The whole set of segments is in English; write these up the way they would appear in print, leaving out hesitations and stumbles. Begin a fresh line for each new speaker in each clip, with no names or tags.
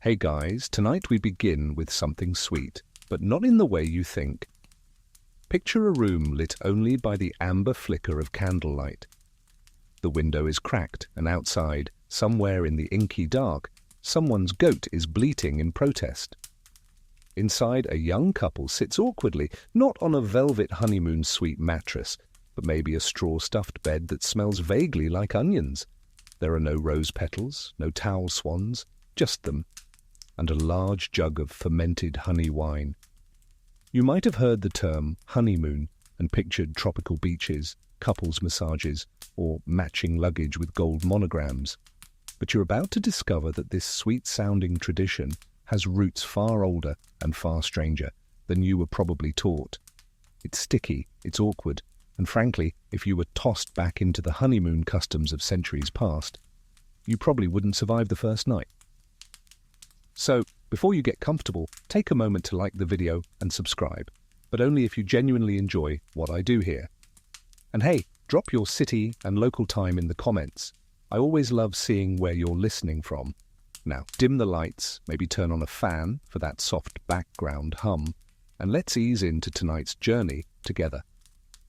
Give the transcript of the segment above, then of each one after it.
Hey guys, tonight we begin with something sweet, but not in the way you think. Picture a room lit only by the amber flicker of candlelight. The window is cracked, and outside, somewhere in the inky dark, someone's goat is bleating in protest. Inside, a young couple sits awkwardly, not on a velvet honeymoon suite mattress, but maybe a straw-stuffed bed that smells vaguely like onions. There are no rose petals, no towel swans, just them, and a large jug of fermented honey wine. You might have heard the term honeymoon and pictured tropical beaches, couples massages, or matching luggage with gold monograms. But you're about to discover that this sweet-sounding tradition has roots far older and far stranger than you were probably taught. It's sticky, it's awkward, and frankly, if you were tossed back into the honeymoon customs of centuries past, you probably wouldn't survive the first night. So, before you get comfortable, take a moment to like the video and subscribe, but only if you genuinely enjoy what I do here. And hey, drop your city and local time in the comments. I always love seeing where you're listening from. Now, dim the lights, maybe turn on a fan for that soft background hum, and let's ease into tonight's journey together.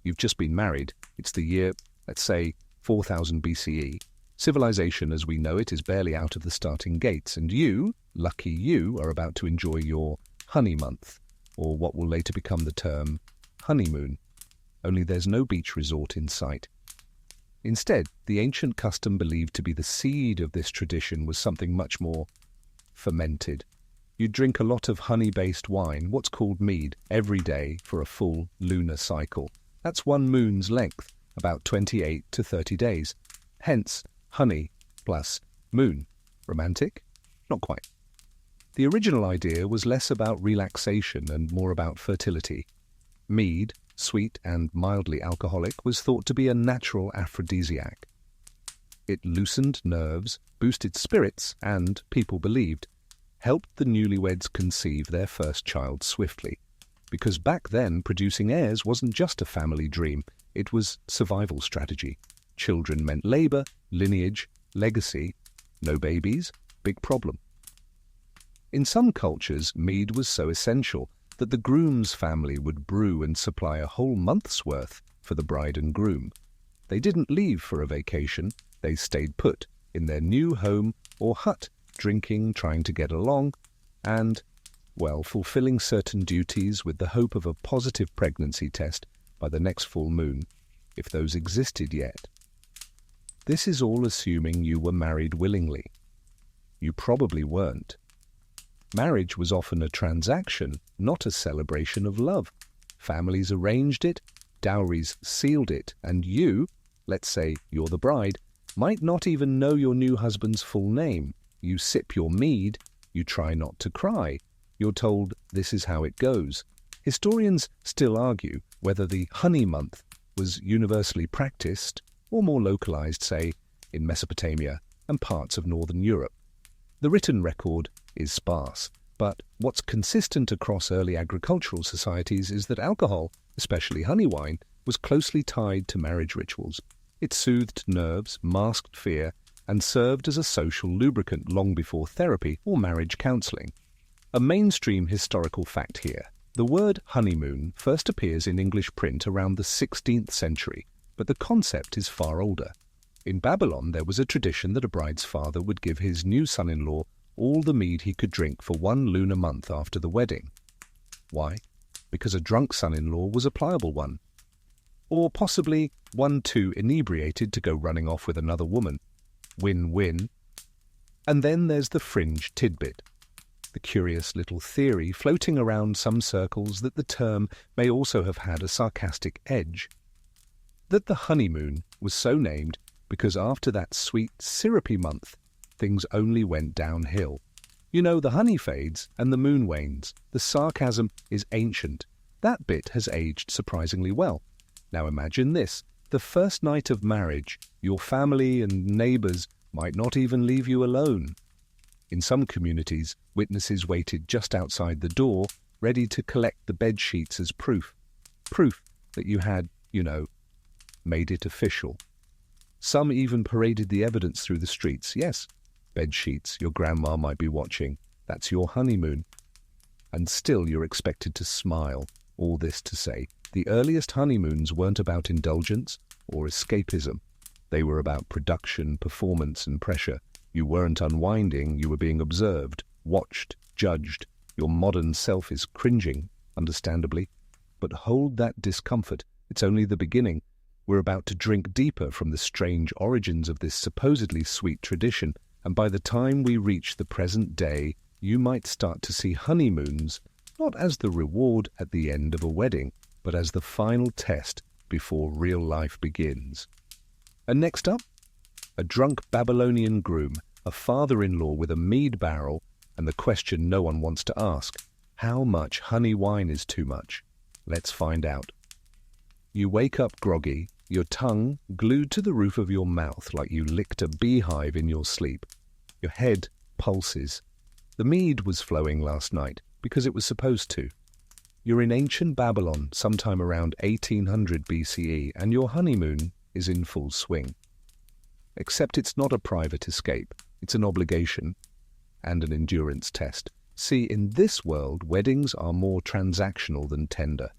You've just been married. It's the year, let's say, 4000 BCE. Civilization as we know it is barely out of the starting gates, and you, lucky you, are about to enjoy your honey month, or what will later become the term honeymoon. Only there's no beach resort in sight. Instead, the ancient custom believed to be the seed of this tradition was something much more fermented. You'd drink a lot of honey-based wine, what's called mead, every day for a full lunar cycle. That's one moon's length, about 28 to 30 days. Hence, honey plus moon. Romantic? Not quite. The original idea was less about relaxation and more about fertility. Mead, sweet and mildly alcoholic, was thought to be a natural aphrodisiac. It loosened nerves, boosted spirits, and, people believed, helped the newlyweds conceive their first child swiftly. Because back then, producing heirs wasn't just a family dream, it was survival strategy. Children meant labor, lineage, legacy. No babies? Big problem. In some cultures, mead was so essential that the groom's family would brew and supply a whole month's worth for the bride and groom. They didn't leave for a vacation, they stayed put in their new home or hut, drinking, trying to get along, and, well, fulfilling certain duties with the hope of a positive pregnancy test by the next full moon, if those existed yet. This is all assuming you were married willingly. You probably weren't. Marriage was often a transaction, not a celebration of love. Families arranged it, dowries sealed it, and you, let's say you're the bride, might not even know your new husband's full name. You sip your mead, you try not to cry. You're told this is how it goes. Historians still argue whether the honey month was universally practiced or more localized, say, in Mesopotamia and parts of northern Europe. The written record is sparse, but what's consistent across early agricultural societies is that alcohol, especially honey wine, was closely tied to marriage rituals. It soothed nerves, masked fear, and served as a social lubricant long before therapy or marriage counseling. A mainstream historical fact here. The word honeymoon first appears in English print around the 16th century, but the concept is far older. In Babylon, there was a tradition that a bride's father would give his new son-in-law all the mead he could drink for one lunar month after the wedding. Why? Because a drunk son-in-law was a pliable one. Or possibly one too inebriated to go running off with another woman. Win-win. And then there's the fringe tidbit. The curious little theory floating around some circles that the term may also have had a sarcastic edge. That the honeymoon was so named because after that sweet, syrupy month, things only went downhill. You know, the honey fades and the moon wanes. The sarcasm is ancient. That bit has aged surprisingly well. Now imagine this. The first night of marriage, your family and neighbors might not even leave you alone. In some communities, witnesses waited just outside the door, ready to collect the bed sheets as proof. Proof that you had, made it official. Some even paraded the evidence through the streets. Yes, bed sheets, your grandma might be watching. That's your honeymoon. And still you're expected to smile. All this to say, the earliest honeymoons weren't about indulgence or escapism. They were about production, performance, and pressure. You weren't unwinding, you were being observed, watched, judged. Your modern self is cringing, understandably. But hold that discomfort. It's only the beginning. We're about to drink deeper from the strange origins of this supposedly sweet tradition, and by the time we reach the present day, you might start to see honeymoons not as the reward at the end of a wedding, but as the final test before real life begins. And next up, a drunk Babylonian groom, a father-in-law with a mead barrel, and the question no one wants to ask: how much honey wine is too much? Let's find out. You wake up groggy, your tongue glued to the roof of your mouth like you licked a beehive in your sleep. Your head pulses. The mead was flowing last night because it was supposed to. You're in ancient Babylon sometime around 1800 BCE, and your honeymoon is in full swing. Except it's not a private escape. It's an obligation and an endurance test. See, in this world, weddings are more transactional than tender.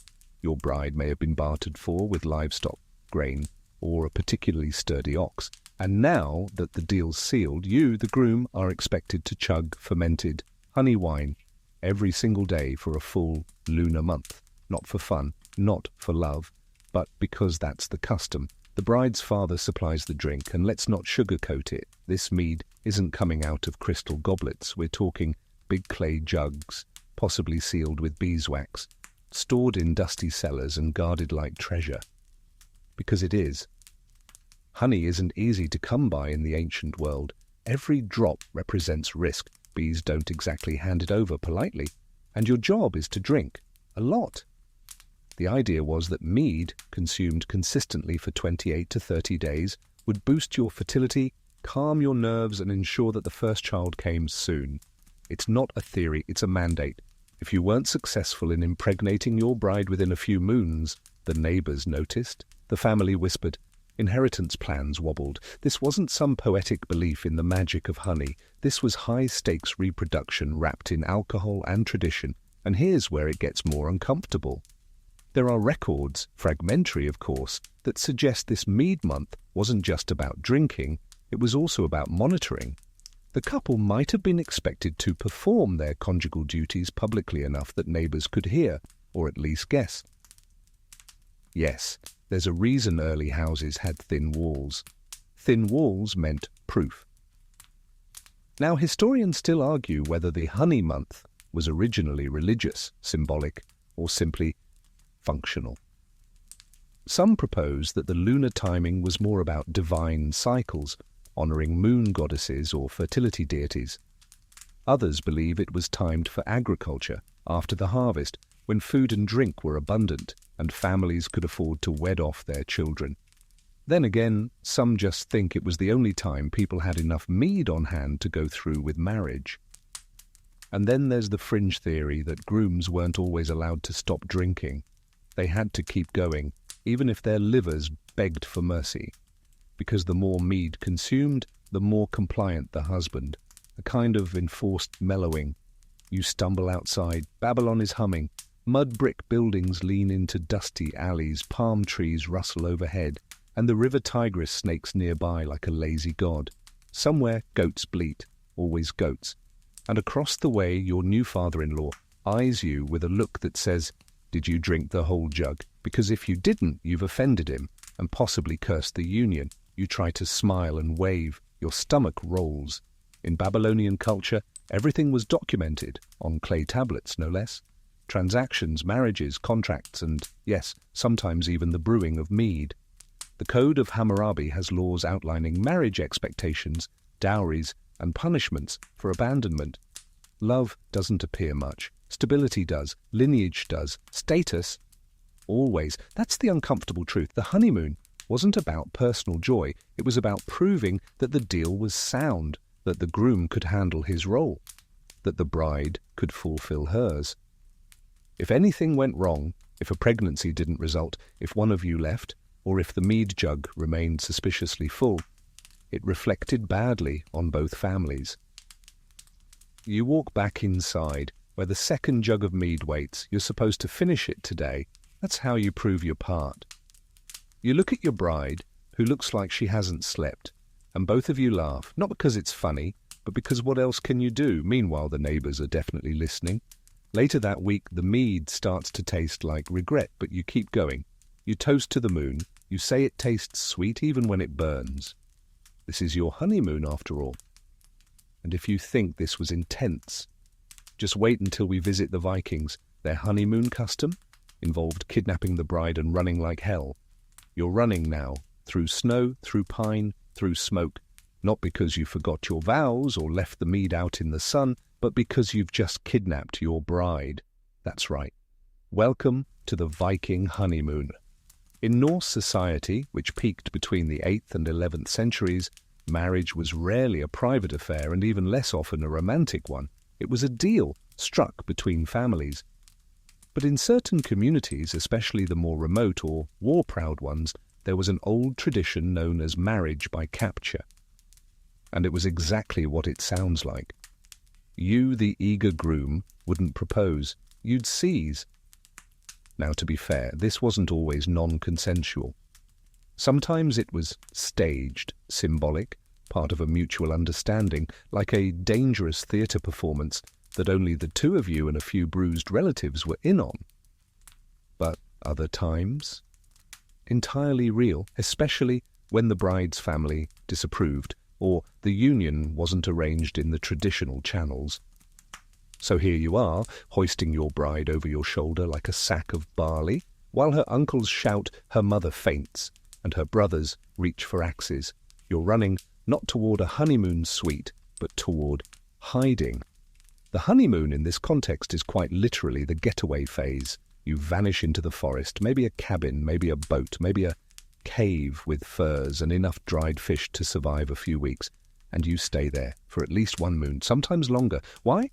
Your bride may have been bartered for with livestock, grain, or a particularly sturdy ox. And now that the deal's sealed, you, the groom, are expected to chug fermented honey wine every single day for a full lunar month. Not for fun, not for love, but because that's the custom. The bride's father supplies the drink, and let's not sugarcoat it. This mead isn't coming out of crystal goblets. We're talking big clay jugs, possibly sealed with beeswax, stored in dusty cellars and guarded like treasure. Because it is. Honey isn't easy to come by in the ancient world. Every drop represents risk. Bees don't exactly hand it over politely. And your job is to drink. A lot. The idea was that mead, consumed consistently for 28 to 30 days, would boost your fertility, calm your nerves, and ensure that the first child came soon. It's not a theory, it's a mandate. If you weren't successful in impregnating your bride within a few moons, the neighbors noticed, the family whispered, inheritance plans wobbled. This wasn't some poetic belief in the magic of honey. This was high-stakes reproduction wrapped in alcohol and tradition. And here's where it gets more uncomfortable. There are records, fragmentary of course, that suggest this mead month wasn't just about drinking, it was also about monitoring. The couple might have been expected to perform their conjugal duties publicly enough that neighbors could hear, or at least guess. Yes, there's a reason early houses had thin walls. Thin walls meant proof. Now, historians still argue whether the honey month was originally religious, symbolic, or simply functional. Some propose that the lunar timing was more about divine cycles, honoring moon goddesses or fertility deities. Others believe it was timed for agriculture, after the harvest, when food and drink were abundant and families could afford to wed off their children. Then again, some just think it was the only time people had enough mead on hand to go through with marriage. And then there's the fringe theory that grooms weren't always allowed to stop drinking. They had to keep going, even if their livers begged for mercy. Because the more mead consumed, the more compliant the husband. A kind of enforced mellowing. You stumble outside, Babylon is humming. Mud brick buildings lean into dusty alleys, palm trees rustle overhead, and the river Tigris snakes nearby like a lazy god. Somewhere goats bleat, always goats. And across the way your new father-in-law eyes you with a look that says, "Did you drink the whole jug? Because if you didn't, you've offended him and possibly cursed the union." You try to smile and wave. Your stomach rolls. In Babylonian culture, everything was documented, on clay tablets no less. Transactions, marriages, contracts, and, yes, sometimes even the brewing of mead. The Code of Hammurabi has laws outlining marriage expectations, dowries, and punishments for abandonment. Love doesn't appear much. Stability does. Lineage does. Status, always. That's the uncomfortable truth. The honeymoon wasn't about personal joy. It was about proving that the deal was sound, that the groom could handle his role, that the bride could fulfill hers. If anything went wrong, if a pregnancy didn't result, if one of you left, or if the mead jug remained suspiciously full, it reflected badly on both families. You walk back inside, where the second jug of mead waits. You're supposed to finish it today. That's how you prove your part. You look at your bride, who looks like she hasn't slept, and both of you laugh, not because it's funny, but because what else can you do? Meanwhile, the neighbours are definitely listening. Later that week, the mead starts to taste like regret, but you keep going. You toast to the moon. You say it tastes sweet even when it burns. This is your honeymoon, after all. And if you think this was intense, just wait until we visit the Vikings. Their honeymoon custom involved kidnapping the bride and running like hell. You're running now, through snow, through pine, through smoke, not because you forgot your vows or left the mead out in the sun, but because you've just kidnapped your bride. That's right. Welcome to the Viking honeymoon. In Norse society, which peaked between the 8th and 11th centuries, marriage was rarely a private affair and even less often a romantic one. It was a deal struck between families. But in certain communities, especially the more remote or war-proud ones, there was an old tradition known as marriage by capture. And it was exactly what it sounds like. You, the eager groom, wouldn't propose. You'd seize. Now, to be fair, this wasn't always non-consensual. Sometimes it was staged, symbolic, part of a mutual understanding, like a dangerous theatre performance that only the two of you and a few bruised relatives were in on. But other times, entirely real, especially when the bride's family disapproved, or the union wasn't arranged in the traditional channels. So here you are, hoisting your bride over your shoulder like a sack of barley, while her uncles shout, her mother faints, and her brothers reach for axes. You're running not toward a honeymoon suite, but toward hiding. The honeymoon in this context is quite literally the getaway phase. You vanish into the forest, maybe a cabin, maybe a boat, maybe a cave with furs and enough dried fish to survive a few weeks, and you stay there for at least one moon, sometimes longer. Why?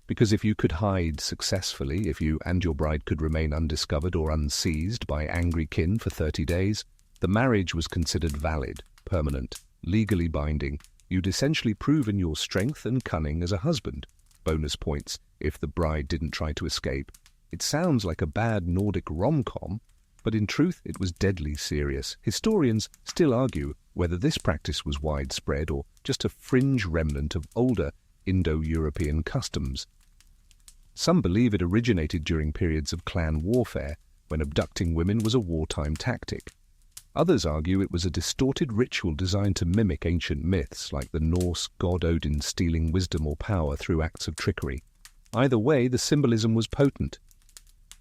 Because if you could hide successfully, if you and your bride could remain undiscovered or unseized by angry kin for 30 days, the marriage was considered valid, permanent, legally binding. You'd essentially proven your strength and cunning as a husband. Bonus points if the bride didn't try to escape. It sounds like a bad Nordic rom-com, but in truth it was deadly serious. Historians still argue whether this practice was widespread or just a fringe remnant of older Indo-European customs. Some believe it originated during periods of clan warfare, when abducting women was a wartime tactic. Others argue it was a distorted ritual designed to mimic ancient myths, like the Norse god Odin stealing wisdom or power through acts of trickery. Either way, the symbolism was potent.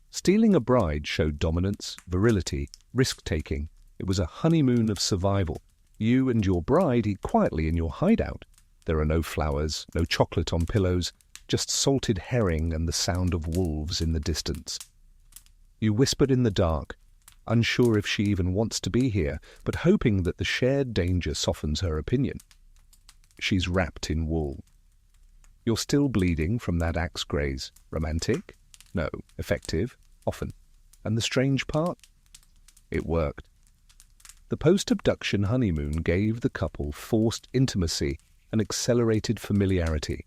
Stealing a bride showed dominance, virility, risk-taking. It was a honeymoon of survival. You and your bride eat quietly in your hideout. There are no flowers, no chocolate on pillows, just salted herring and the sound of wolves in the distance. You whispered in the dark, unsure if she even wants to be here, but hoping that the shared danger softens her opinion. She's wrapped in wool. You're still bleeding from that axe graze. Romantic? No. Effective? Often. And the strange part? It worked. The post-abduction honeymoon gave the couple forced intimacy and accelerated familiarity.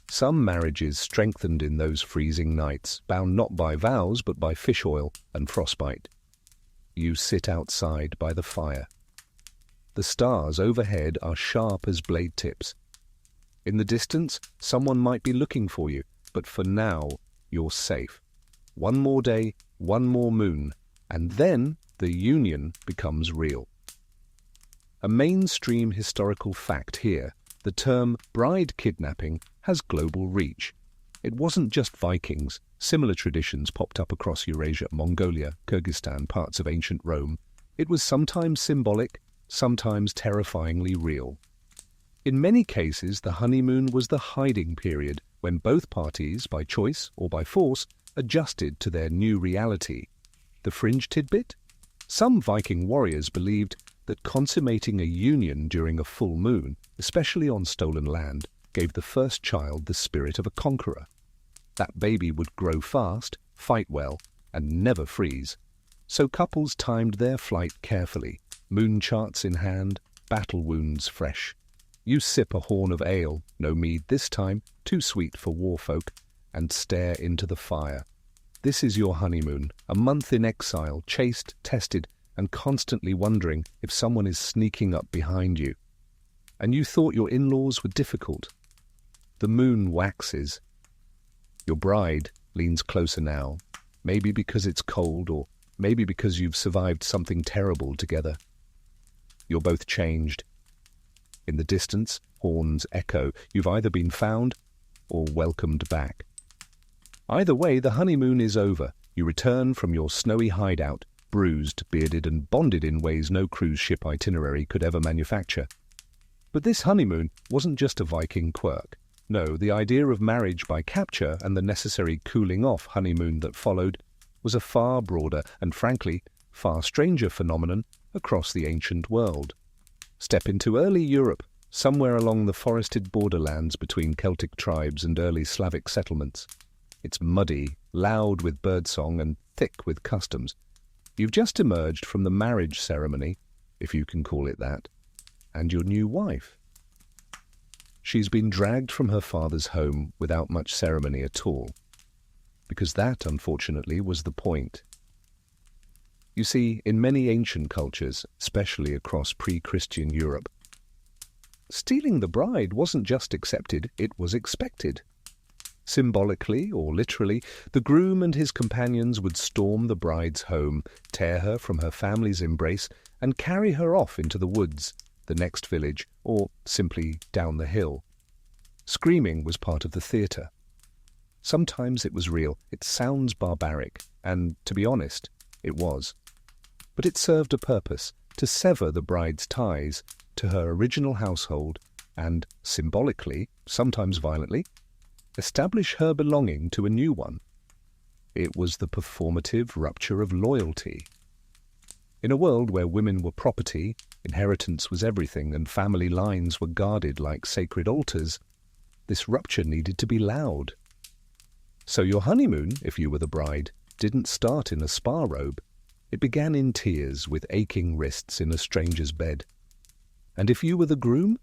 Some marriages strengthened in those freezing nights, bound not by vows but by fish oil and frostbite. You sit outside by the fire. The stars overhead are sharp as blade tips. In the distance, someone might be looking for you, but for now, you're safe. One more day, one more moon, and then the union becomes real. A mainstream historical fact here, the term bride kidnapping has global reach. It wasn't just Vikings. Similar traditions popped up across Eurasia, Mongolia, Kyrgyzstan, parts of ancient Rome. It was sometimes symbolic, sometimes terrifyingly real. In many cases, the honeymoon was the hiding period when both parties, by choice or by force, adjusted to their new reality. The fringe tidbit? Some Viking warriors believed that consummating a union during a full moon, especially on stolen land, gave the first child the spirit of a conqueror. That baby would grow fast, fight well, and never freeze. So couples timed their flight carefully, moon charts in hand, battle wounds fresh. You sip a horn of ale, no mead this time, too sweet for war folk, and stare into the fire. This is your honeymoon, a month in exile, chased, tested, and constantly wondering if someone is sneaking up behind you. And you thought your in-laws were difficult. The moon waxes. Your bride leans closer now, maybe because it's cold, or maybe because you've survived something terrible together. You're both changed. In the distance, horns echo. You've either been found or welcomed back. Either way, the honeymoon is over. You return from your snowy hideout, bruised, bearded, and bonded in ways no cruise ship itinerary could ever manufacture. But this honeymoon wasn't just a Viking quirk. No, the idea of marriage by capture and the necessary cooling-off honeymoon that followed was a far broader and, frankly, far stranger phenomenon across the ancient world. Step into early Europe, somewhere along the forested borderlands between Celtic tribes and early Slavic settlements. It's muddy, loud with birdsong, and thick with customs. You've just emerged from the marriage ceremony, if you can call it that, and your new wife. She's been dragged from her father's home without much ceremony at all, because that, unfortunately, was the point. You see, in many ancient cultures, especially across pre-Christian Europe, stealing the bride wasn't just accepted, it was expected. Symbolically or literally, the groom and his companions would storm the bride's home, tear her from her family's embrace, and carry her off into the woods, the next village, or simply down the hill. Screaming was part of the theatre. Sometimes it was real. It sounds barbaric, and, to be honest, it was. But it served a purpose, to sever the bride's ties to her original household and, symbolically, sometimes violently, establish her belonging to a new one. It was the performative rupture of loyalty. In a world where women were property, inheritance was everything, and family lines were guarded like sacred altars, this rupture needed to be loud. So your honeymoon, if you were the bride, didn't start in a spa robe. It began in tears, with aching wrists in a stranger's bed. And if you were the groom,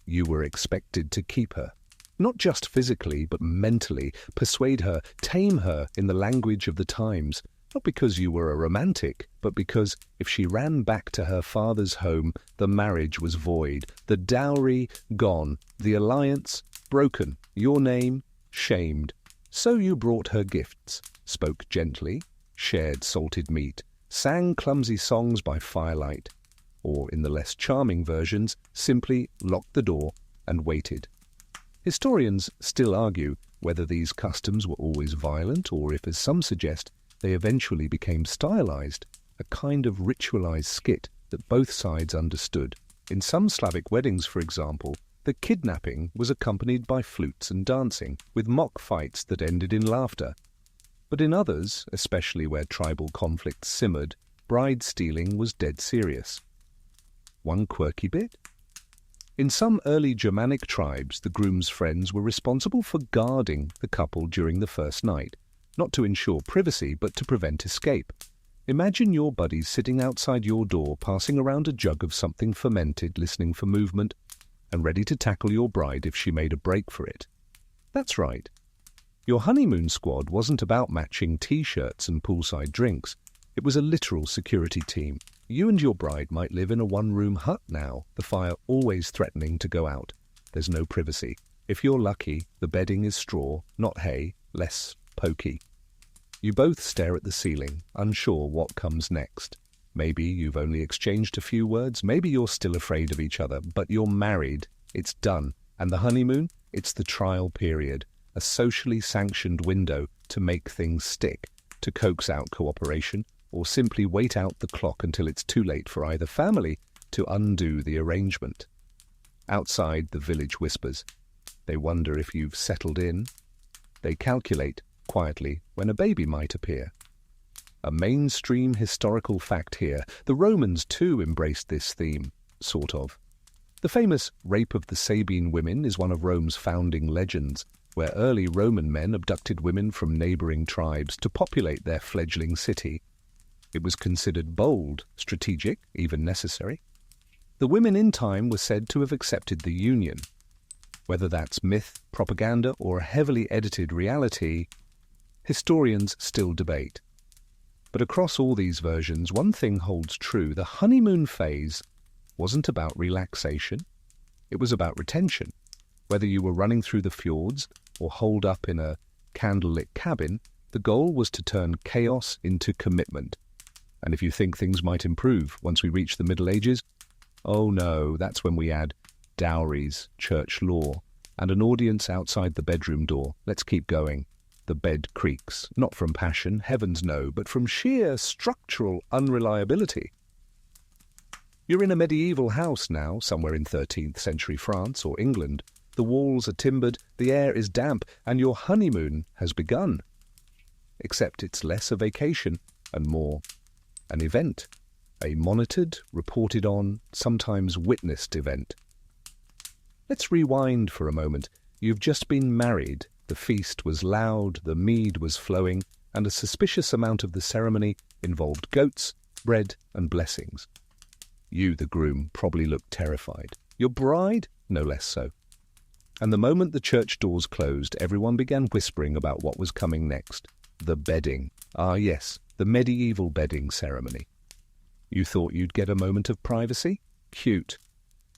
you were expected to keep her. Not just physically, but mentally, persuade her, tame her in the language of the times, not because you were a romantic, but because if she ran back to her father's home, the marriage was void, the dowry gone, the alliance broken, your name shamed. So you brought her gifts, spoke gently, shared salted meat, sang clumsy songs by firelight, or in the less charming versions, simply locked the door and waited. Historians still argue whether these customs were always violent or if, as some suggest, they eventually became stylized, a kind of ritualized skit that both sides understood. In some Slavic weddings, for example, the kidnapping was accompanied by flutes and dancing, with mock fights that ended in laughter. But in others, especially where tribal conflicts simmered, bride stealing was dead serious. One quirky bit? In some early Germanic tribes, the groom's friends were responsible for guarding the couple during the first night, not to ensure privacy, but to prevent escape. Imagine your buddies sitting outside your door, passing around a jug of something fermented, listening for movement, and ready to tackle your bride if she made a break for it. That's right. Your honeymoon squad wasn't about matching T-shirts and poolside drinks. It was a literal security team. You and your bride might live in a one-room hut now, the fire always threatening to go out. There's no privacy. If you're lucky, the bedding is straw, not hay, less pokey. You both stare at the ceiling, unsure what comes next. Maybe you've only exchanged a few words, maybe you're still afraid of each other, but you're married, it's done. And the honeymoon? It's the trial period, a socially sanctioned window to make things stick, to coax out cooperation, or simply wait out the clock until it's too late for either family to undo the arrangement. Outside, the village whispers. They wonder if you've settled in. They calculate, quietly, when a baby might appear. A mainstream historical fact here. The Romans too embraced this theme, sort of. The famous rape of the Sabine women is one of Rome's founding legends, where early Roman men abducted women from neighboring tribes to populate their fledgling city. It was considered bold, strategic, even necessary. The women in time were said to have accepted the union. Whether that's myth, propaganda, or a heavily edited reality, historians still debate. But across all these versions, one thing holds true. The honeymoon phase wasn't about relaxation. It was about retention. Whether you were running through the fjords or holed up in a candlelit cabin, the goal was to turn chaos into commitment. And if you think things might improve once we reach the Middle Ages, oh no, that's when we add dowries, church law, and an audience outside the bedroom door. Let's keep going. The bed creaks, not from passion, heavens no, but from sheer structural unreliability. You're in a medieval house now, somewhere in 13th century France or England. The walls are timbered, the air is damp, and your honeymoon has begun. Except it's less a vacation and more an event, a monitored, reported on, sometimes witnessed event. Let's rewind for a moment. You've just been married. The feast was loud, the mead was flowing, and a suspicious amount of the ceremony involved goats, bread, and blessings. You, the groom, probably looked terrified. Your bride, no less so. And the moment the church doors closed, everyone began whispering about what was coming next. The bedding. Ah, yes, the medieval bedding ceremony. You thought you'd get a moment of privacy? Cute.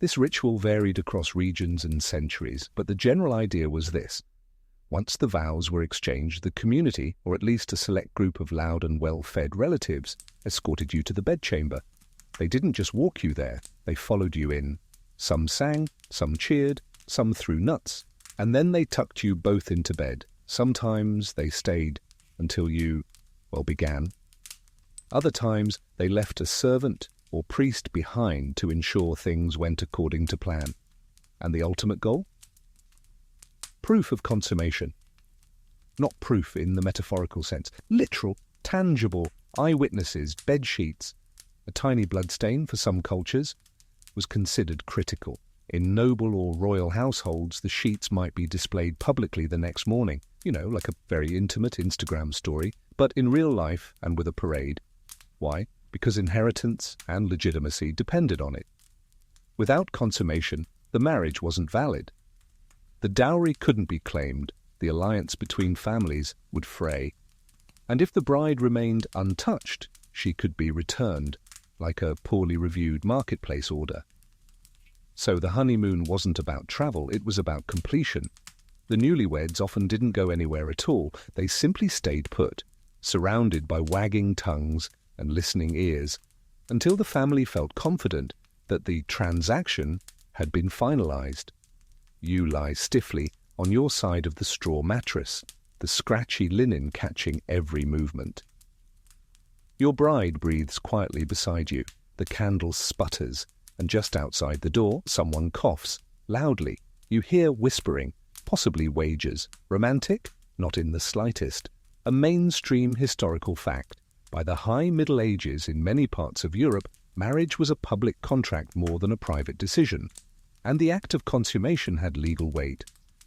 This ritual varied across regions and centuries, but the general idea was this. Once the vows were exchanged, the community, or at least a select group of loud and well-fed relatives, escorted you to the bedchamber. They didn't just walk you there, they followed you in. Some sang, some cheered, some threw nuts, and then they tucked you both into bed. Sometimes they stayed until you, began. Other times they left a servant or priest behind to ensure things went according to plan. And the ultimate goal? Proof of consummation. Not proof in the metaphorical sense. Literal, tangible, eyewitnesses, bed sheets. A tiny bloodstain for some cultures was considered critical. In noble or royal households, the sheets might be displayed publicly the next morning, like a very intimate Instagram story, but in real life and with a parade. Why? Because inheritance and legitimacy depended on it. Without consummation, the marriage wasn't valid. The dowry couldn't be claimed, the alliance between families would fray. And if the bride remained untouched, she could be returned, like a poorly reviewed marketplace order. So the honeymoon wasn't about travel, it was about completion. The newlyweds often didn't go anywhere at all, they simply stayed put, surrounded by wagging tongues and listening ears, until the family felt confident that the transaction had been finalized. You lie stiffly on your side of the straw mattress, the scratchy linen catching every movement. Your bride breathes quietly beside you, the candle sputters, and just outside the door, someone coughs, loudly. You hear whispering, possibly wagers. Romantic? Not in the slightest. A mainstream historical fact. By the high Middle Ages in many parts of Europe, marriage was a public contract more than a private decision, and the act of consummation had legal weight.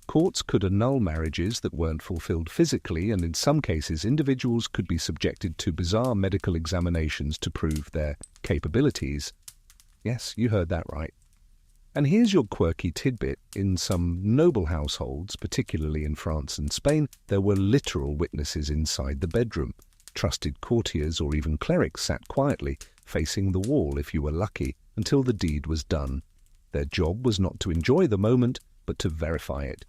Courts could annul marriages that weren't fulfilled physically, and in some cases individuals could be subjected to bizarre medical examinations to prove their capabilities. Yes, you heard that right. And here's your quirky tidbit. In some noble households, particularly in France and Spain, there were literal witnesses inside the bedroom. Trusted courtiers or even clerics sat quietly, facing the wall if you were lucky, until the deed was done. Their job was not to enjoy the moment, but to verify it.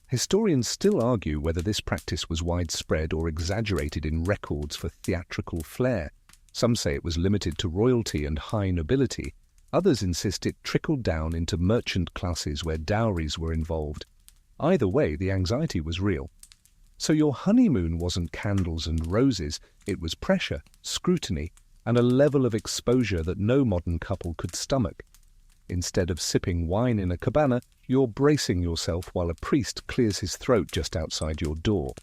Historians still argue whether this practice was widespread or exaggerated in records for theatrical flair. Some say it was limited to royalty and high nobility. Others insist it trickled down into merchant classes where dowries were involved. Either way, the anxiety was real. So your honeymoon wasn't candles and roses, it was pressure, scrutiny, and a level of exposure that no modern couple could stomach. Instead of sipping wine in a cabana, you're bracing yourself while a priest clears his throat just outside your door.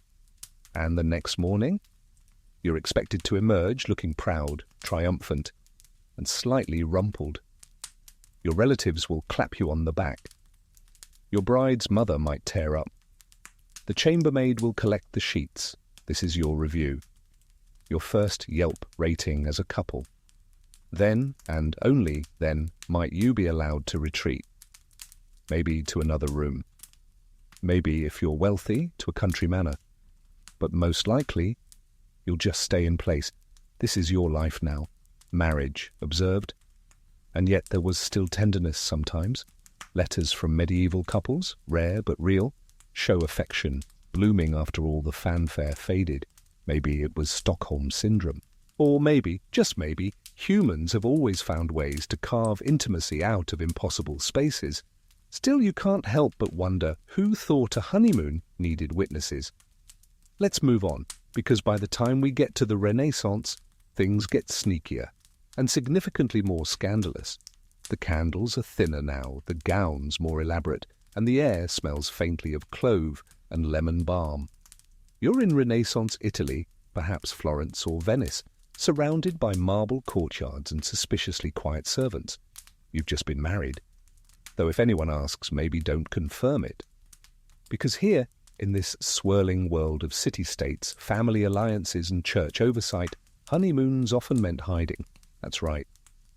And the next morning, you're expected to emerge looking proud, triumphant, and slightly rumpled. Your relatives will clap you on the back. Your bride's mother might tear up. The chambermaid will collect the sheets. This is your review. Your first Yelp rating as a couple. Then, and only then, might you be allowed to retreat. Maybe to another room. Maybe, if you're wealthy, to a country manor. But most likely, you'll just stay in place. This is your life now. Marriage, observed. And yet there was still tenderness sometimes. Letters from medieval couples, rare but real, show affection, blooming after all the fanfare faded. Maybe it was Stockholm Syndrome. Or maybe, just maybe, humans have always found ways to carve intimacy out of impossible spaces. Still, you can't help but wonder who thought a honeymoon needed witnesses. Let's move on, because by the time we get to the Renaissance, things get sneakier and significantly more scandalous. The candles are thinner now, the gowns more elaborate, and the air smells faintly of clove and lemon balm. You're in Renaissance Italy, perhaps Florence or Venice, surrounded by marble courtyards and suspiciously quiet servants. You've just been married. Though if anyone asks, maybe don't confirm it. Because here, in this swirling world of city-states, family alliances and church oversight, honeymoons often meant hiding. That's right.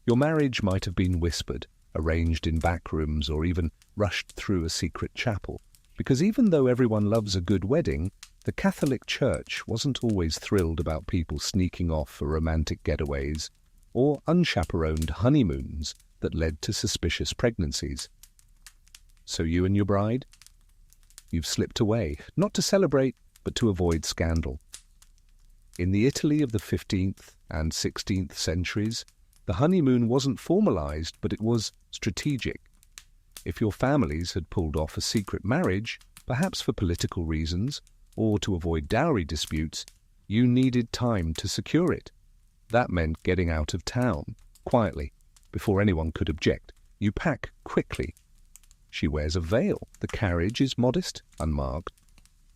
Your marriage might have been whispered, arranged in back rooms, or even rushed through a secret chapel. Because even though everyone loves a good wedding, the Catholic Church wasn't always thrilled about people sneaking off for romantic getaways or unchaperoned honeymoons that led to suspicious pregnancies. So you and your bride? You've slipped away, not to celebrate, but to avoid scandal. In the Italy of the 15th and 16th centuries, the honeymoon wasn't formalized, but it was strategic. If your families had pulled off a secret marriage, perhaps for political reasons, or to avoid dowry disputes, you needed time to secure it. That meant getting out of town, quietly, before anyone could object. You pack quickly. She wears a veil. The carriage is modest, unmarked.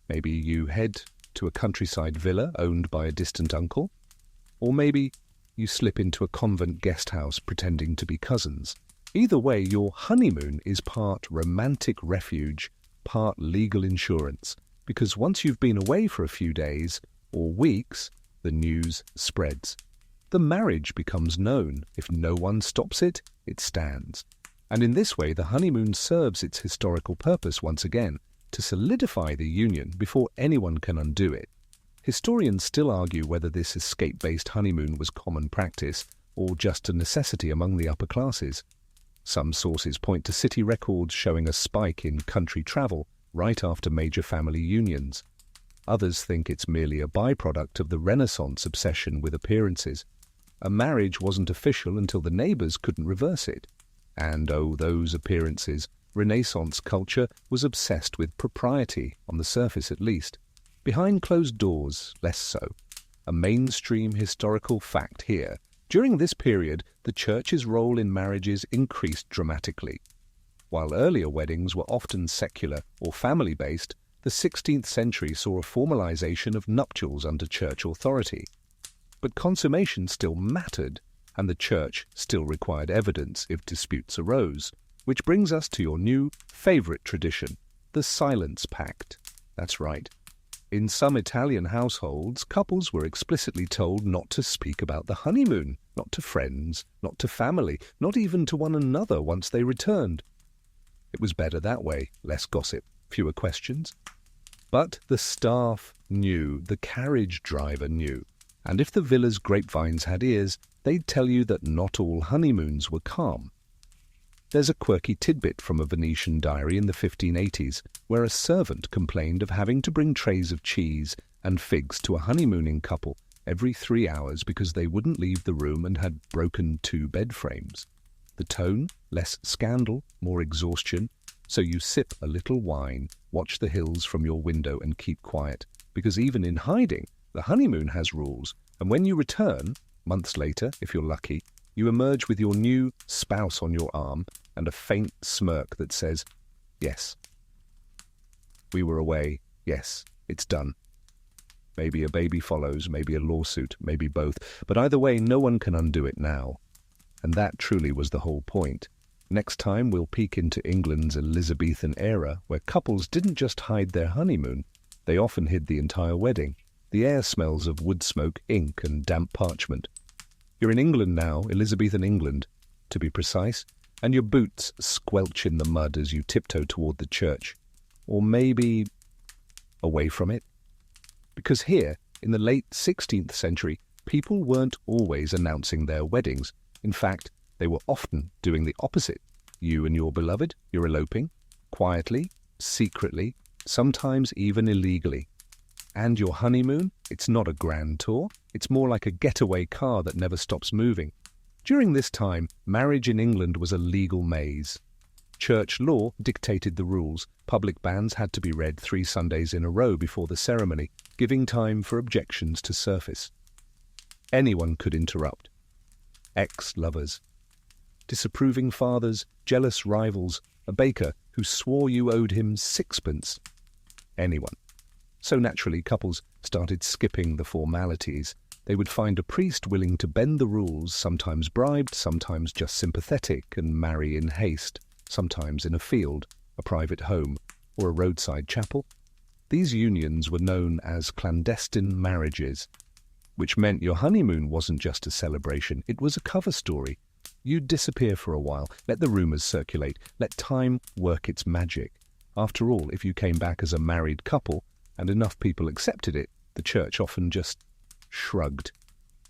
Maybe you head to a countryside villa owned by a distant uncle. Or maybe you slip into a convent guest house pretending to be cousins. Either way, your honeymoon is part romantic refuge, part legal insurance, because once you've been away for a few days or weeks, the news spreads. The marriage becomes known. If no one stops it, it stands. And in this way, the honeymoon serves its historical purpose once again, to solidify the union before anyone can undo it. Historians still argue whether this escape-based honeymoon was common practice or just a necessity among the upper classes. Some sources point to city records showing a spike in country travel right after major family unions. Others think it's merely a byproduct of the Renaissance obsession with appearances. A marriage wasn't official until the neighbors couldn't reverse it. And oh, those appearances. Renaissance culture was obsessed with propriety, on the surface at least. Behind closed doors, less so. A mainstream historical fact here. During this period, the church's role in marriages increased dramatically. While earlier weddings were often secular or family-based, the 16th century saw a formalization of nuptials under church authority. But consummation still mattered, and the church still required evidence if disputes arose. Which brings us to your new favorite tradition, the Silence Pact. That's right. In some Italian households, couples were explicitly told not to speak about the honeymoon, not to friends, not to family, not even to one another once they returned. It was better that way, less gossip, fewer questions. But the staff knew, the carriage driver knew, and if the villa's grapevines had ears, they'd tell you that not all honeymoons were calm. There's a quirky tidbit from a Venetian diary in the 1580s, where a servant complained of having to bring trays of cheese and figs to a honeymooning couple every 3 hours because they wouldn't leave the room and had broken 2 bed frames. The tone, less scandal, more exhaustion, so you sip a little wine, watch the hills from your window and keep quiet, because even in hiding, the honeymoon has rules, and when you return, months later, if you're lucky, you emerge with your new spouse on your arm and a faint smirk that says, yes. We were away. Yes, it's done. Maybe a baby follows, maybe a lawsuit, maybe both. But either way, no one can undo it now. And that truly was the whole point. Next time, we'll peek into England's Elizabethan era, where couples didn't just hide their honeymoon. They often hid the entire wedding. The air smells of wood smoke, ink, and damp parchment. You're in England now, Elizabethan England, to be precise, and your boots squelch in the mud as you tiptoe toward the church. Or maybe away from it. Because here, in the late 16th century, people weren't always announcing their weddings. In fact, they were often doing the opposite. You and your beloved, you're eloping, quietly, secretly, sometimes even illegally. And your honeymoon, it's not a grand tour, it's more like a getaway car that never stops moving. During this time, marriage in England was a legal maze. Church law dictated the rules. Public banns had to be read 3 Sundays in a row before the ceremony, giving time for objections to surface. Anyone could interrupt. Ex-lovers, disapproving fathers, jealous rivals, a baker who swore you owed him 6pence. Anyone. So naturally, couples started skipping the formalities. They would find a priest willing to bend the rules, sometimes bribed, sometimes just sympathetic, and marry in haste, sometimes in a field, a private home, or a roadside chapel. These unions were known as clandestine marriages, which meant your honeymoon wasn't just a celebration, it was a cover story. You'd disappear for a while, let the rumours circulate, let time work its magic. After all, if you came back as a married couple, and enough people accepted it, the church often just shrugged.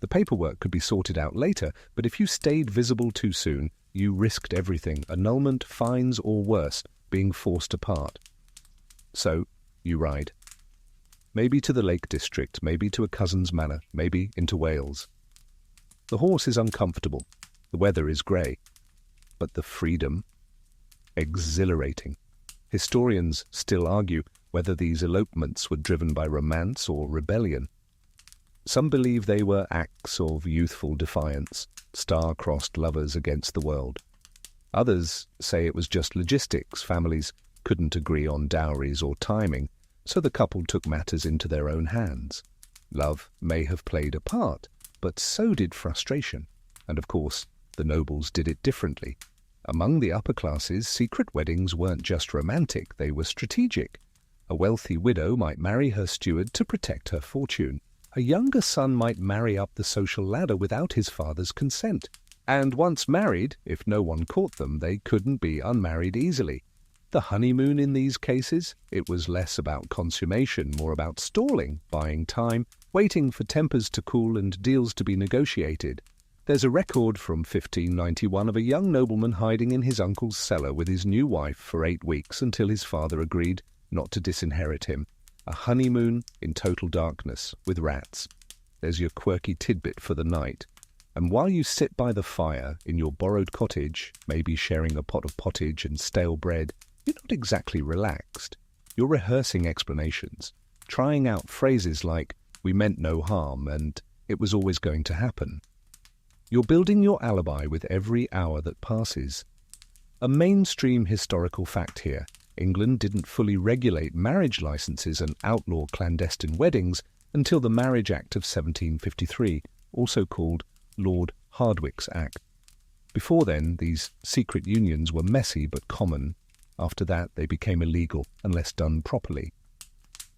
The paperwork could be sorted out later, but if you stayed visible too soon, you risked everything, annulment, fines, or worse, being forced apart. So, you ride. Maybe to the Lake District, maybe to a cousin's manor, maybe into Wales. The horse is uncomfortable, the weather is grey, but the freedom, exhilarating. Historians still argue whether these elopements were driven by romance or rebellion. Some believe they were acts of youthful defiance, star-crossed lovers against the world. Others say it was just logistics. Families couldn't agree on dowries or timing, so the couple took matters into their own hands. Love may have played a part, but so did frustration. And of course, the nobles did it differently. Among the upper classes, secret weddings weren't just romantic, they were strategic. A wealthy widow might marry her steward to protect her fortune. A younger son might marry up the social ladder without his father's consent. And once married, if no one caught them, they couldn't be unmarried easily. The honeymoon in these cases, it was less about consummation, more about stalling, buying time, waiting for tempers to cool and deals to be negotiated. There's a record from 1591 of a young nobleman hiding in his uncle's cellar with his new wife for 8 weeks until his father agreed not to disinherit him. A honeymoon in total darkness, with rats. There's your quirky tidbit for the night. And while you sit by the fire in your borrowed cottage, maybe sharing a pot of pottage and stale bread, you're not exactly relaxed. You're rehearsing explanations, trying out phrases like, "we meant no harm," and "it was always going to happen." You're building your alibi with every hour that passes. A mainstream historical fact here. England didn't fully regulate marriage licenses and outlaw clandestine weddings until the Marriage Act of 1753, also called Lord Hardwicke's Act. Before then, these secret unions were messy but common. After that, they became illegal unless done properly.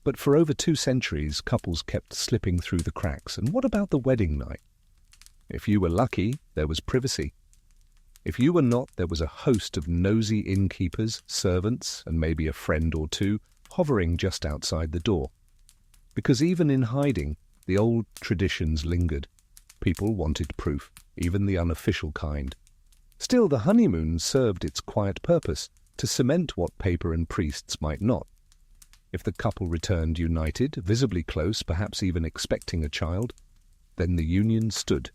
But for over 2 centuries, couples kept slipping through the cracks. And what about the wedding night? If you were lucky, there was privacy. If you were not, there was a host of nosy innkeepers, servants, and maybe a friend or two hovering just outside the door. Because even in hiding, the old traditions lingered. People wanted proof, even the unofficial kind. Still, the honeymoon served its quiet purpose, to cement what paper and priests might not. If the couple returned united, visibly close, perhaps even expecting a child, then the union stood.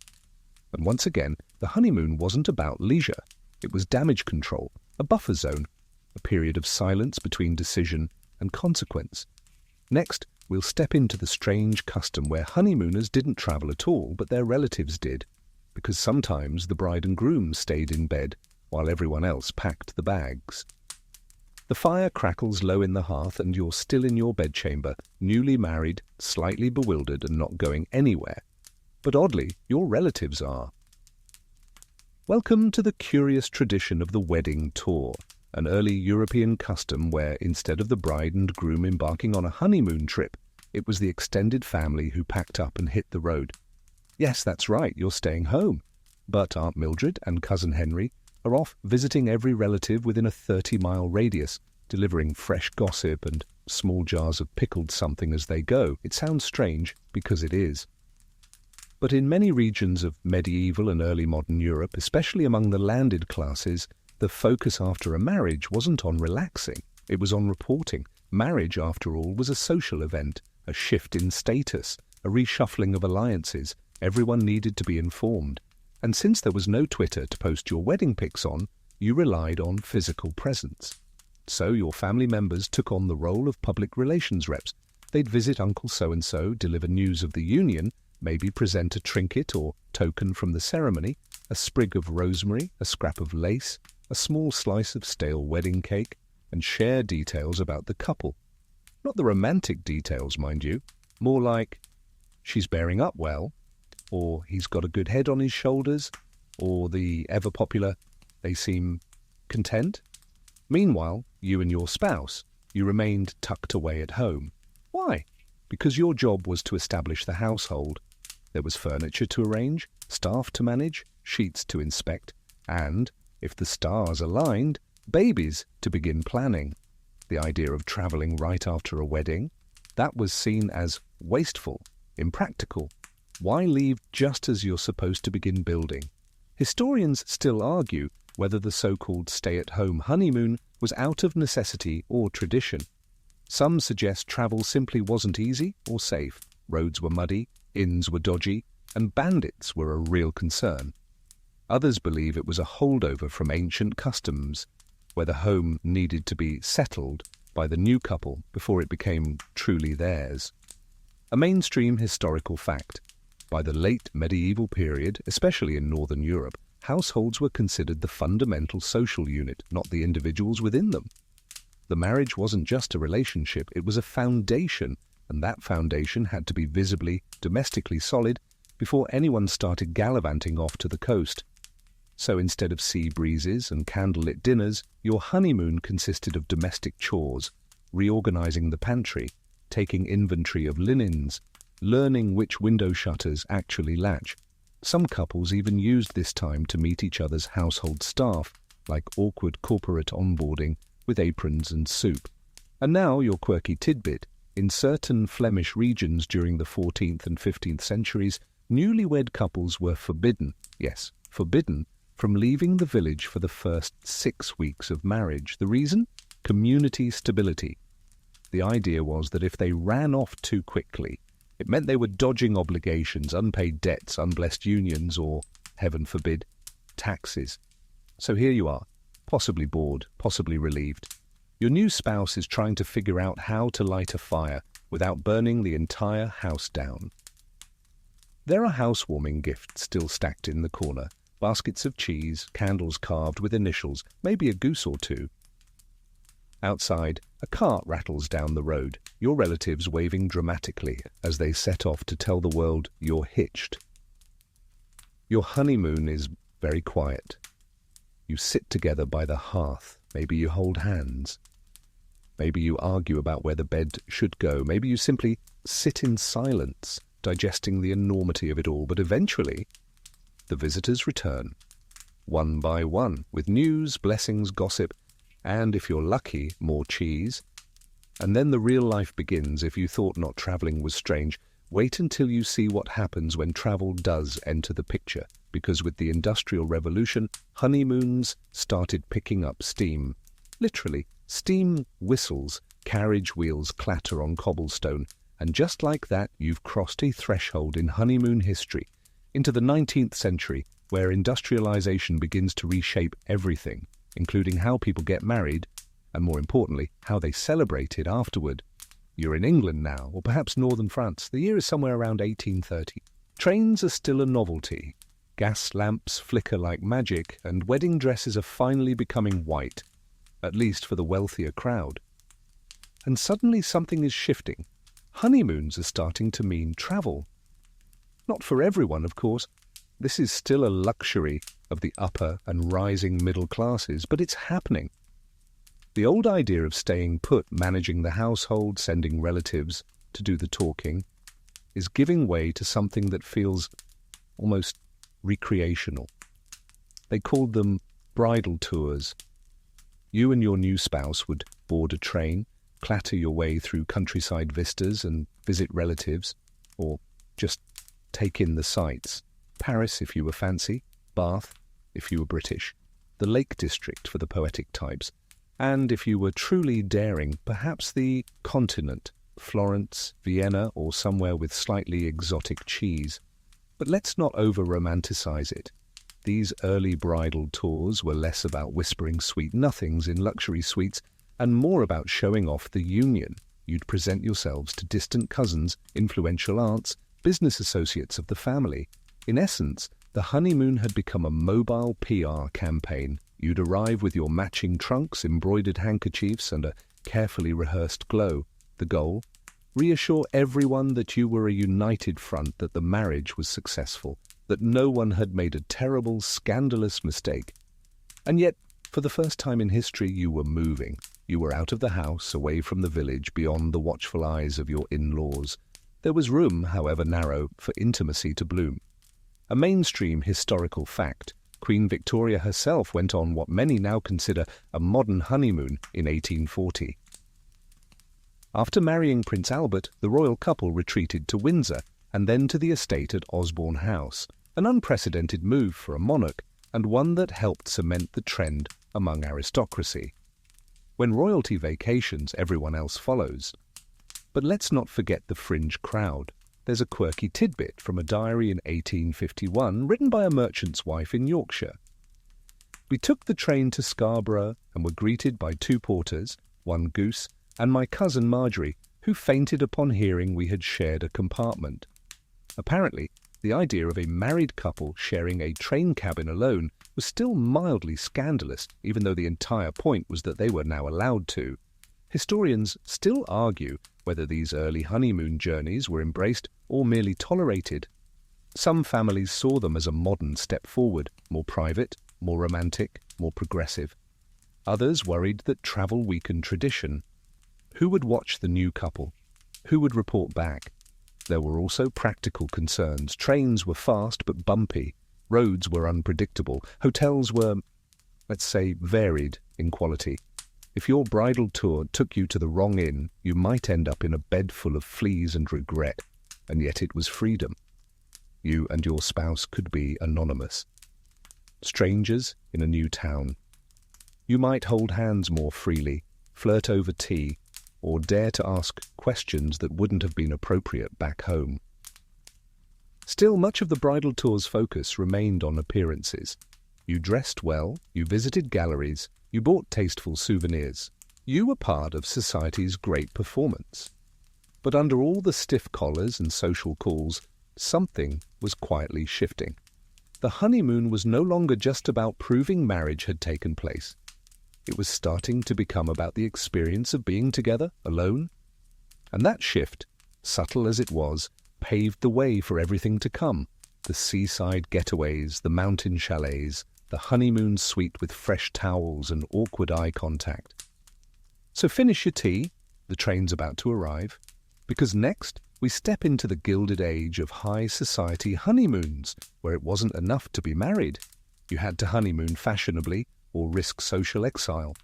And once again, the honeymoon wasn't about leisure. It was damage control, a buffer zone, a period of silence between decision and consequence. Next, we'll step into the strange custom where honeymooners didn't travel at all, but their relatives did, because sometimes the bride and groom stayed in bed while everyone else packed the bags. The fire crackles low in the hearth and you're still in your bedchamber, newly married, slightly bewildered and not going anywhere. But oddly, your relatives are. Welcome to the curious tradition of the wedding tour, an early European custom where instead of the bride and groom embarking on a honeymoon trip, it was the extended family who packed up and hit the road. Yes, that's right, you're staying home. But Aunt Mildred and Cousin Henry are off visiting every relative within a 30-mile radius, delivering fresh gossip and small jars of pickled something as they go. It sounds strange, because it is. But in many regions of medieval and early modern Europe, especially among the landed classes, the focus after a marriage wasn't on relaxing, it was on reporting. Marriage, after all, was a social event, a shift in status, a reshuffling of alliances. Everyone needed to be informed. And since there was no Twitter to post your wedding pics on, you relied on physical presence. So your family members took on the role of public relations reps. They'd visit Uncle so-and-so, deliver news of the union, maybe present a trinket or token from the ceremony, a sprig of rosemary, a scrap of lace, a small slice of stale wedding cake, and share details about the couple. Not the romantic details, mind you, more like, she's bearing up well, or he's got a good head on his shoulders, or the ever-popular, they seem content. Meanwhile, you and your spouse, you remained tucked away at home. Why? Because your job was to establish the household. There was furniture to arrange, staff to manage, sheets to inspect, and, if the stars aligned, babies to begin planning. The idea of travelling right after a wedding, that was seen as wasteful, impractical. Why leave just as you're supposed to begin building? Historians still argue whether the so-called stay-at-home honeymoon was out of necessity or tradition. Some suggest travel simply wasn't easy or safe. Roads were muddy, inns were dodgy, and bandits were a real concern. Others believe it was a holdover from ancient customs, where the home needed to be settled by the new couple before it became truly theirs. A mainstream historical fact. By the late medieval period, especially in Northern Europe, households were considered the fundamental social unit, not the individuals within them. The marriage wasn't just a relationship, it was a foundation, and that foundation had to be visibly, domestically solid before anyone started gallivanting off to the coast. So instead of sea breezes and candlelit dinners, your honeymoon consisted of domestic chores, reorganizing the pantry, taking inventory of linens, learning which window shutters actually latch. Some couples even used this time to meet each other's household staff, like awkward corporate onboarding with aprons and soup. And now your quirky tidbit. In certain Flemish regions during the 14th and 15th centuries, newlywed couples were forbidden, yes, forbidden, from leaving the village for the first 6 weeks of marriage. The reason? Community stability. The idea was that if they ran off too quickly, it meant they were dodging obligations, unpaid debts, unblessed unions, or, heaven forbid, taxes. So here you are, possibly bored, possibly relieved. Your new spouse is trying to figure out how to light a fire without burning the entire house down. There are housewarming gifts still stacked in the corner, baskets of cheese, candles carved with initials, maybe a goose or two. Outside, a cart rattles down the road, your relatives waving dramatically as they set off to tell the world you're hitched. Your honeymoon is very quiet. You sit together by the hearth. Maybe you hold hands. Maybe you argue about where the bed should go. Maybe you simply sit in silence, digesting the enormity of it all. But eventually, the visitors return, one by one, with news, blessings, gossip, and, if you're lucky, more cheese. And then the real life begins. If you thought not travelling was strange, wait until you see what happens when travel does enter the picture, because with the Industrial Revolution, honeymoons started picking up steam. Literally, steam whistles, carriage wheels clatter on cobblestone, and just like that, you've crossed a threshold in honeymoon history, into the 19th century, where industrialization begins to reshape everything, including how people get married, and more importantly, how they celebrate it afterward. You're in England now, or perhaps northern France. The year is somewhere around 1830. Trains are still a novelty. Gas lamps flicker like magic, and wedding dresses are finally becoming white, at least for the wealthier crowd. And suddenly something is shifting. Honeymoons are starting to mean travel. Not for everyone, of course. This is still a luxury of the upper and rising middle classes, but it's happening. The old idea of staying put, managing the household, sending relatives to do the talking, is giving way to something that feels almost recreational. They called them bridal tours. You and your new spouse would board a train, clatter your way through countryside vistas and visit relatives, or just take in the sights. Paris if you were fancy, Bath if you were British, the Lake District for the poetic types, and if you were truly daring, perhaps the continent, Florence, Vienna, or somewhere with slightly exotic cheese. But let's not over-romanticize it. These early bridal tours were less about whispering sweet nothings in luxury suites and more about showing off the union. You'd present yourselves to distant cousins, influential aunts, business associates of the family. In essence, the honeymoon had become a mobile PR campaign. You'd arrive with your matching trunks, embroidered handkerchiefs, and a carefully rehearsed glow. The goal? Reassure everyone that you were a united front, that the marriage was successful, that no one had made a terrible, scandalous mistake. And yet, for the first time in history, you were moving. You were out of the house, away from the village, beyond the watchful eyes of your in-laws. There was room, however narrow, for intimacy to bloom. A mainstream historical fact, Queen Victoria herself went on what many now consider a modern honeymoon in 1840. After marrying Prince Albert, the royal couple retreated to Windsor and then to the estate at Osborne House, an unprecedented move for a monarch and one that helped cement the trend among aristocracy. When royalty vacations, everyone else follows. But let's not forget the fringe crowd. There's a quirky tidbit from a diary in 1851 written by a merchant's wife in Yorkshire. We took the train to Scarborough and were greeted by 2 porters, 1 goose, and my cousin Marjorie, who fainted upon hearing we had shared a compartment. Apparently, the idea of a married couple sharing a train cabin alone was still mildly scandalous, even though the entire point was that they were now allowed to. Historians still argue whether these early honeymoon journeys were embraced or merely tolerated. Some families saw them as a modern step forward, more private, more romantic, more progressive. Others worried that travel weakened tradition. Who would watch the new couple? Who would report back? There were also practical concerns. Trains were fast but bumpy. Roads were unpredictable. Hotels were, let's say, varied in quality. If your bridal tour took you to the wrong inn, you might end up in a bed full of fleas and regret, and yet it was freedom. You and your spouse could be anonymous. Strangers in a new town. You might hold hands more freely, flirt over tea, or dare to ask questions that wouldn't have been appropriate back home. Still, much of the bridal tour's focus remained on appearances. You dressed well, you visited galleries, you bought tasteful souvenirs. You were part of society's great performance. But under all the stiff collars and social calls, something was quietly shifting. The honeymoon was no longer just about proving marriage had taken place. It was starting to become about the experience of being together, alone. And that shift, subtle as it was, paved the way for everything to come. The seaside getaways, the mountain chalets, the honeymoon suite with fresh towels and awkward eye contact. So finish your tea, the train's about to arrive, because next we step into the gilded age of high society honeymoons, where it wasn't enough to be married. You had to honeymoon fashionably or risk social exile.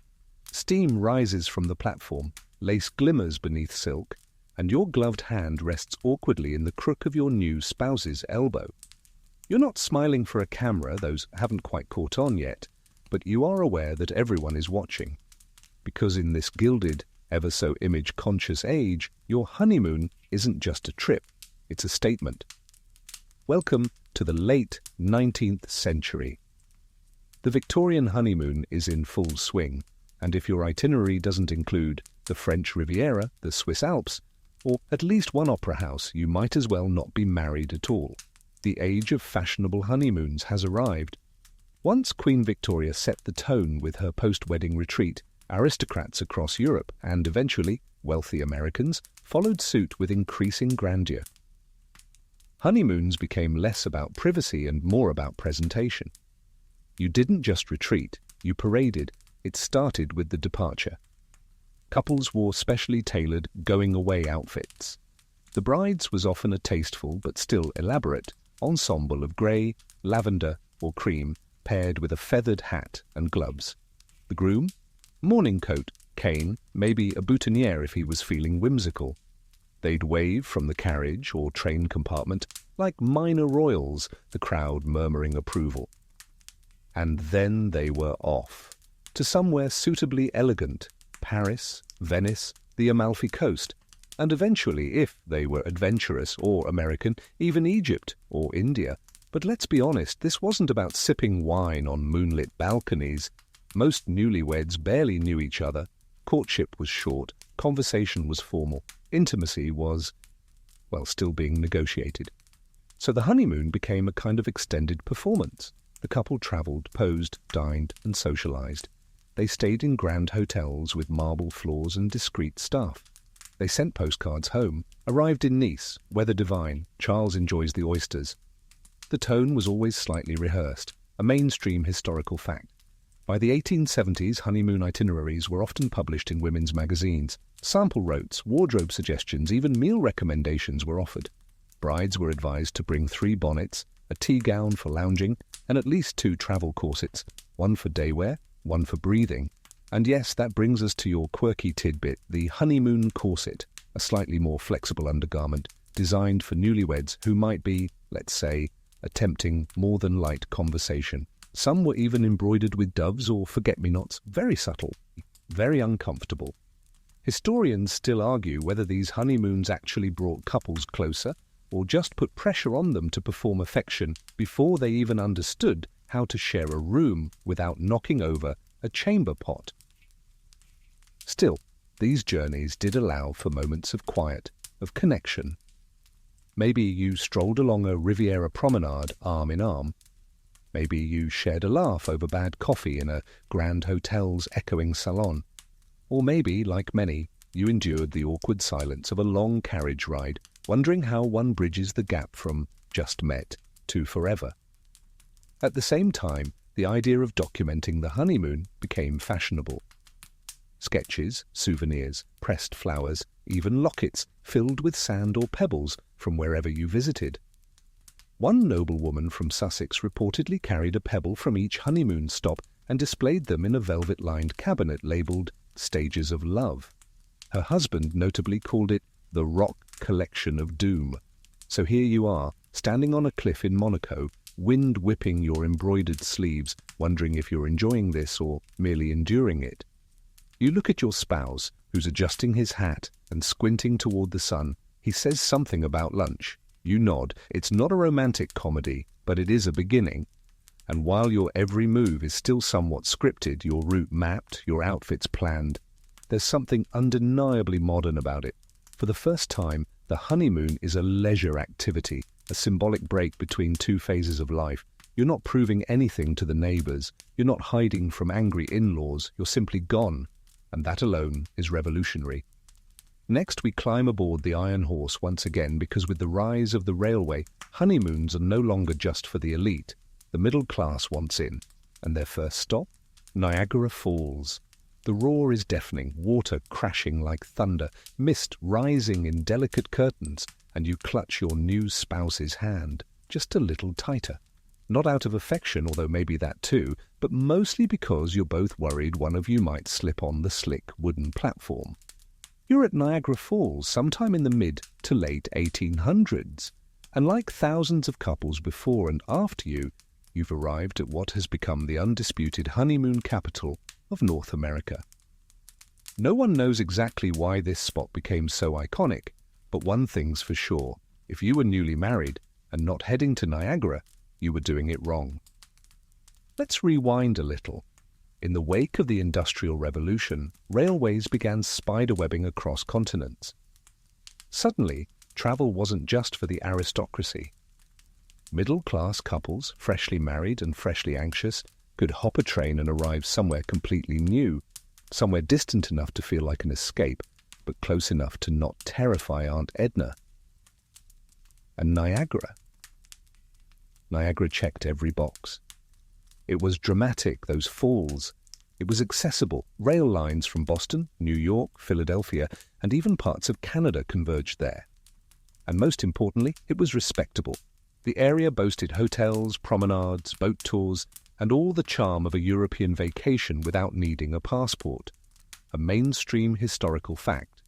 Steam rises from the platform, lace glimmers beneath silk, and your gloved hand rests awkwardly in the crook of your new spouse's elbow. You're not smiling for a camera, those haven't quite caught on yet, but you are aware that everyone is watching. Because in this gilded, ever so image-conscious age, your honeymoon isn't just a trip, it's a statement. Welcome to the late 19th century. The Victorian honeymoon is in full swing, and if your itinerary doesn't include the French Riviera, the Swiss Alps, or at least one opera house, you might as well not be married at all. The age of fashionable honeymoons has arrived. Once Queen Victoria set the tone with her post-wedding retreat, aristocrats across Europe and eventually wealthy Americans followed suit with increasing grandeur. Honeymoons became less about privacy and more about presentation. You didn't just retreat, you paraded. It started with the departure. Couples wore specially tailored going-away outfits. The bride's was often a tasteful but still elaborate ensemble of grey, lavender, or cream, paired with a feathered hat and gloves. The groom? Morning coat, cane, maybe a boutonniere if he was feeling whimsical. They'd wave from the carriage or train compartment like minor royals, the crowd murmuring approval. And then they were off, to somewhere suitably elegant, Paris, Venice, the Amalfi Coast, and eventually, if they were adventurous or American, even Egypt or India. But let's be honest, this wasn't about sipping wine on moonlit balconies. Most newlyweds barely knew each other. Courtship was short, conversation was formal, intimacy was, well, still being negotiated. So the honeymoon became a kind of extended performance. The couple travelled, posed, dined, and socialised. They stayed in grand hotels with marble floors and discreet staff. They sent postcards home, arrived in Nice, weather divine, Charles enjoys the oysters. The tone was always slightly rehearsed, a mainstream historical fact. By the 1870s, honeymoon itineraries were often published in women's magazines. Sample rotes, wardrobe suggestions, even meal recommendations were offered. Brides were advised to bring 3 bonnets, a tea gown for lounging, and at least 2 travel corsets, one for day wear, one for breathing. And yes, that brings us to your quirky tidbit, the honeymoon corset, a slightly more flexible undergarment designed for newlyweds who might be, let's say, attempting more than light conversation. Some were even embroidered with doves or forget-me-nots, very subtle, very uncomfortable. Historians still argue whether these honeymoons actually brought couples closer or just put pressure on them to perform affection before they even understood how to share a room without knocking over a chamber pot. Still, these journeys did allow for moments of quiet, of connection. Maybe you strolled along a Riviera promenade arm in arm. Maybe you shared a laugh over bad coffee in a grand hotel's echoing salon. Or maybe, like many, you endured the awkward silence of a long carriage ride, wondering how one bridges the gap from just met to forever. At the same time, the idea of documenting the honeymoon became fashionable. Sketches, souvenirs, pressed flowers, even lockets filled with sand or pebbles from wherever you visited. One noblewoman from Sussex reportedly carried a pebble from each honeymoon stop and displayed them in a velvet-lined cabinet labelled Stages of Love. Her husband notably called it the Rock Collection of Doom. So here you are, standing on a cliff in Monaco, wind whipping your embroidered sleeves, wondering if you're enjoying this or merely enduring it. You look at your spouse, who's adjusting his hat and squinting toward the sun. He says something about lunch. You nod. It's not a romantic comedy, but it is a beginning. And while your every move is still somewhat scripted, your route mapped, your outfits planned, there's something undeniably modern about it. For the first time, the honeymoon is a leisure activity, a symbolic break between 2 phases of life. You're not proving anything to the neighbours. You're not hiding from angry in-laws. You're simply gone. And that alone is revolutionary. Next, we climb aboard the Iron Horse once again because with the rise of the railway, honeymoons are no longer just for the elite. The middle class wants in. And their first stop? Niagara Falls. The roar is deafening, water crashing like thunder, mist rising in delicate curtains, and you clutch your new spouse's hand, just a little tighter. Not out of affection, although maybe that too, but mostly because you're both worried one of you might slip on the slick wooden platform. You're at Niagara Falls sometime in the mid to late 1800s, and like thousands of couples before and after you, you've arrived at what has become the undisputed honeymoon capital of North America. No one knows exactly why this spot became so iconic, but one thing's for sure, if you were newly married and not heading to Niagara, you were doing it wrong. Let's rewind a little. In the wake of the Industrial Revolution, railways began spiderwebbing across continents. Suddenly, travel wasn't just for the aristocracy. Middle-class couples, freshly married and freshly anxious, could hop a train and arrive somewhere completely new, somewhere distant enough to feel like an escape, but close enough to not terrify Aunt Edna. And Niagara checked every box. It was dramatic, those falls. It was accessible. Rail lines from Boston, New York, Philadelphia, and even parts of Canada converged there. And most importantly, it was respectable. The area boasted hotels, promenades, boat tours, and all the charm of a European vacation without needing a passport. A mainstream historical fact.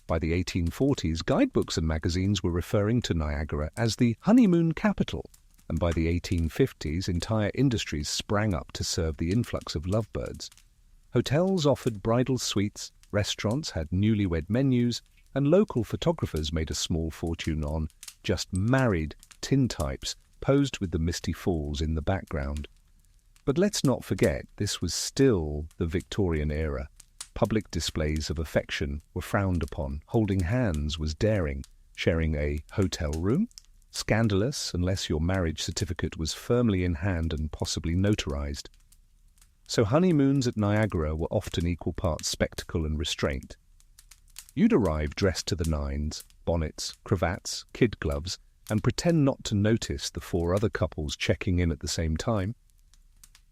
By the 1840s, guidebooks and magazines were referring to Niagara as the honeymoon capital, and by the 1850s, entire industries sprang up to serve the influx of lovebirds. Hotels offered bridal suites, restaurants had newlywed menus, and local photographers made a small fortune on just married tintypes posed with the misty falls in the background. But let's not forget, this was still the Victorian era. Public displays of affection were frowned upon. Holding hands was daring. Sharing a hotel room? Scandalous unless your marriage certificate was firmly in hand and possibly notarized. So honeymoons at Niagara were often equal parts spectacle and restraint. You'd arrive dressed to the nines, bonnets, cravats, kid gloves, and pretend not to notice the 4 other couples checking in at the same time.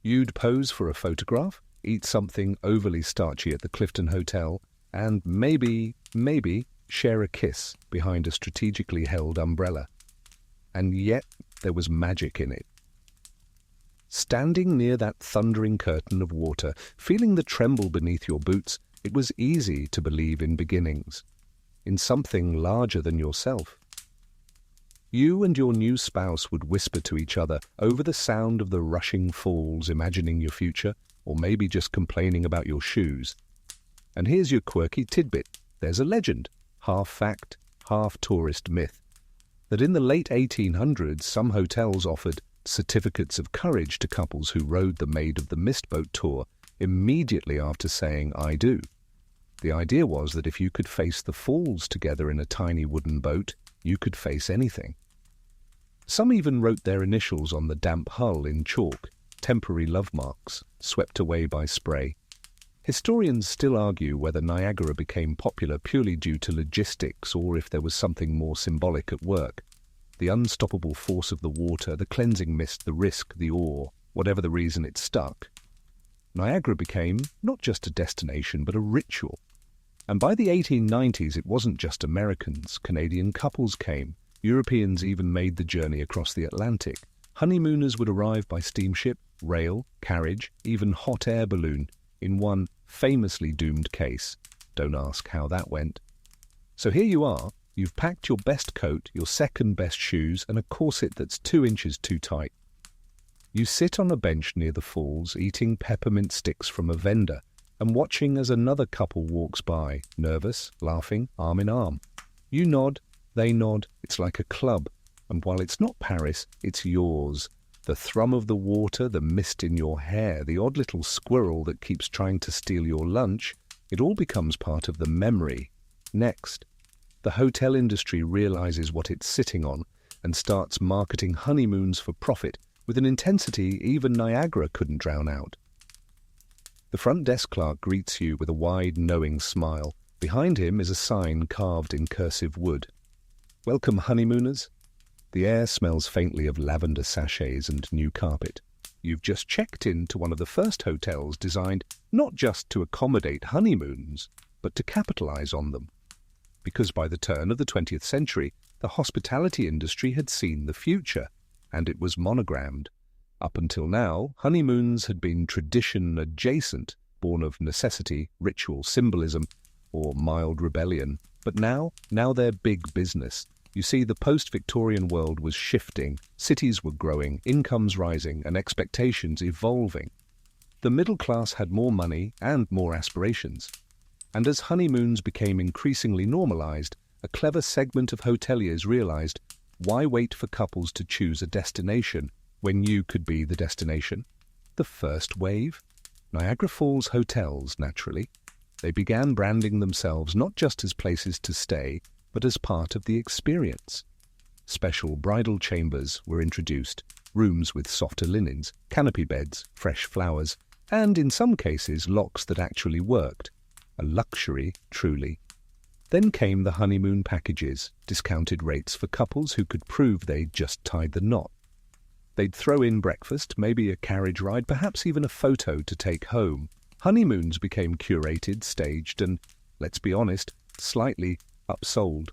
You'd pose for a photograph, eat something overly starchy at the Clifton Hotel, and maybe share a kiss behind a strategically held umbrella. And yet there was magic in it. Standing near that thundering curtain of water, feeling the tremble beneath your boots, it was easy to believe in beginnings, in something larger than yourself. You and your new spouse would whisper to each other over the sound of the rushing falls, imagining your future, or maybe just complaining about your shoes. And here's your quirky tidbit. There's a legend, half fact, half tourist myth, that in the late 1800s some hotels offered certificates of courage to couples who rode the Maid of the Mist boat tour immediately after saying "I do." The idea was that if you could face the falls together in a tiny wooden boat, you could face anything. Some even wrote their initials on the damp hull in chalk, temporary love marks, swept away by spray. Historians still argue whether Niagara became popular purely due to logistics or if there was something more symbolic at work. The unstoppable force of the water, the cleansing mist, the risk, the awe, whatever the reason it stuck. Niagara became not just a destination but a ritual. And by the 1890s it wasn't just Americans. Canadian couples came. Europeans even made the journey across the Atlantic. Honeymooners would arrive by steamship, rail, carriage, even hot air balloon, in one famously doomed case. Don't ask how that went. So here you are. You've packed your best coat, your second best shoes, and a corset that's 2 inches too tight. You sit on a bench near the falls, eating peppermint sticks from a vendor, and watching as another couple walks by, nervous, laughing, arm in arm. You nod, they nod, it's like a club, and while it's not Paris, it's yours. The thrum of the water, the mist in your hair, the odd little squirrel that keeps trying to steal your lunch, it all becomes part of the memory. Next, the hotel industry realizes what it's sitting on and starts marketing honeymoons for profit with an intensity even Niagara couldn't drown out. The front desk clerk greets you with a wide, knowing smile. Behind him is a sign carved in cursive wood. "Welcome, honeymooners." The air smells faintly of lavender sachets and new carpet. You've just checked into one of the first hotels designed not just to accommodate honeymoons, but to capitalize on them. Because by the turn of the 20th century, the hospitality industry had seen the future, and it was monogrammed. Up until now, honeymoons had been tradition-adjacent, born of necessity, ritual symbolism, or mild rebellion. But now they're big business. You see, the post-Victorian world was shifting, cities were growing, incomes rising, and expectations evolving. The middle class had more money and more aspirations. And as honeymoons became increasingly normalized, a clever segment of hoteliers realized, why wait for couples to choose a destination when you could be the destination? The first wave? Niagara Falls hotels, naturally. They began branding themselves not just as places to stay, but as part of the experience. Special bridal chambers were introduced, rooms with softer linens, canopy beds, fresh flowers, and in some cases locks that actually worked. A luxury, truly. Then came the honeymoon packages, discounted rates for couples who could prove they'd just tied the knot. They'd throw in breakfast, maybe a carriage ride, perhaps even a photo to take home. Honeymoons became curated, staged, and, let's be honest, slightly upsold.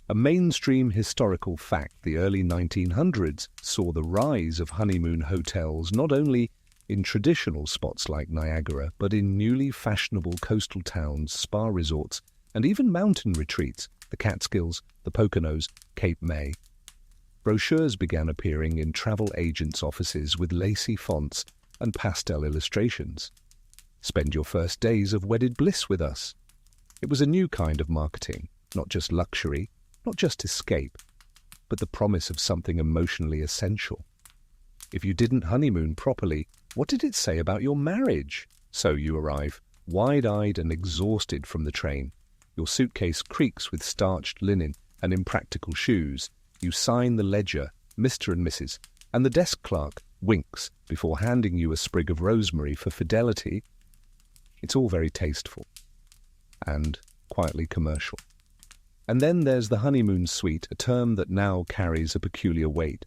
A mainstream historical fact, the early 1900s saw the rise of honeymoon hotels not only in traditional spots like Niagara, but in newly fashionable coastal towns, spa resorts, and even mountain retreats, the Catskills, the Poconos, Cape May. Brochures began appearing in travel agents' offices with lacy fonts and pastel illustrations. Spend your first days of wedded bliss with us. It was a new kind of marketing, not just luxury, not just escape, but the promise of something emotionally essential. If you didn't honeymoon properly, what did it say about your marriage? So you arrive, wide-eyed and exhausted from the train. Your suitcase creaks with starched linen and impractical shoes. You sign the ledger, Mr. and Mrs., and the desk clerk winks before handing you a sprig of rosemary for fidelity. It's all very tasteful and quietly commercial. And then there's the honeymoon suite, a term that now carries a peculiar weight.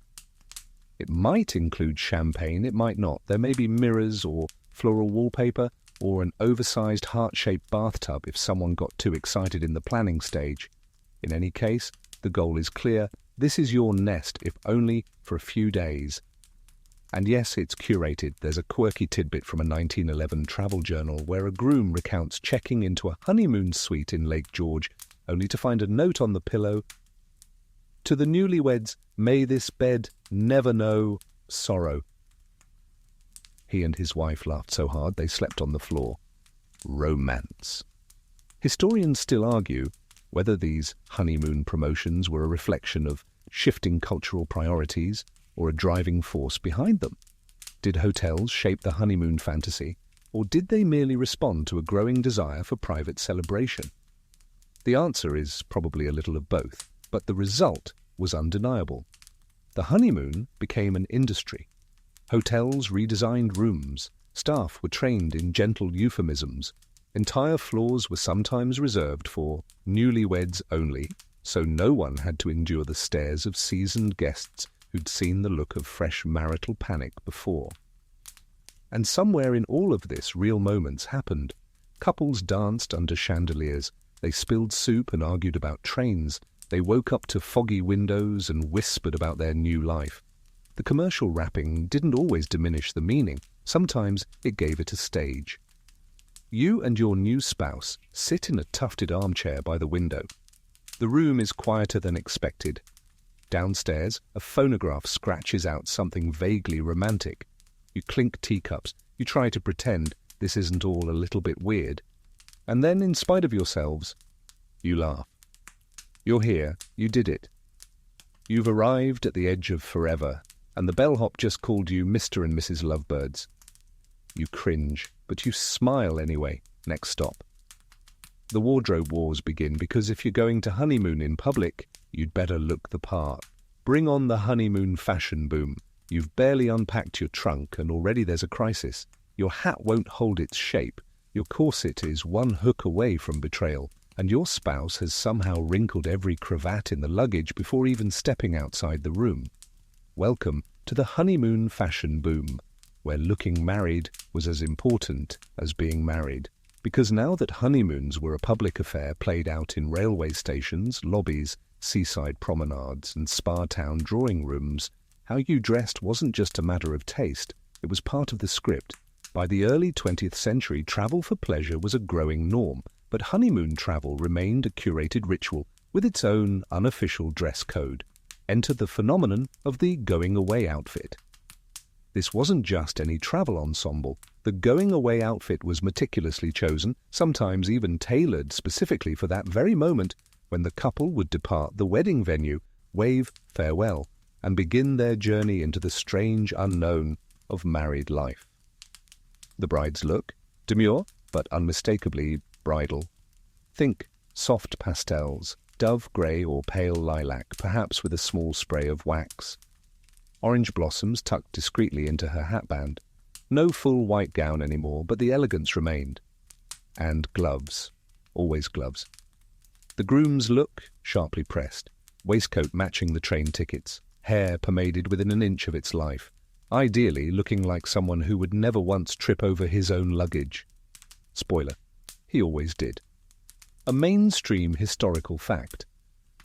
It might include champagne, it might not. There may be mirrors or floral wallpaper or an oversized heart-shaped bathtub if someone got too excited in the planning stage. In any case, the goal is clear. This is your nest, if only for a few days. And yes, it's curated. There's a quirky tidbit from a 1911 travel journal where a groom recounts checking into a honeymoon suite in Lake George, only to find a note on the pillow: "To the newlyweds, may this bed never know sorrow." He and his wife laughed so hard they slept on the floor. Romance. Historians still argue whether these honeymoon promotions were a reflection of shifting cultural priorities or a driving force behind them. Did hotels shape the honeymoon fantasy, or did they merely respond to a growing desire for private celebration? The answer is probably a little of both, but the result was undeniable. The honeymoon became an industry. Hotels redesigned rooms, staff were trained in gentle euphemisms, entire floors were sometimes reserved for newlyweds only, so no one had to endure the stares of seasoned guests who'd seen the look of fresh marital panic before. And somewhere in all of this, real moments happened. Couples danced under chandeliers, they spilled soup and argued about trains, they woke up to foggy windows and whispered about their new life. The commercial wrapping didn't always diminish the meaning. Sometimes it gave it a stage. You and your new spouse sit in a tufted armchair by the window. The room is quieter than expected. Downstairs, a phonograph scratches out something vaguely romantic. You clink teacups. You try to pretend this isn't all a little bit weird. And then, in spite of yourselves, you laugh. You're here. You did it. You've arrived at the edge of forever, and the bellhop just called you Mr. and Mrs. Lovebirds. You cringe, but you smile anyway. Next stop. The wardrobe wars begin, because if you're going to honeymoon in public, you'd better look the part. Bring on the honeymoon fashion boom. You've barely unpacked your trunk, and already there's a crisis. Your hat won't hold its shape. Your corset is one hook away from betrayal, and your spouse has somehow wrinkled every cravat in the luggage before even stepping outside the room. Welcome to the honeymoon fashion boom, where looking married was as important as being married. Because now that honeymoons were a public affair played out in railway stations, lobbies, seaside promenades, and spa-town drawing rooms, how you dressed wasn't just a matter of taste, it was part of the script. By the early 20th century, travel for pleasure was a growing norm, but honeymoon travel remained a curated ritual with its own unofficial dress code. Enter the phenomenon of the going-away outfit. This wasn't just any travel ensemble. The going-away outfit was meticulously chosen, sometimes even tailored specifically for that very moment when the couple would depart the wedding venue, wave farewell, and begin their journey into the strange unknown of married life. The bride's look, demure but unmistakably bridal. Think soft pastels, dove grey or pale lilac, perhaps with a small spray of wax. Orange blossoms tucked discreetly into her hatband. No full white gown anymore, but the elegance remained. And gloves. Always gloves. The groom's look, sharply pressed. Waistcoat matching the train tickets. Hair pomaded within an inch of its life. Ideally looking like someone who would never once trip over his own luggage. Spoiler, he always did. A mainstream historical fact.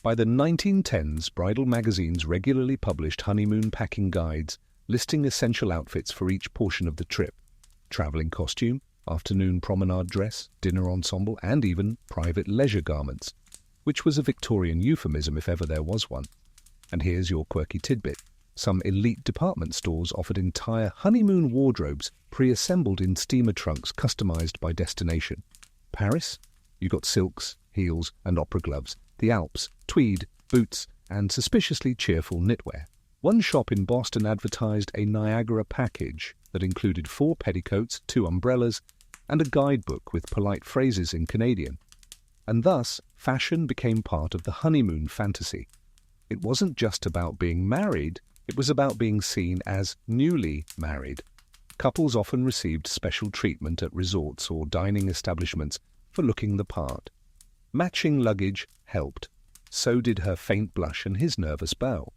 By the 1910s, bridal magazines regularly published honeymoon packing guides listing essential outfits for each portion of the trip: traveling costume, afternoon promenade dress, dinner ensemble, and even private leisure garments, which was a Victorian euphemism if ever there was one. And here's your quirky tidbit. Some elite department stores offered entire honeymoon wardrobes pre-assembled in steamer trunks customized by destination. Paris? You got silks, heels, and opera gloves. The Alps, tweed, boots, and suspiciously cheerful knitwear. One shop in Boston advertised a Niagara package that included 4 petticoats, 2 umbrellas, and a guidebook with polite phrases in Canadian. And thus, fashion became part of the honeymoon fantasy. It wasn't just about being married, it was about being seen as newly married. Couples often received special treatment at resorts or dining establishments for looking the part. Matching luggage helped. So did her faint blush and his nervous bow.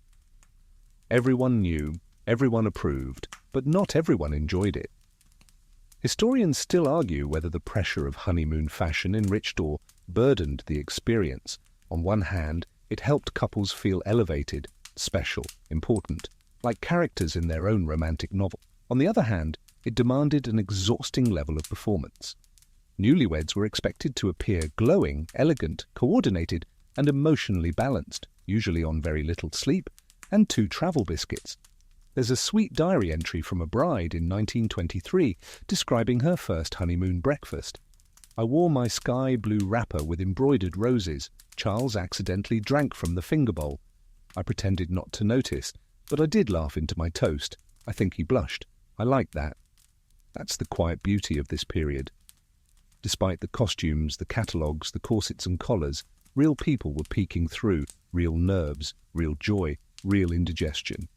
Everyone knew, everyone approved, but not everyone enjoyed it. Historians still argue whether the pressure of honeymoon fashion enriched or burdened the experience. On one hand, it helped couples feel elevated, special, important, like characters in their own romantic novel. On the other hand, it demanded an exhausting level of performance. Newlyweds were expected to appear glowing, elegant, coordinated, and emotionally balanced, usually on very little sleep and 2 travel biscuits. There's a sweet diary entry from a bride in 1923 describing her first honeymoon breakfast. "I wore my sky blue wrapper with embroidered roses. Charles accidentally drank from the finger bowl. I pretended not to notice, but I did laugh into my toast. I think he blushed. I liked that." That's the quiet beauty of this period. Despite the costumes, the catalogues, the corsets and collars, real people were peeking through, real nerves, real joy, real indigestion.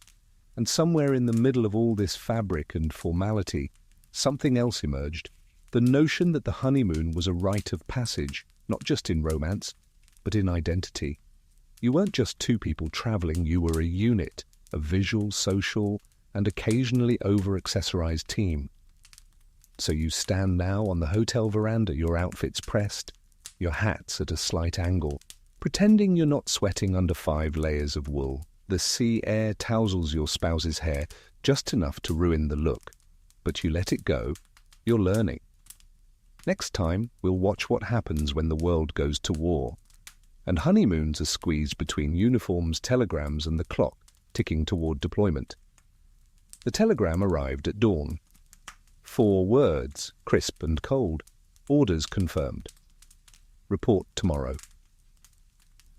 And somewhere in the middle of all this fabric and formality, something else emerged. The notion that the honeymoon was a rite of passage, not just in romance, but in identity. You weren't just 2 people traveling, you were a unit, a visual, social, and occasionally over-accessorized team. So you stand now on the hotel veranda, your outfits pressed, your hats at a slight angle, pretending you're not sweating under 5 layers of wool. The sea air tousles your spouse's hair just enough to ruin the look. But you let it go, you're learning. Next time, we'll watch what happens when the world goes to war. And honeymoons are squeezed between uniforms, telegrams, and the clock ticking toward deployment. The telegram arrived at dawn. 4 words, crisp and cold. Orders confirmed. Report tomorrow.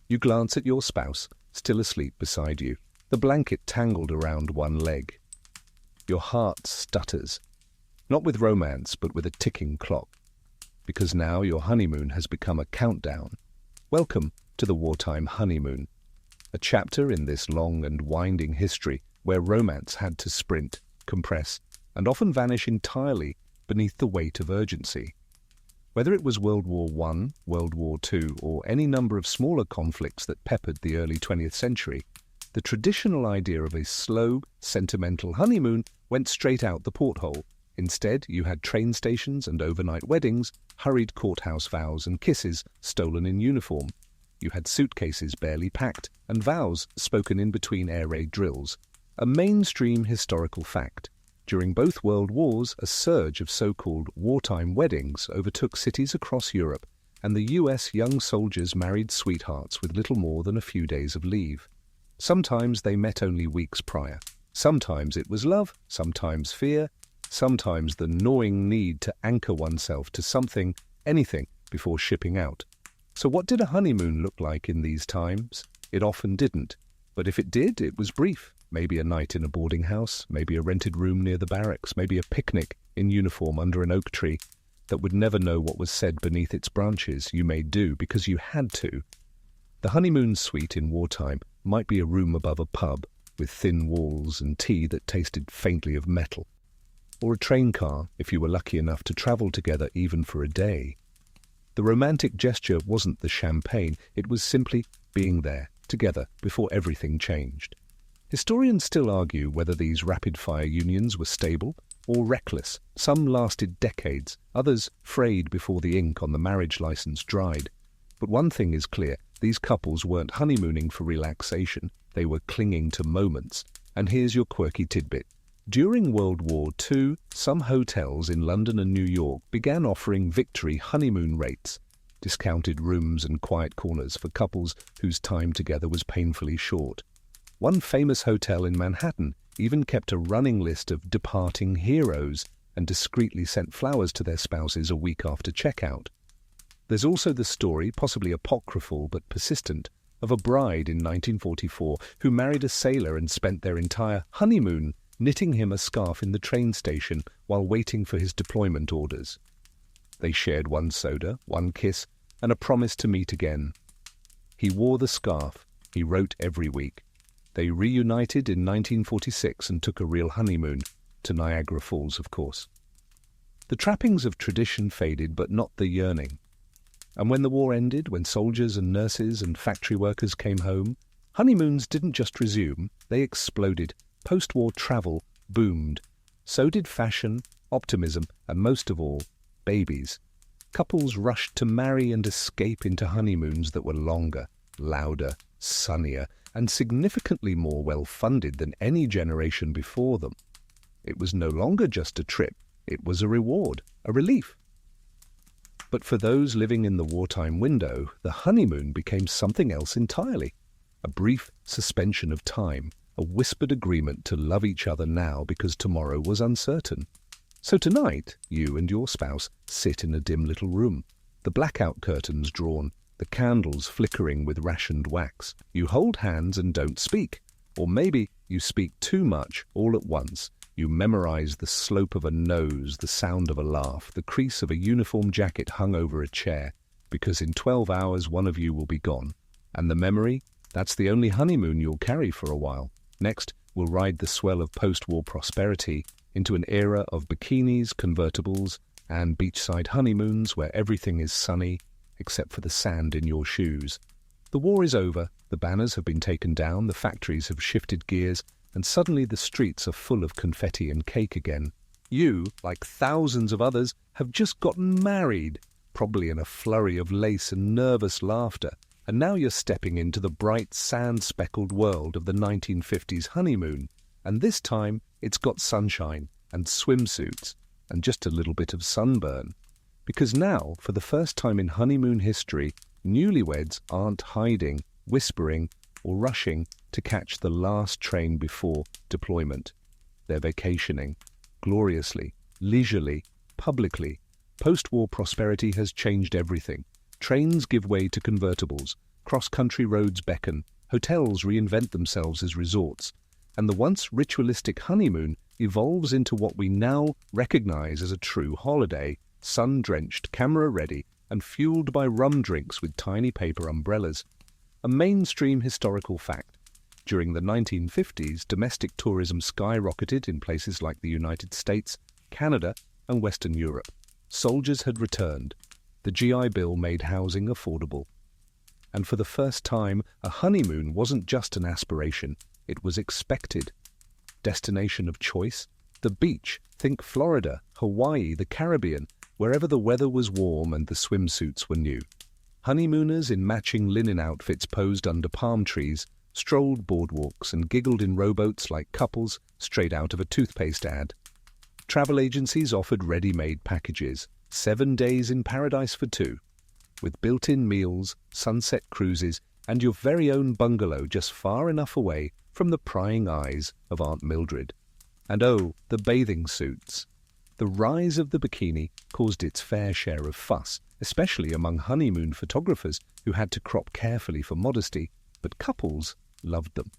You glance at your spouse, still asleep beside you, the blanket tangled around one leg. Your heart stutters, not with romance, but with a ticking clock. Because now your honeymoon has become a countdown. Welcome to the wartime honeymoon, a chapter in this long and winding history where romance had to sprint, compress, and often vanish entirely beneath the weight of urgency. Whether it was World War I, World War II, or any number of smaller conflicts that peppered the early 20th century, the traditional idea of a slow, sentimental honeymoon went straight out the porthole. Instead, you had train stations and overnight weddings, hurried courthouse vows and kisses stolen in uniform. You had suitcases barely packed and vows spoken in between air raid drills. A mainstream historical fact. During both world wars, a surge of so-called wartime weddings overtook cities across Europe, and the US young soldiers married sweethearts with little more than a few days of leave. Sometimes they met only weeks prior. Sometimes it was love, sometimes fear, sometimes the gnawing need to anchor oneself to something, anything, before shipping out. So what did a honeymoon look like in these times? It often didn't. But if it did, it was brief. Maybe a night in a boarding house, maybe a rented room near the barracks, maybe a picnic in uniform under an oak tree that would never know what was said beneath its branches. You may do because you had to. The honeymoon suite in wartime might be a room above a pub with thin walls and tea that tasted faintly of metal. Or a train car if you were lucky enough to travel together even for a day. The romantic gesture wasn't the champagne, it was simply being there, together, before everything changed. Historians still argue whether these rapid-fire unions were stable or reckless. Some lasted decades, others frayed before the ink on the marriage license dried. But one thing is clear, These couples weren't honeymooning for relaxation, they were clinging to moments. And here's your quirky tidbit. During World War II, some hotels in London and New York began offering victory honeymoon rates, discounted rooms and quiet corners for couples whose time together was painfully short. One famous hotel in Manhattan even kept a running list of departing heroes and discreetly sent flowers to their spouses a week after checkout. There's also the story, possibly apocryphal but persistent, of a bride in 1944 who married a sailor and spent their entire honeymoon knitting him a scarf in the train station while waiting for his deployment orders. They shared one soda, one kiss, and a promise to meet again. He wore the scarf. He wrote every week. They reunited in 1946 and took a real honeymoon, to Niagara Falls, of course. The trappings of tradition faded, but not the yearning. And when the war ended, when soldiers and nurses and factory workers came home, honeymoons didn't just resume, they exploded. Post-war travel boomed. So did fashion, optimism, and most of all, babies. Couples rushed to marry and escape into honeymoons that were longer, louder, sunnier, and significantly more well-funded than any generation before them. It was no longer just a trip, it was a reward, a relief. But for those living in the wartime window, the honeymoon became something else entirely. A brief suspension of time, a whispered agreement to love each other now because tomorrow was uncertain. So tonight, you and your spouse sit in a dim little room, the blackout curtains drawn, the candles flickering with rationed wax. You hold hands and don't speak. Or maybe you speak too much all at once. You memorize the slope of a nose, the sound of a laugh, the crease of a uniform jacket hung over a chair, because in 12 hours one of you will be gone. And the memory? That's the only honeymoon you'll carry for a while. Next, we'll ride the swell of post-war prosperity into an era of bikinis, convertibles, and beachside honeymoons where everything is sunny except for the sand in your shoes. The war is over, the banners have been taken down, the factories have shifted gears, and suddenly the streets are full of confetti and cake again. You, like thousands of others, have just gotten married, probably in a flurry of lace and nervous laughter, and now you're stepping into the bright, sand-speckled world of the 1950s honeymoon, and this time it's got sunshine and swimsuits and just a little bit of sunburn. Because now, for the first time in honeymoon history, newlyweds aren't hiding, whispering, or rushing to catch the last train before deployment. They're vacationing, gloriously, leisurely, publicly. Post-war prosperity has changed everything. Trains give way to convertibles, cross-country roads beckon, hotels reinvent themselves as resorts, and the once ritualistic honeymoon evolves into what we now recognize as a true holiday, sun-drenched, camera-ready, and fueled by rum drinks with tiny paper umbrellas. A mainstream historical fact. During the 1950s, domestic tourism skyrocketed in places like the United States, Canada, and Western Europe. Soldiers had returned. The GI Bill made housing affordable. And for the first time, a honeymoon wasn't just an aspiration, it was expected. Destination of choice? The beach. Think Florida, Hawaii, the Caribbean, wherever the weather was warm and the swimsuits were new. Honeymooners in matching linen outfits posed under palm trees, strolled boardwalks and giggled in rowboats like couples straight out of a toothpaste ad. Travel agencies offered ready-made packages, 7 days in paradise for two, with built-in meals, sunset cruises, and your very own bungalow just far enough away from the prying eyes of Aunt Mildred. And oh, the bathing suits. The rise of the bikini caused its fair share of fuss, especially among honeymoon photographers who had to crop carefully for modesty, but couples loved them.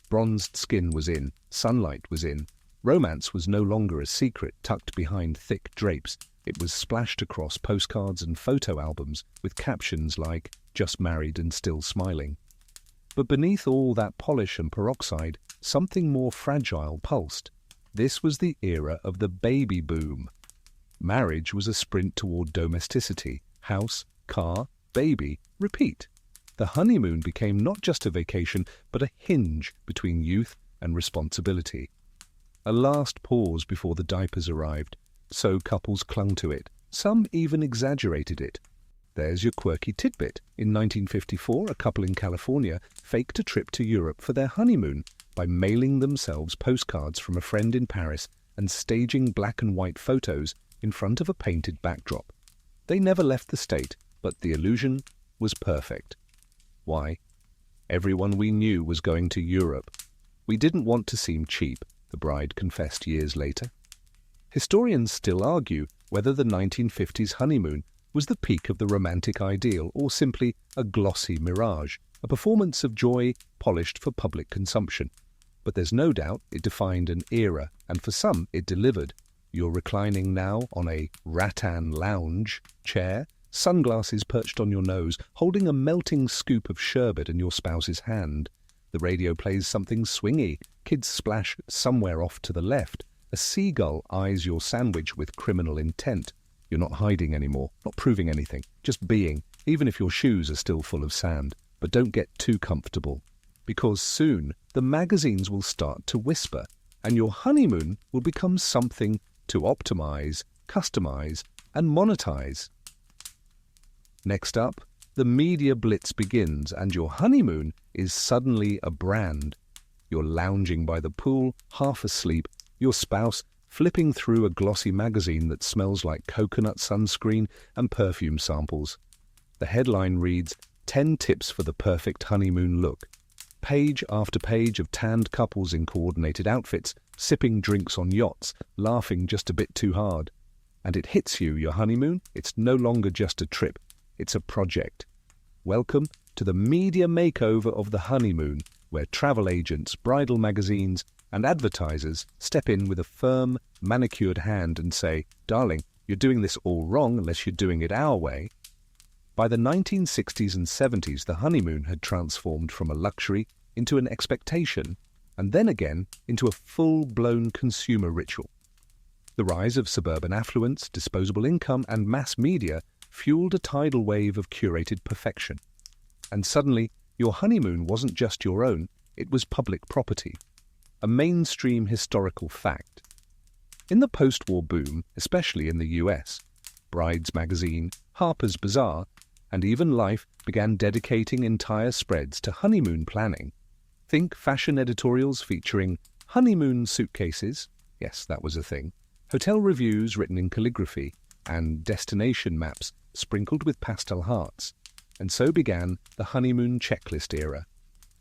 Bronzed skin was in, sunlight was in. Romance was no longer a secret tucked behind thick drapes. It was splashed across postcards and photo albums with captions like, "Just married and still smiling." But beneath all that polish and peroxide, something more fragile pulsed. This was the era of the baby boom. Marriage was a sprint toward domesticity. House, car, baby, repeat. The honeymoon became not just a vacation, but a hinge between youth and responsibility. A last pause before the diapers arrived, so couples clung to it. Some even exaggerated it. There's your quirky tidbit. In 1954, a couple in California faked a trip to Europe for their honeymoon by mailing themselves postcards from a friend in Paris and staging black and white photos in front of a painted backdrop. They never left the state, but the illusion was perfect. Why? Everyone we knew was going to Europe. We didn't want to seem cheap, the bride confessed years later. Historians still argue whether the 1950s honeymoon was the peak of the romantic ideal or simply a glossy mirage, a performance of joy polished for public consumption. But there's no doubt it defined an era, and for some it delivered. You're reclining now on a rattan lounge chair, sunglasses perched on your nose, holding a melting scoop of sherbet in your spouse's hand. The radio plays something swingy, kids splash somewhere off to the left. A seagull eyes your sandwich with criminal intent. You're not hiding anymore, not proving anything, just being, even if your shoes are still full of sand. But don't get too comfortable, because soon the magazines will start to whisper, and your honeymoon will become something to optimize, customize, and monetize. Next up, the media blitz begins, and your honeymoon is suddenly a brand. You're lounging by the pool, half asleep, your spouse flipping through a glossy magazine that smells like coconut sunscreen and perfume samples. The headline reads, 10 tips for the perfect honeymoon look. Page after page of tanned couples in coordinated outfits, sipping drinks on yachts, laughing just a bit too hard. And it hits you, your honeymoon, it's no longer just a trip, it's a project. Welcome to the media makeover of the honeymoon, where travel agents, bridal magazines, and advertisers step in with a firm, manicured hand and say, "Darling, you're doing this all wrong unless you're doing it our way." By the 1960s and 70s, the honeymoon had transformed from a luxury into an expectation, and then again into a full-blown consumer ritual. The rise of suburban affluence, disposable income, and mass media fueled a tidal wave of curated perfection. And suddenly, your honeymoon wasn't just your own, it was public property. A mainstream historical fact. In the post-war boom, especially in the US, Brides magazine, Harper's Bazaar, and even Life began dedicating entire spreads to honeymoon planning. Think fashion editorials featuring honeymoon suitcases, yes, that was a thing, hotel reviews written in calligraphy, and destination maps sprinkled with pastel hearts. And so began the honeymoon checklist era.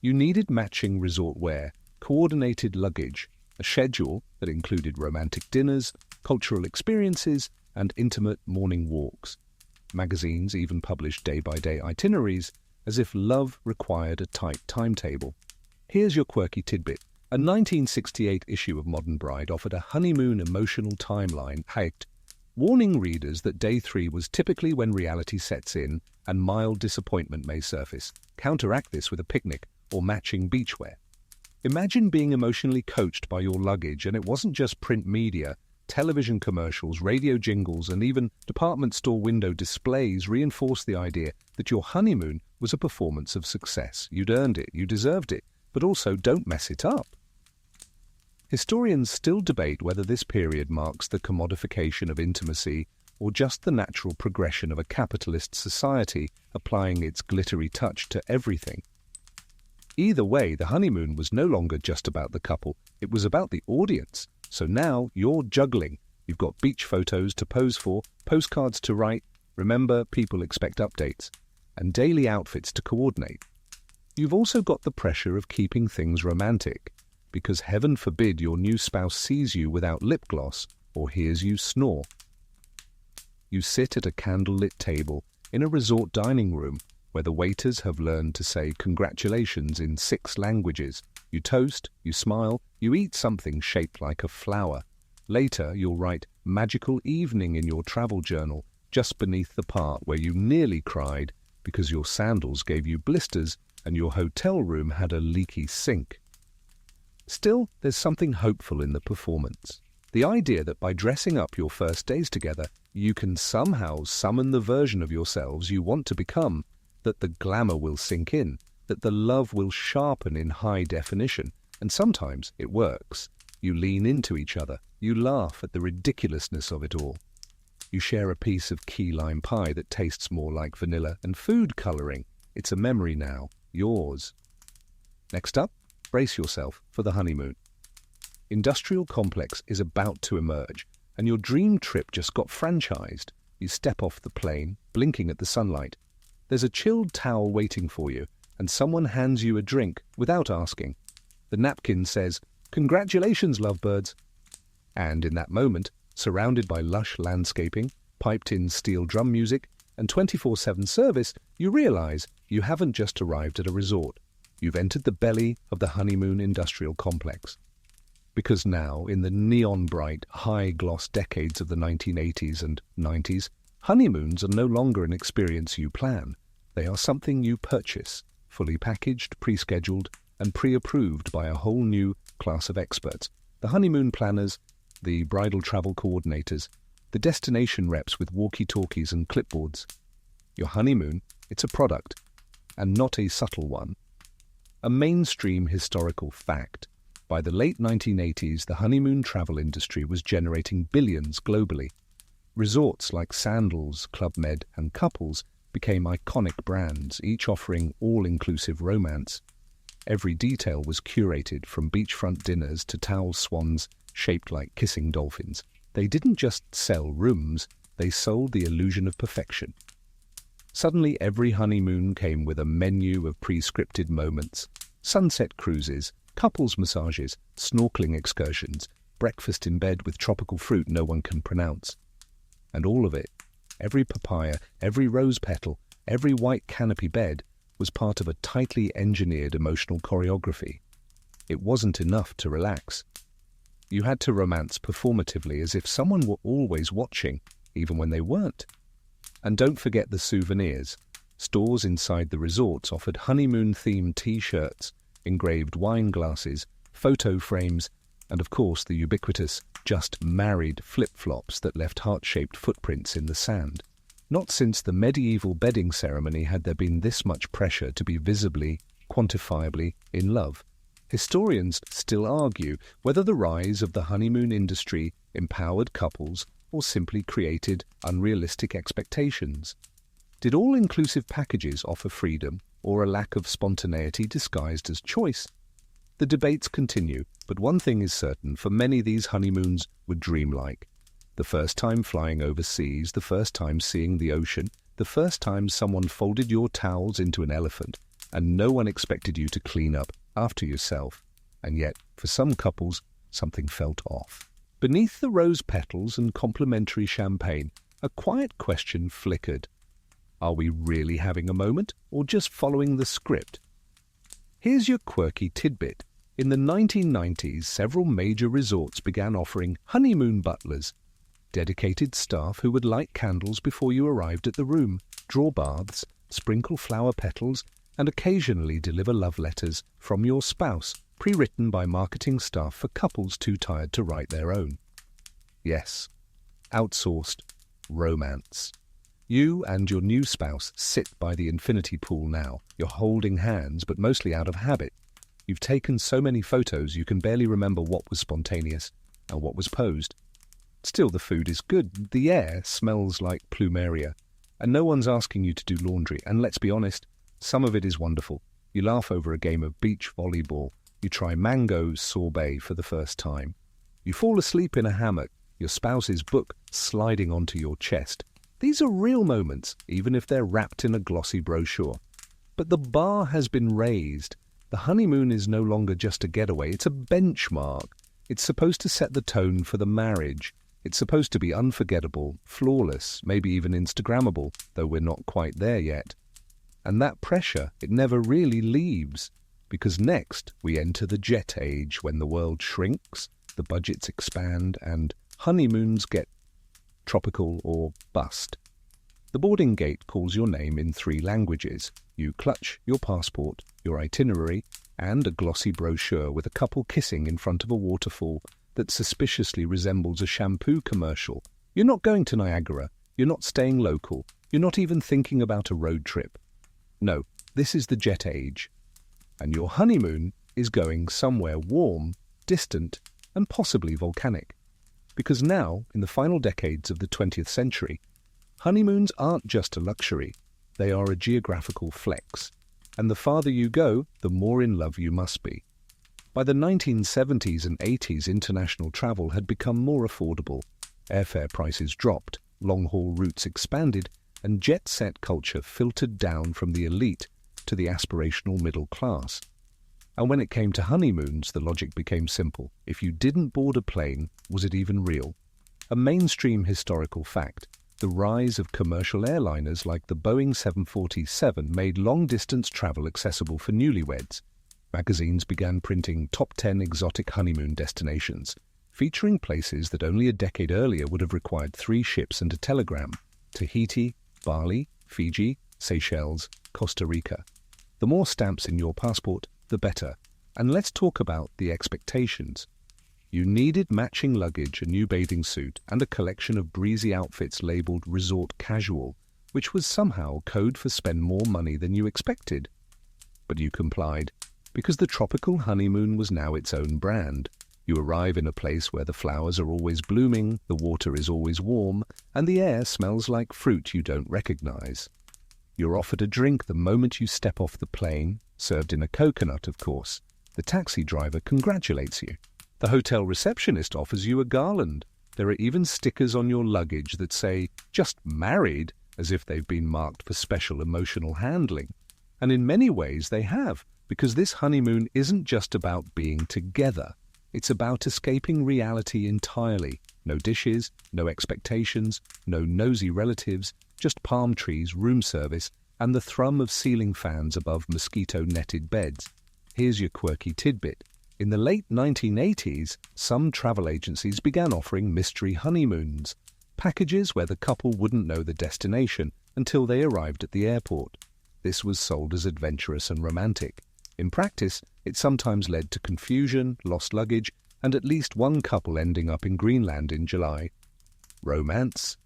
You needed matching resort wear, coordinated luggage, a schedule that included romantic dinners, cultural experiences, and intimate morning walks. Magazines even published day-by-day itineraries, as if love required a tight timetable. Here's your quirky tidbit. A 1968 issue of Modern Bride offered a honeymoon emotional timeline, warning readers that day 3 was typically when reality sets in and mild disappointment may surface. Counteract this with a picnic or matching beachwear. Imagine being emotionally coached by your luggage, and it wasn't just print media. Television commercials, radio jingles, and even department store window displays reinforced the idea that your honeymoon was a performance of success. You'd earned it, you deserved it, but also don't mess it up. Historians still debate whether this period marks the commodification of intimacy or just the natural progression of a capitalist society applying its glittery touch to everything. Either way, the honeymoon was no longer just about the couple, it was about the audience. So now you're juggling. You've got beach photos to pose for, postcards to write, remember people expect updates, and daily outfits to coordinate. You've also got the pressure of keeping things romantic, because heaven forbid your new spouse sees you without lip gloss or hears you snore. You sit at a candlelit table in a resort dining room where the waiters have learned to say congratulations in 6 languages. You toast, you smile, you eat something shaped like a flower. Later, you'll write magical evening in your travel journal just beneath the part where you nearly cried because your sandals gave you blisters and your hotel room had a leaky sink. Still, there's something hopeful in the performance. The idea that by dressing up your first days together, you can somehow summon the version of yourselves you want to become, that the glamour will sink in, that the love will sharpen in high definition, and sometimes it works. You lean into each other, you laugh at the ridiculousness of it all. You share a piece of key lime pie that tastes more like vanilla and food coloring. It's a memory now, yours. Next up, brace yourself for the honeymoon. Industrial complex is about to emerge, and your dream trip just got franchised. You step off the plane, blinking at the sunlight. There's a chilled towel waiting for you, and someone hands you a drink without asking. The napkin says, "Congratulations, lovebirds." And in that moment, surrounded by lush landscaping, piped-in steel drum music, and 24/7 service, you realize you haven't just arrived at a resort. You've entered the belly of the honeymoon industrial complex. Because now, in the neon-bright, high-gloss decades of the 1980s and 90s, honeymoons are no longer an experience you plan. They are something you purchase, fully packaged, pre-scheduled, and pre-approved by a whole new class of experts. The honeymoon planners, the bridal travel coordinators, the destination reps with walkie-talkies and clipboards. Your honeymoon, it's a product, and not a subtle one. A mainstream historical fact. By the late 1980s, the honeymoon travel industry was generating billions globally. Resorts like Sandals, Club Med, and Couples became iconic brands, each offering all-inclusive romance. Every detail was curated, from beachfront dinners to towel swans shaped like kissing dolphins. They didn't just sell rooms, they sold the illusion of perfection. Suddenly, every honeymoon came with a menu of pre-scripted moments: sunset cruises, couples massages, snorkeling excursions, breakfast in bed with tropical fruit no one can pronounce. And all of it, every papaya, every rose petal, every white canopy bed, was part of a tightly engineered emotional choreography. It wasn't enough to relax. You had to romance performatively, as if someone were always watching, even when they weren't. And don't forget the souvenirs. Stores inside the resorts offered honeymoon-themed T-shirts, engraved wine glasses, photo frames, and of course the ubiquitous "just married" flip-flops that left heart-shaped footprints in the sand. Not since the medieval bedding ceremony had there been this much pressure to be visibly, quantifiably in love. Historians still argue whether the rise of the honeymoon industry empowered couples or simply created unrealistic expectations. Did all-inclusive packages offer freedom or a lack of spontaneity disguised as choice? The debates continue, but one thing is certain: for many, these honeymoons were dreamlike. The first time flying overseas, the first time seeing the ocean, the first time someone folded your towels into an elephant, and no one expected you to clean up after yourself. And yet, for some couples, something felt off. Beneath the rose petals and complimentary champagne, a quiet question flickered. Are we really having a moment, or just following the script? Here's your quirky tidbit. In the 1990s, several major resorts began offering honeymoon butlers, dedicated staff who would light candles before you arrived at the room, draw baths, sprinkle flower petals, and occasionally deliver love letters from your spouse, pre-written by marketing staff for couples too tired to write their own. Yes, outsourced romance. You and your new spouse sit by the infinity pool now. You're holding hands, but mostly out of habit. You've taken so many photos you can barely remember what was spontaneous and what was posed. Still, the food is good, the air smells like plumeria, and no one's asking you to do laundry. And let's be honest, some of it is wonderful. You laugh over a game of beach volleyball. You try mango sorbet for the first time. You fall asleep in a hammock, your spouse's book sliding onto your chest. These are real moments, even if they're wrapped in a glossy brochure. But the bar has been raised. The honeymoon is no longer just a getaway, it's a benchmark. It's supposed to set the tone for the marriage. It's supposed to be unforgettable, flawless, maybe even Instagrammable, though we're not quite there yet. And that pressure, it never really leaves. Because next, we enter the jet age, when the world shrinks, the budgets expand, and honeymoons get tropical or bust. The boarding gate calls your name in 3 languages. You clutch your passport, your itinerary, and a glossy brochure with a couple kissing in front of a waterfall that suspiciously resembles a shampoo commercial. You're not going to Niagara. You're not staying local. You're not even thinking about a road trip. No, this is the jet age. And your honeymoon is going somewhere warm, distant, and possibly volcanic. Because now, in the final decades of the 20th century, honeymoons aren't just a luxury, they are a geographical flex. And the farther you go, the more in love you must be. By the 1970s and 80s, international travel had become more affordable. Airfare prices dropped, long-haul routes expanded, and jet-set culture filtered down from the elite to the aspirational middle class. And when it came to honeymoons, the logic became simple. If you didn't board a plane, was it even real? A mainstream historical fact, the rise of commercial airliners like the Boeing 747 made long-distance travel accessible for newlyweds. Magazines began printing top 10 exotic honeymoon destinations, featuring places that only a decade earlier would have required 3 ships and a telegram: Tahiti, Bali, Fiji, Seychelles, Costa Rica. The more stamps in your passport, the better. And let's talk about the expectations. You needed matching luggage, a new bathing suit, and a collection of breezy outfits labeled resort casual, which was somehow code for spend more money than you expected. But you complied, because the tropical honeymoon was now its own brand. You arrive in a place where the flowers are always blooming, the water is always warm, and the air smells like fruit you don't recognize. You're offered a drink the moment you step off the plane, served in a coconut, of course. The taxi driver congratulates you. The hotel receptionist offers you a garland. There are even stickers on your luggage that say, "Just married," as if they've been marked for special emotional handling. And in many ways they have, because this honeymoon isn't just about being together. It's about escaping reality entirely. No dishes, no expectations, no nosy relatives, just palm trees, room service, and the thrum of ceiling fans above mosquito-netted beds. Here's your quirky tidbit. In the late 1980s, some travel agencies began offering mystery honeymoons, packages where the couple wouldn't know the destination until they arrived at the airport. This was sold as adventurous and romantic. In practice, it sometimes led to confusion, lost luggage, and at least one couple ending up in Greenland in July. Romance?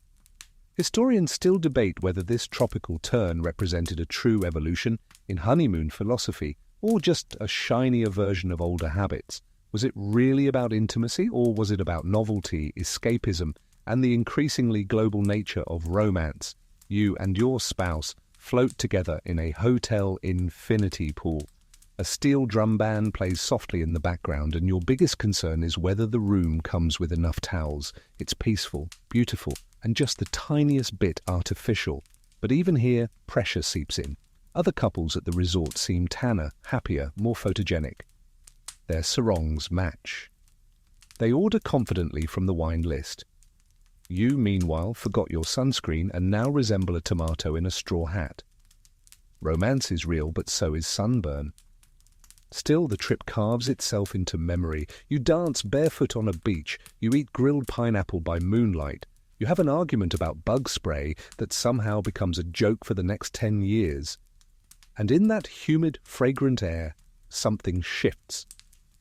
Historians still debate whether this tropical turn represented a true evolution in honeymoon philosophy, or just a shinier version of older habits. Was it really about intimacy, or was it about novelty, escapism, and the increasingly global nature of romance? You and your spouse float together in a hotel infinity pool. A steel drum band plays softly in the background, and your biggest concern is whether the room comes with enough towels. It's peaceful, beautiful, and just the tiniest bit artificial. But even here, pressure seeps in. Other couples at the resort seem tanner, happier, more photogenic. Their sarongs match. They order confidently from the wine list. You, meanwhile, forgot your sunscreen and now resemble a tomato in a straw hat. Romance is real, but so is sunburn. Still, the trip carves itself into memory. You dance barefoot on a beach. You eat grilled pineapple by moonlight. You have an argument about bug spray that somehow becomes a joke for the next 10 years. And in that humid, fragrant air, something shifts.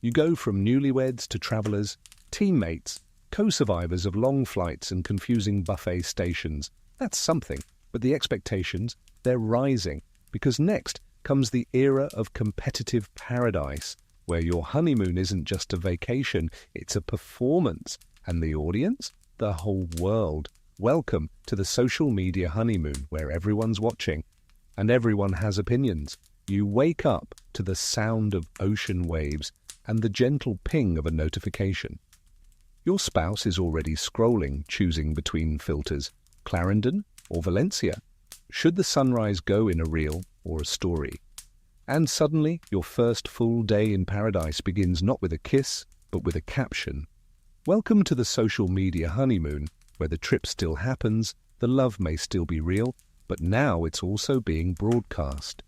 You go from newlyweds to travelers, teammates, co-survivors of long flights and confusing buffet stations. That's something, but the expectations, they're rising, because next comes the era of competitive paradise, where your honeymoon isn't just a vacation, it's a performance. And the audience? The whole world. Welcome to the social media honeymoon, where everyone's watching. And everyone has opinions. You wake up to the sound of ocean waves and the gentle ping of a notification. Your spouse is already scrolling, choosing between filters, Clarendon or Valencia. Should the sunrise go in a reel or a story? And suddenly, your first full day in paradise begins not with a kiss, but with a caption. Welcome to the social media honeymoon, where the trip still happens, the love may still be real, but now it's also being broadcast.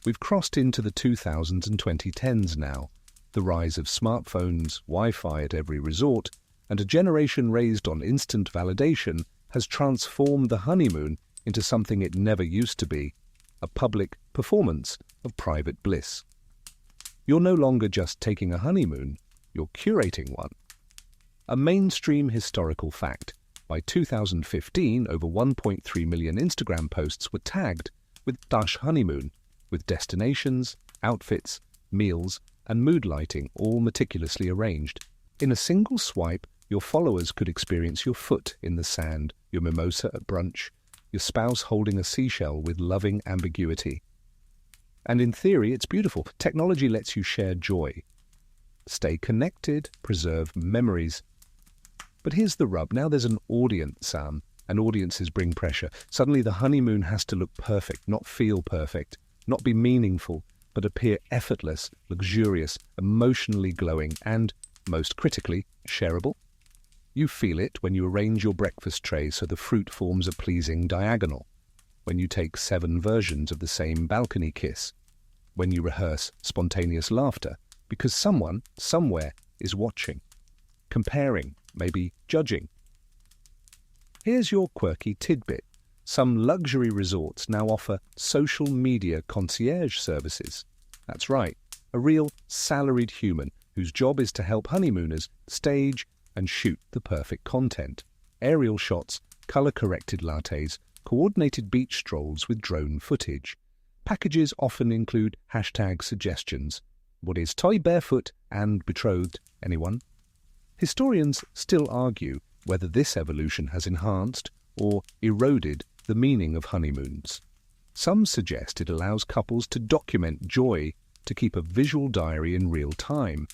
We've crossed into the 2000s and 2010s now. The rise of smartphones, Wi-Fi at every resort, and a generation raised on instant validation has transformed the honeymoon into something it never used to be, a public performance of private bliss. You're no longer just taking a honeymoon, you're curating one. A mainstream historical fact. By 2015, over 1.3 million Instagram posts were tagged with #honeymoon, with destinations, outfits, meals, and mood lighting all meticulously arranged. In a single swipe, Your followers could experience your foot in the sand, your mimosa at brunch, your spouse holding a seashell with loving ambiguity. And in theory, it's beautiful. Technology lets you share joy. Stay connected, preserve memories. But here's the rub. Now there's an audience, and audiences bring pressure. Suddenly the honeymoon has to look perfect, not feel perfect, not be meaningful, but appear effortless, luxurious, emotionally glowing, and, most critically, shareable. You feel it when you arrange your breakfast tray so the fruit forms a pleasing diagonal, when you take 7 versions of the same balcony kiss, when you rehearse spontaneous laughter, because someone, somewhere, is watching, comparing, maybe judging. Here's your quirky tidbit. Some luxury resorts now offer social media concierge services. That's right, a real salaried human whose job is to help honeymooners stage and shoot the perfect content. Aerial shots, color-corrected lattes, coordinated beach strolls with drone footage. Packages often include hashtag suggestions. What is toy barefoot and betrothed, anyone? Historians still argue whether this evolution has enhanced or eroded the meaning of honeymoons. Some suggest it allows couples to document joy, to keep a visual diary in real time.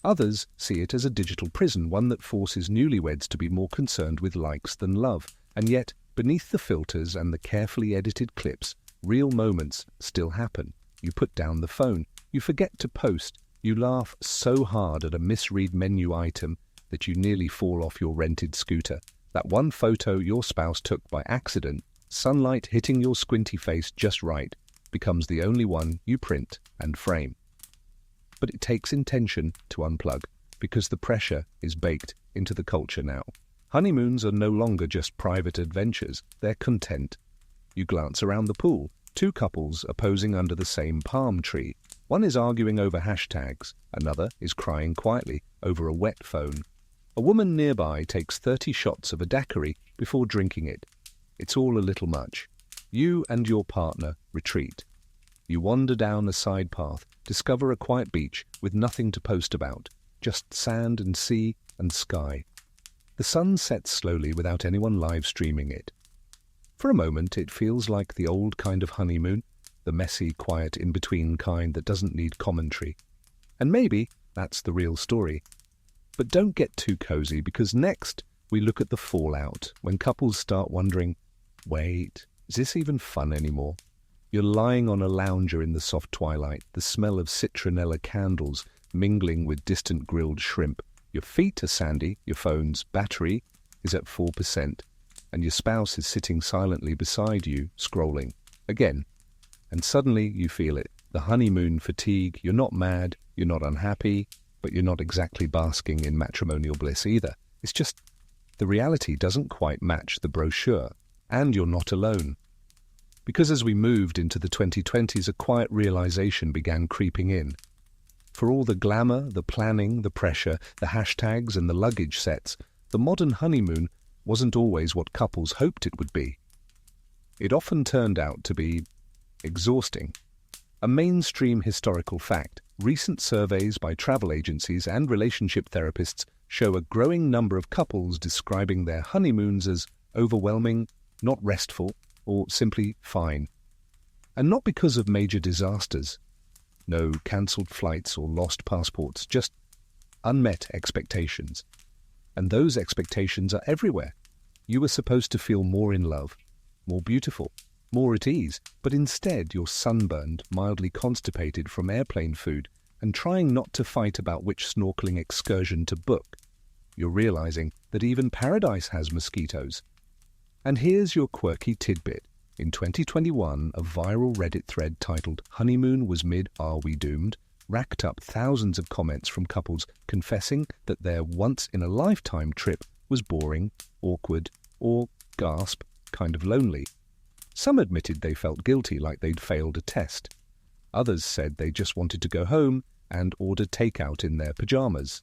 Others see it as a digital prison, one that forces newlyweds to be more concerned with likes than love. And yet, beneath the filters and the carefully edited clips, real moments still happen. You put down the phone, you forget to post, you laugh so hard at a misread menu item that you nearly fall off your rented scooter. That one photo your spouse took by accident, sunlight hitting your squinty face just right, becomes the only one you print and frame. But it takes intention to unplug, because the pressure is baked into the culture now. Honeymoons are no longer just private adventures, they're content. You glance around the pool. 2 couples are posing under the same palm tree. One is arguing over hashtags, another is crying quietly over a wet phone. A woman nearby takes 30 shots of a daiquiri before drinking it. It's all a little much. You and your partner retreat. You wander down a side path, discover a quiet beach with nothing to post about, just sand and sea and sky. The sun sets slowly without anyone live streaming it. For a moment it feels like the old kind of honeymoon, the messy, quiet, in-between kind that doesn't need commentary. And maybe that's the real story. But don't get too cozy, because next we look at the fallout, when couples start wondering, wait, is this even fun anymore? You're lying on a lounger in the soft twilight, the smell of citronella candles mingling with distant grilled shrimp. Your feet are sandy, your phone's battery is at 4%, and your spouse is sitting silently beside you, scrolling. Again. And suddenly you feel it. The honeymoon fatigue. You're not mad, you're not unhappy, but you're not exactly basking in matrimonial bliss either. It's just the reality doesn't quite match the brochure, and you're not alone. Because as we moved into the 2020s, a quiet realization began creeping in. For all the glamour, the planning, the pressure, the hashtags and the luggage sets, the modern honeymoon wasn't always what couples hoped it would be. It often turned out to be exhausting. A mainstream historical fact, recent surveys by travel agencies and relationship therapists show a growing number of couples describing their honeymoons as overwhelming, not restful, or simply fine. And not because of major disasters. No cancelled flights or lost passports, just unmet expectations. And those expectations are everywhere. You were supposed to feel more in love, more beautiful, more at ease, but instead you're sunburned, mildly constipated from airplane food, and trying not to fight about which snorkeling excursion to book. You're realizing that even paradise has mosquitoes. And here's your quirky tidbit. In 2021, a viral Reddit thread titled "Honeymoon was mid, are we doomed?" racked up thousands of comments from couples confessing that their once-in-a-lifetime trip was boring, awkward, or, gasp, kind of lonely. Some admitted they felt guilty, like they'd failed a test. Others said they just wanted to go home and order takeout in their pajamas.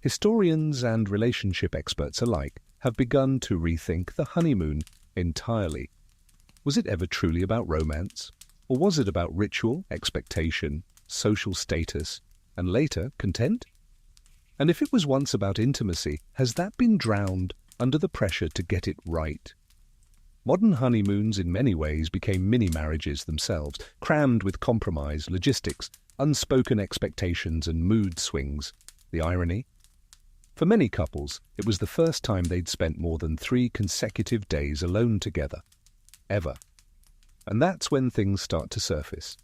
Historians and relationship experts alike have begun to rethink the honeymoon entirely. Was it ever truly about romance? Or was it about ritual, expectation, social status, and later content? And if it was once about intimacy, has that been drowned under the pressure to get it right? Modern honeymoons in many ways became mini-marriages themselves, crammed with compromise, logistics, unspoken expectations and mood swings. The irony? For many couples, it was the first time they'd spent more than 3 consecutive days alone together. Ever. And that's when things start to surface.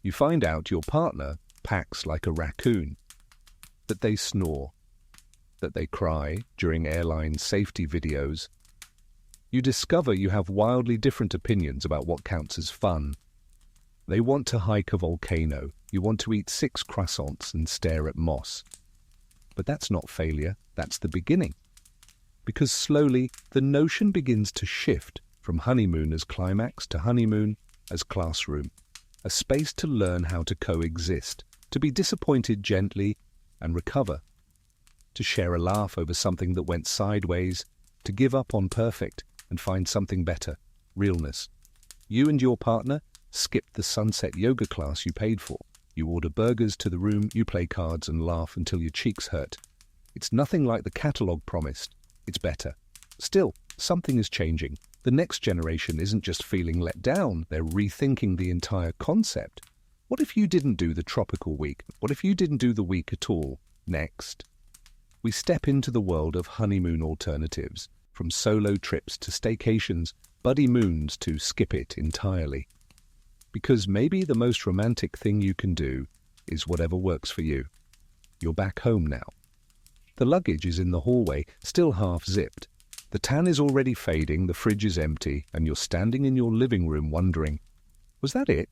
You find out your partner packs like a raccoon, that they snore, that they cry during airline safety videos. You discover you have wildly different opinions about what counts as fun. They want to hike a volcano. You want to eat 6 croissants and stare at moss. But that's not failure, that's the beginning. Because slowly, the notion begins to shift from honeymoon as climax to honeymoon as classroom. A space to learn how to coexist, to be disappointed gently and recover, to share a laugh over something that went sideways, to give up on perfect and find something better, realness. You and your partner skip the sunset yoga class you paid for. You order burgers to the room, you play cards and laugh until your cheeks hurt. It's nothing like the catalogue promised. It's better. Still, something is changing. The next generation isn't just feeling let down, they're rethinking the entire concept. What if you didn't do the tropical week? What if you didn't do the week at all? Next. We step into the world of honeymoon alternatives, from solo trips to staycations, buddy moons to skip it entirely. Because maybe the most romantic thing you can do is whatever works for you. You're back home now. The luggage is in the hallway, still half-zipped. The tan is already fading, the fridge is empty, and you're standing in your living room wondering, was that it?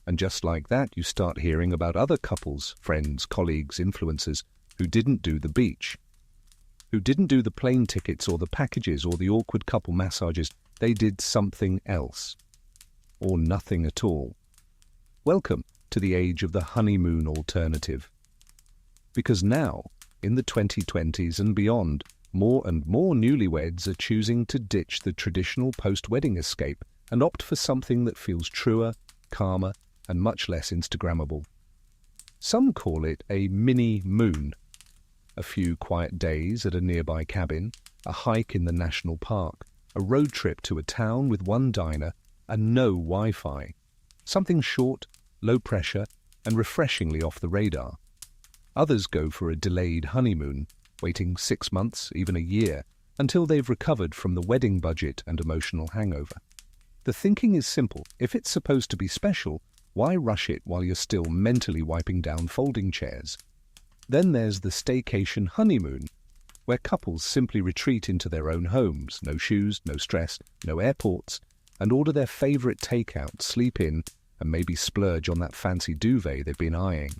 And just like that, you start hearing about other couples, friends, colleagues, influencers, who didn't do the beach, who didn't do the plane tickets or the packages or the awkward couple massages. They did something else. Or nothing at all. Welcome to the age of the honeymoon alternative. Because now, in the 2020s and beyond, more and more newlyweds are choosing to ditch the traditional post-wedding escape and opt for something that feels truer, calmer, and much less Instagrammable. Some call it a mini-moon. A few quiet days at a nearby cabin, a hike in the national park, a road trip to a town with one diner and no Wi-Fi. Something short, low pressure, and refreshingly off the radar. Others go for a delayed honeymoon, waiting 6 months, even a year, until they've recovered from the wedding budget and emotional hangover. The thinking is simple. If it's supposed to be special, why rush it while you're still mentally wiping down folding chairs? Then there's the staycation honeymoon, where couples simply retreat into their own homes, no shoes, no stress, no airports, and order their favorite takeout, sleep in, and maybe splurge on that fancy duvet they've been eyeing.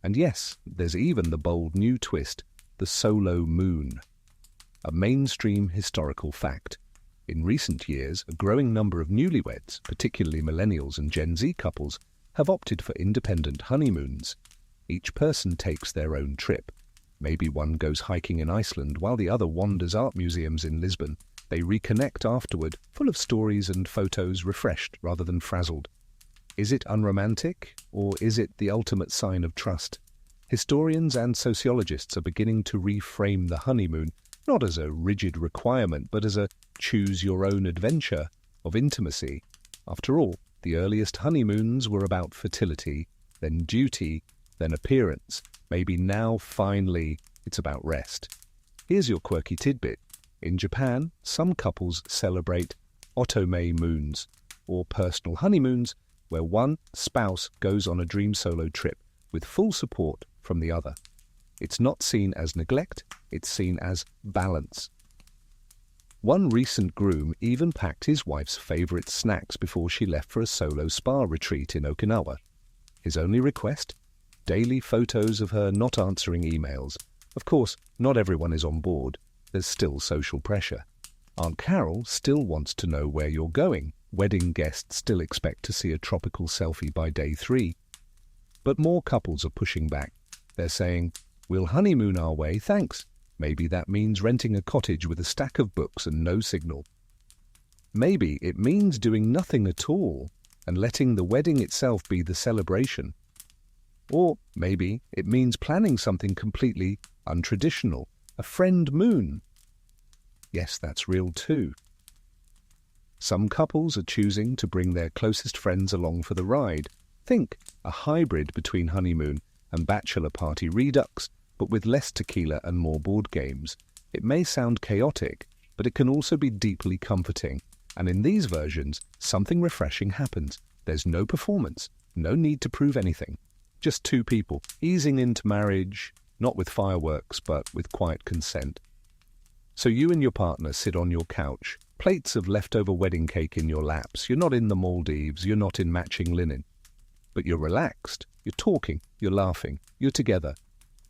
And yes, there's even the bold new twist, the solo moon. A mainstream historical fact. In recent years, a growing number of newlyweds, particularly millennials and Gen Z couples, have opted for independent honeymoons. Each person takes their own trip. Maybe one goes hiking in Iceland while the other wanders art museums in Lisbon. They reconnect afterward, full of stories and photos, refreshed rather than frazzled. Is it unromantic, or is it the ultimate sign of trust? Historians and sociologists are beginning to reframe the honeymoon, not as a rigid requirement, but as a choose-your-own-adventure of intimacy. After all, the earliest honeymoons were about fertility, then duty, then appearance. Maybe now, finally, it's about rest. Here's your quirky tidbit. In Japan, some couples celebrate otome moons, or personal honeymoons, where one spouse goes on a dream solo trip with full support from the other. It's not seen as neglect, it's seen as balance. One recent groom even packed his wife's favorite snacks before she left for a solo spa retreat in Okinawa. His only request? Daily photos of her not answering emails. Of course, not everyone is on board. There's still social pressure. Aunt Carol still wants to know where you're going. Wedding guests still expect to see a tropical selfie by day 3. But more couples are pushing back. They're saying, we'll honeymoon our way, thanks. Maybe that means renting a cottage with a stack of books and no signal. Maybe it means doing nothing at all and letting the wedding itself be the celebration. Or maybe it means planning something completely untraditional, a friend moon. Yes, that's real too. Some couples are choosing to bring their closest friends along for the ride. Think a hybrid between honeymoon and bachelor party redux, but with less tequila and more board games. It may sound chaotic, but it can also be deeply comforting. And in these versions, something refreshing happens. There's no performance, no need to prove anything. Just two people easing into marriage, not with fireworks, but with quiet consent. So you and your partner sit on your couch, plates of leftover wedding cake in your laps. You're not in the Maldives, you're not in matching linen. But you're relaxed, you're talking, you're laughing, you're together.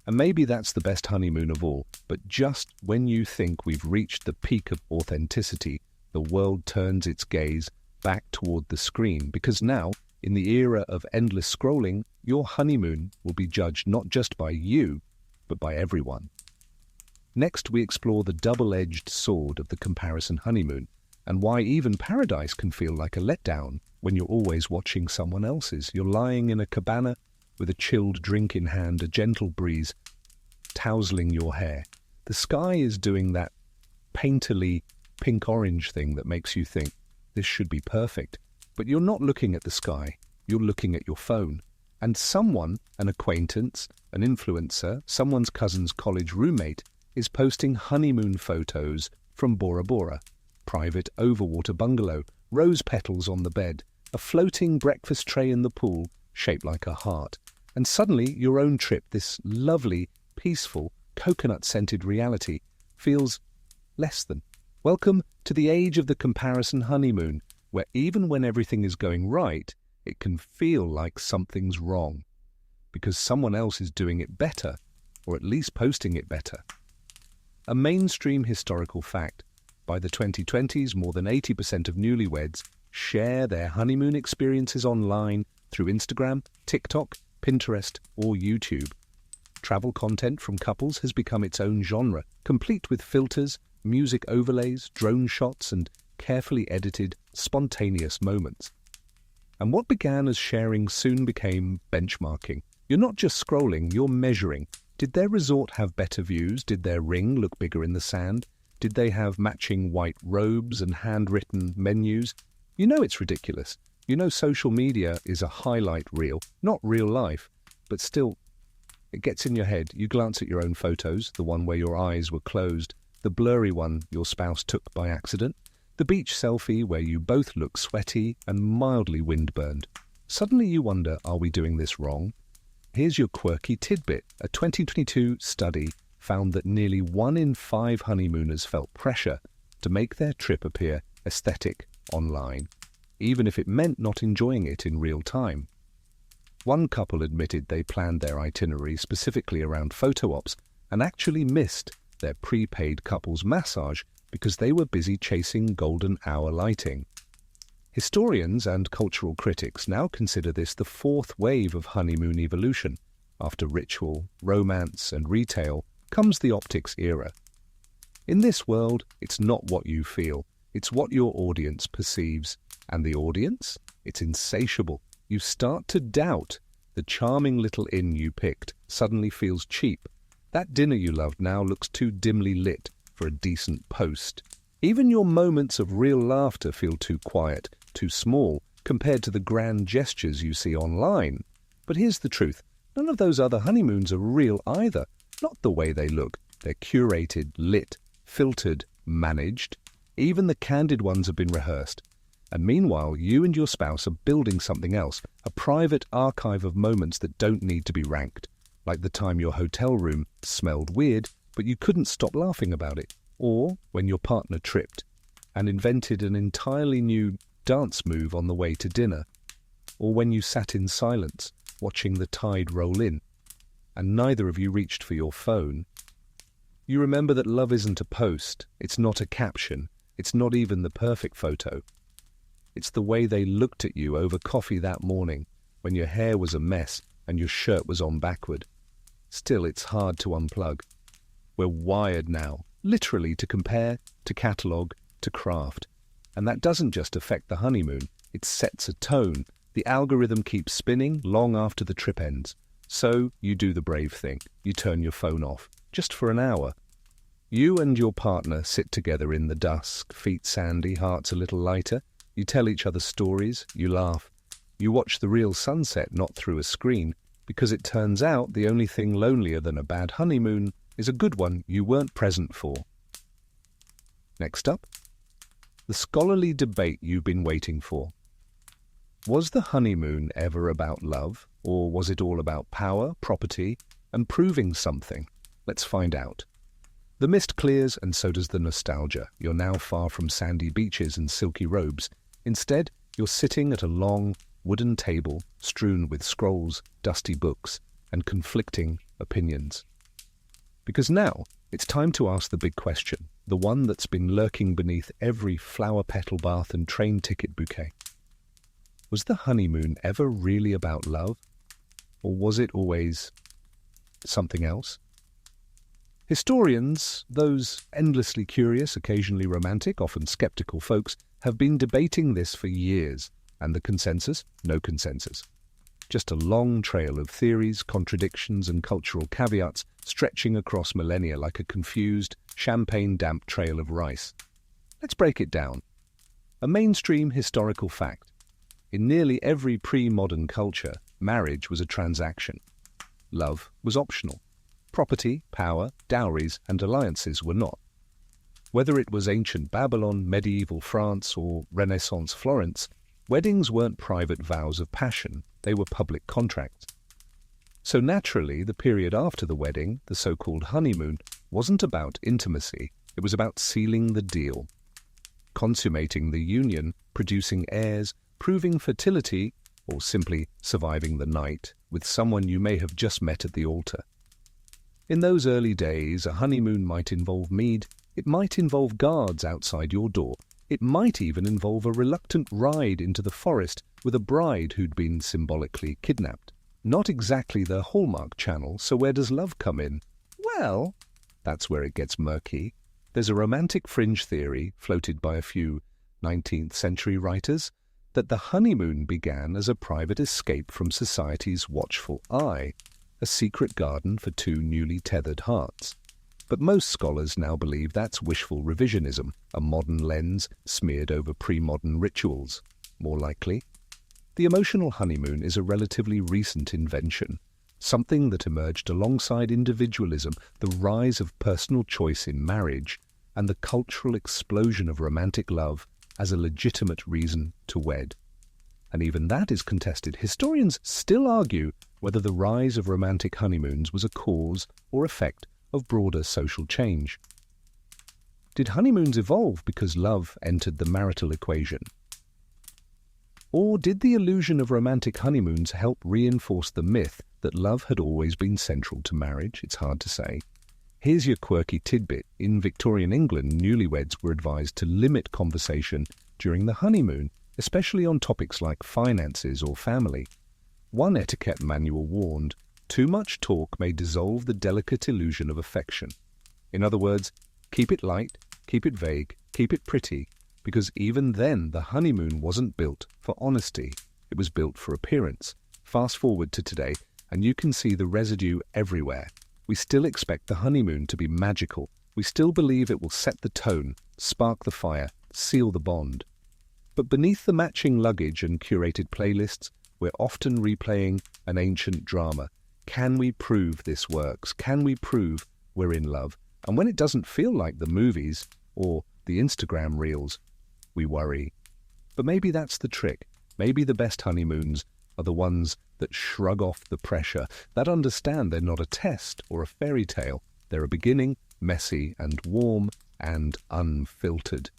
And maybe that's the best honeymoon of all. But just when you think we've reached the peak of authenticity, the world turns its gaze back toward the screen. Because now, in the era of endless scrolling, your honeymoon will be judged not just by you, but by everyone. Next, we explore the double-edged sword of the comparison honeymoon, and why even paradise can feel like a letdown when you're always watching someone else's. You're lying in a cabana with a chilled drink in hand, a gentle breeze tousling your hair. The sky is doing that painterly pink-orange thing that makes you think, this should be perfect. But you're not looking at the sky, you're looking at your phone. And someone, an acquaintance, an influencer, someone's cousin's college roommate, is posting honeymoon photos from Bora Bora. Private overwater bungalow, rose petals on the bed, a floating breakfast tray in the pool shaped like a heart. And suddenly your own trip, this lovely, peaceful, coconut-scented reality, feels less than. Welcome to the age of the comparison honeymoon, where even when everything is going right, it can feel like something's wrong, because someone else is doing it better, or at least posting it better. A mainstream historical fact: by the 2020s, more than 80% of newlyweds share their honeymoon experiences online through Instagram, TikTok, Pinterest, or YouTube. Travel content from couples has become its own genre, complete with filters, music overlays, drone shots, and carefully edited, spontaneous moments. And what began as sharing soon became benchmarking. You're not just scrolling, you're measuring. Did their resort have better views? Did their ring look bigger in the sand? Did they have matching white robes and handwritten menus? You know it's ridiculous. You know social media is a highlight reel, not real life. But still, it gets in your head. You glance at your own photos, the one where your eyes were closed, the blurry one your spouse took by accident, the beach selfie where you both look sweaty and mildly windburned. Suddenly you wonder, are we doing this wrong? Here's your quirky tidbit. A 2022 study found that nearly 1 in 5 honeymooners felt pressure to make their trip appear aesthetic online, even if it meant not enjoying it in real time. One couple admitted they planned their itinerary specifically around photo ops and actually missed their prepaid couples massage because they were busy chasing golden hour lighting. Historians and cultural critics now consider this the 4th wave of honeymoon evolution. After ritual, romance, and retail comes the optics era. In this world, it's not what you feel, it's what your audience perceives. And the audience? It's insatiable. You start to doubt. The charming little inn you picked suddenly feels cheap. That dinner you loved now looks too dimly lit for a decent post. Even your moments of real laughter feel too quiet, too small, compared to the grand gestures you see online. But here's the truth. None of those other honeymoons are real either. Not the way they look. They're curated, lit, filtered, managed. Even the candid ones have been rehearsed. And meanwhile, you and your spouse are building something else, a private archive of moments that don't need to be ranked. Like the time your hotel room smelled weird, but you couldn't stop laughing about it. Or when your partner tripped and invented an entirely new dance move on the way to dinner. Or when you sat in silence, watching the tide roll in, and neither of you reached for your phone. You remember that love isn't a post, it's not a caption, it's not even the perfect photo. It's the way they looked at you over coffee that morning, when your hair was a mess and your shirt was on backward. Still, it's hard to unplug. We're wired now, literally, to compare, to catalogue, to craft. And that doesn't just affect the honeymoon, it sets a tone. The algorithm keeps spinning long after the trip ends. So you do the brave thing. You turn your phone off, just for an hour. You and your partner sit together in the dusk, feet sandy, hearts a little lighter. You tell each other stories, you laugh. You watch the real sunset, not through a screen, because it turns out the only thing lonelier than a bad honeymoon is a good one you weren't present for. Next up, the scholarly debate you've been waiting for. Was the honeymoon ever about love, or was it all about power, property, and proving something? Let's find out. The mist clears, and so does the nostalgia. You're now far from sandy beaches and silky robes. Instead, you're sitting at a long, wooden table strewn with scrolls, dusty books, and conflicting opinions. Because now, it's time to ask the big question, the one that's been lurking beneath every flower petal bath and train ticket bouquet. Was the honeymoon ever really about love? Or was it always something else? Historians, those endlessly curious, occasionally romantic, often skeptical folks, have been debating this for years, and the consensus? No consensus. Just a long trail of theories, contradictions, and cultural caveats stretching across millennia like a confused, champagne-damp trail of rice. Let's break it down. A mainstream historical fact. In nearly every pre-modern culture, marriage was a transaction. Love was optional. Property, power, dowries, and alliances were not. Whether it was ancient Babylon, medieval France, or Renaissance Florence, weddings weren't private vows of passion, they were public contracts. So naturally, the period after the wedding, the so-called honeymoon, wasn't about intimacy, it was about sealing the deal. Consummating the union, producing heirs, proving fertility, or simply surviving the night with someone you may have just met at the altar. In those early days, a honeymoon might involve mead, it might involve guards outside your door, it might even involve a reluctant ride into the forest with a bride who'd been symbolically kidnapped. Not exactly the Hallmark Channel, so where does love come in? Well, that's where it gets murky. There's a romantic fringe theory, floated by a few 19th century writers, that the honeymoon began as a private escape from society's watchful eye, a secret garden for two newly tethered hearts. But most scholars now believe that's wishful revisionism, a modern lens smeared over pre-modern rituals. More likely, the emotional honeymoon is a relatively recent invention, something that emerged alongside individualism, the rise of personal choice in marriage, and the cultural explosion of romantic love as a legitimate reason to wed. And even that is contested. Historians still argue whether the rise of romantic honeymoons was a cause or effect of broader social change. Did honeymoons evolve because love entered the marital equation? Or did the illusion of romantic honeymoons help reinforce the myth that love had always been central to marriage? It's hard to say. Here's your quirky tidbit. In Victorian England, newlyweds were advised to limit conversation during the honeymoon, especially on topics like finances or family. One etiquette manual warned, too much talk may dissolve the delicate illusion of affection. In other words, keep it light, keep it vague, keep it pretty, because even then the honeymoon wasn't built for honesty, it was built for appearance. Fast forward to today, and you can see the residue everywhere. We still expect the honeymoon to be magical. We still believe it will set the tone, spark the fire, seal the bond. But beneath the matching luggage and curated playlists, we're often replaying an ancient drama. Can we prove this works? Can we prove we're in love? And when it doesn't feel like the movies or the Instagram reels, we worry. But maybe that's the trick. Maybe the best honeymoons are the ones that shrug off the pressure, that understand they're not a test or a fairy tale. They're a beginning, messy and warm and unfiltered.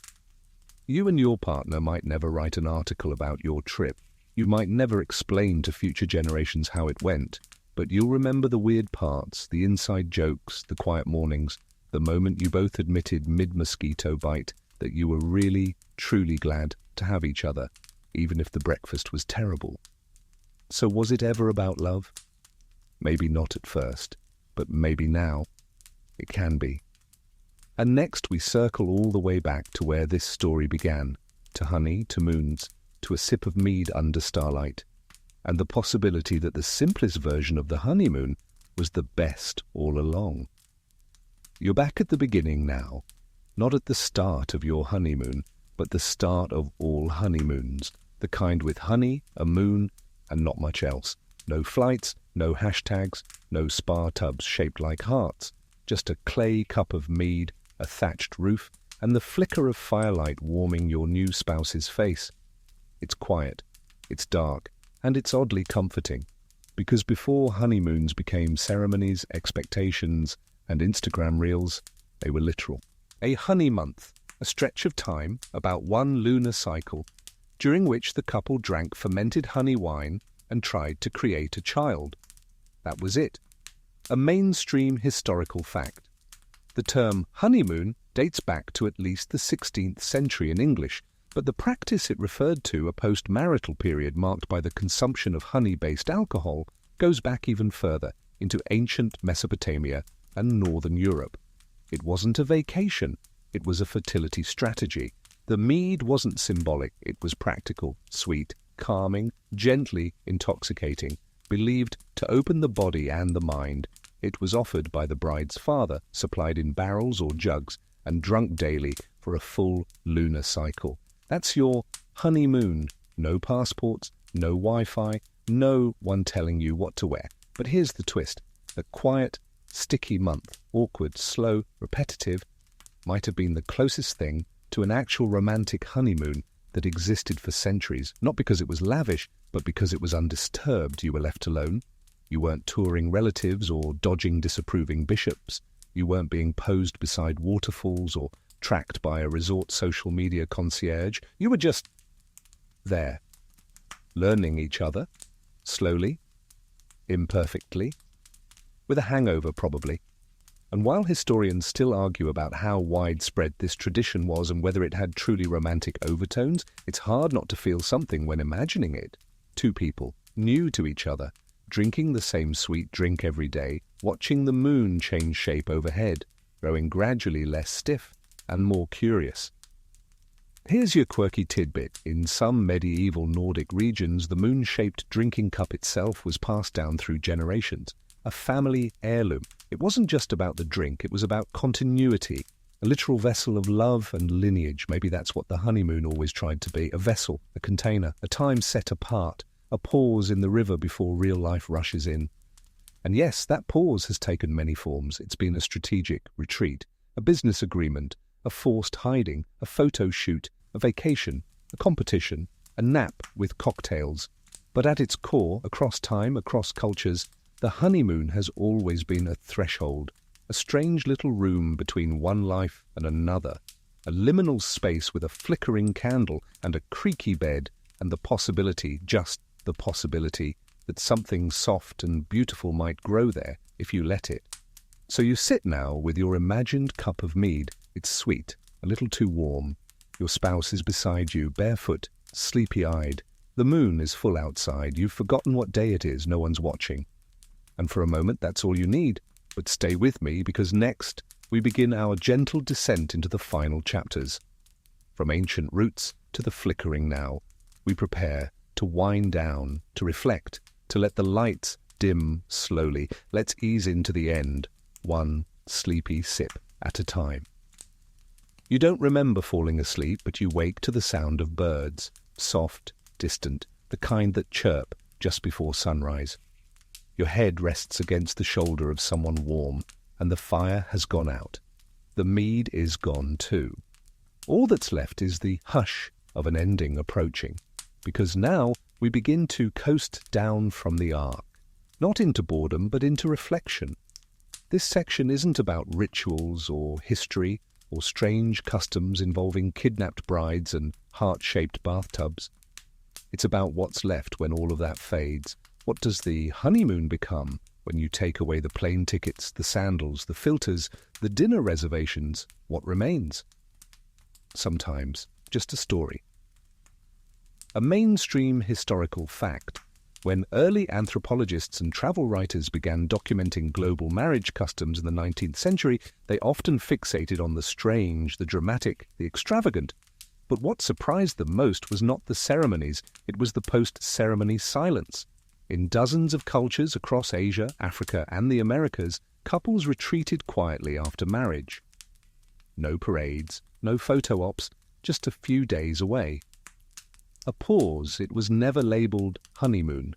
You and your partner might never write an article about your trip. You might never explain to future generations how it went, but you'll remember the weird parts, the inside jokes, the quiet mornings, the moment you both admitted mid-mosquito bite that you were really, truly glad to have each other, even if the breakfast was terrible. So was it ever about love? Maybe not at first, but maybe now it can be. And next we circle all the way back to where this story began, to honey, to moons, to a sip of mead under starlight. and the possibility that the simplest version of the honeymoon was the best all along. You're back at the beginning now, not at the start of your honeymoon, but the start of all honeymoons, the kind with honey, a moon, and not much else. No flights, no hashtags, no spa tubs shaped like hearts, just a clay cup of mead, a thatched roof, and the flicker of firelight warming your new spouse's face. It's quiet, it's dark, and it's oddly comforting, because before honeymoons became ceremonies, expectations, and Instagram reels, they were literal. A honey month, a stretch of time, about one lunar cycle, during which the couple drank fermented honey wine and tried to create a child. That was it. A mainstream historical fact. The term honeymoon dates back to at least the 16th century in English, but the practice it referred to, a post-marital period marked by the consumption of honey-based alcohol, goes back even further into ancient Mesopotamia and northern Europe. It wasn't a vacation, it was a fertility strategy. The mead wasn't symbolic, it was practical, sweet, calming, gently intoxicating, believed to open the body and the mind. It was offered by the bride's father, supplied in barrels or jugs, and drunk daily for a full lunar cycle. That's your honeymoon. No passports, no Wi-Fi, no one telling you what to wear. But here's the twist. A quiet, sticky month, awkward, slow, repetitive, might have been the closest thing to an actual romantic honeymoon that existed for centuries, not because it was lavish, but because it was undisturbed. You were left alone. You weren't touring relatives or dodging disapproving bishops. You weren't being posed beside waterfalls or tracked by a resort social media concierge. You were just there, learning each other, slowly, imperfectly, with a hangover probably. And while historians still argue about how widespread this tradition was and whether it had truly romantic overtones, it's hard not to feel something when imagining it. Two people, new to each other, drinking the same sweet drink every day, watching the moon change shape overhead, growing gradually less stiff and more curious. Here's your quirky tidbit. In some medieval Nordic regions, the moon-shaped drinking cup itself was passed down through generations, a family heirloom. It wasn't just about the drink, it was about continuity, a literal vessel of love and lineage. Maybe that's what the honeymoon always tried to be, a vessel, a container, a time set apart, a pause in the river before real life rushes in. And yes, that pause has taken many forms. It's been a strategic retreat, a business agreement, a forced hiding, a photo shoot, a vacation, a competition, a nap with cocktails. But at its core, across time, across cultures, the honeymoon has always been a threshold, a strange little room between one life and another, a liminal space with a flickering candle and a creaky bed and the possibility, just the possibility, that something soft and beautiful might grow there if you let it. So you sit now with your imagined cup of mead. It's sweet, a little too warm. Your spouse is beside you, barefoot, sleepy-eyed. The moon is full outside. You've forgotten what day it is. No one's watching. And for a moment, that's all you need. But stay with me, because next we begin our gentle descent into the final chapters. From ancient roots to the flickering now, we prepare to wind down, to reflect, to let the lights dim slowly. Let's ease into the end, one sleepy sip at a time. You don't remember falling asleep, but you wake to the sound of birds, soft, distant, the kind that chirp just before sunrise. Your head rests against the shoulder of someone warm, and the fire has gone out. The mead is gone too. All that's left is the hush of an ending approaching, because now we begin to coast down from the arc, not into boredom, but into reflection. This section isn't about rituals or history or strange customs involving kidnapped brides and heart-shaped bathtubs. It's about what's left when all of that fades. What does the honeymoon become when you take away the plane tickets, the sandals, the filters, the dinner reservations? What remains? Sometimes just a story. A mainstream historical fact. When early anthropologists and travel writers began documenting global marriage customs in the 19th century, they often fixated on the strange, the dramatic, the extravagant. But what surprised them most was not the ceremonies, it was the post-ceremony silence. In dozens of cultures across Asia, Africa, and the Americas, couples retreated quietly after marriage. No parades, no photo ops, just a few days away. A pause. It was never labeled honeymoon,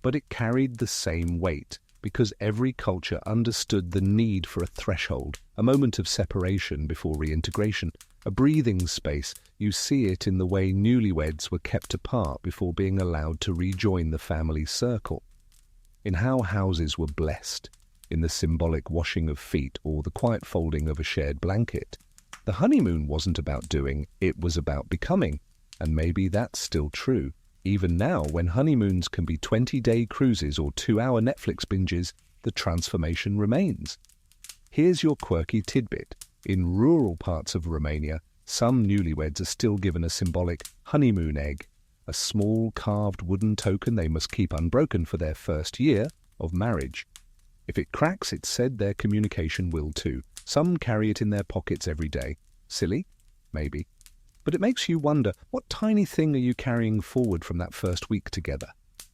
but it carried the same weight, because every culture understood the need for a threshold, a moment of separation before reintegration, a breathing space. You see it in the way newlyweds were kept apart before being allowed to rejoin the family circle, in how houses were blessed, in the symbolic washing of feet or the quiet folding of a shared blanket. The honeymoon wasn't about doing, it was about becoming, and maybe that's still true. Even now, when honeymoons can be 20-day cruises or 2-hour Netflix binges, the transformation remains. Here's your quirky tidbit. In rural parts of Romania, some newlyweds are still given a symbolic honeymoon egg, a small carved wooden token they must keep unbroken for their first year of marriage. If it cracks, it's said their communication will too. Some carry it in their pockets every day. Silly? Maybe. But it makes you wonder, what tiny thing are you carrying forward from that first week together?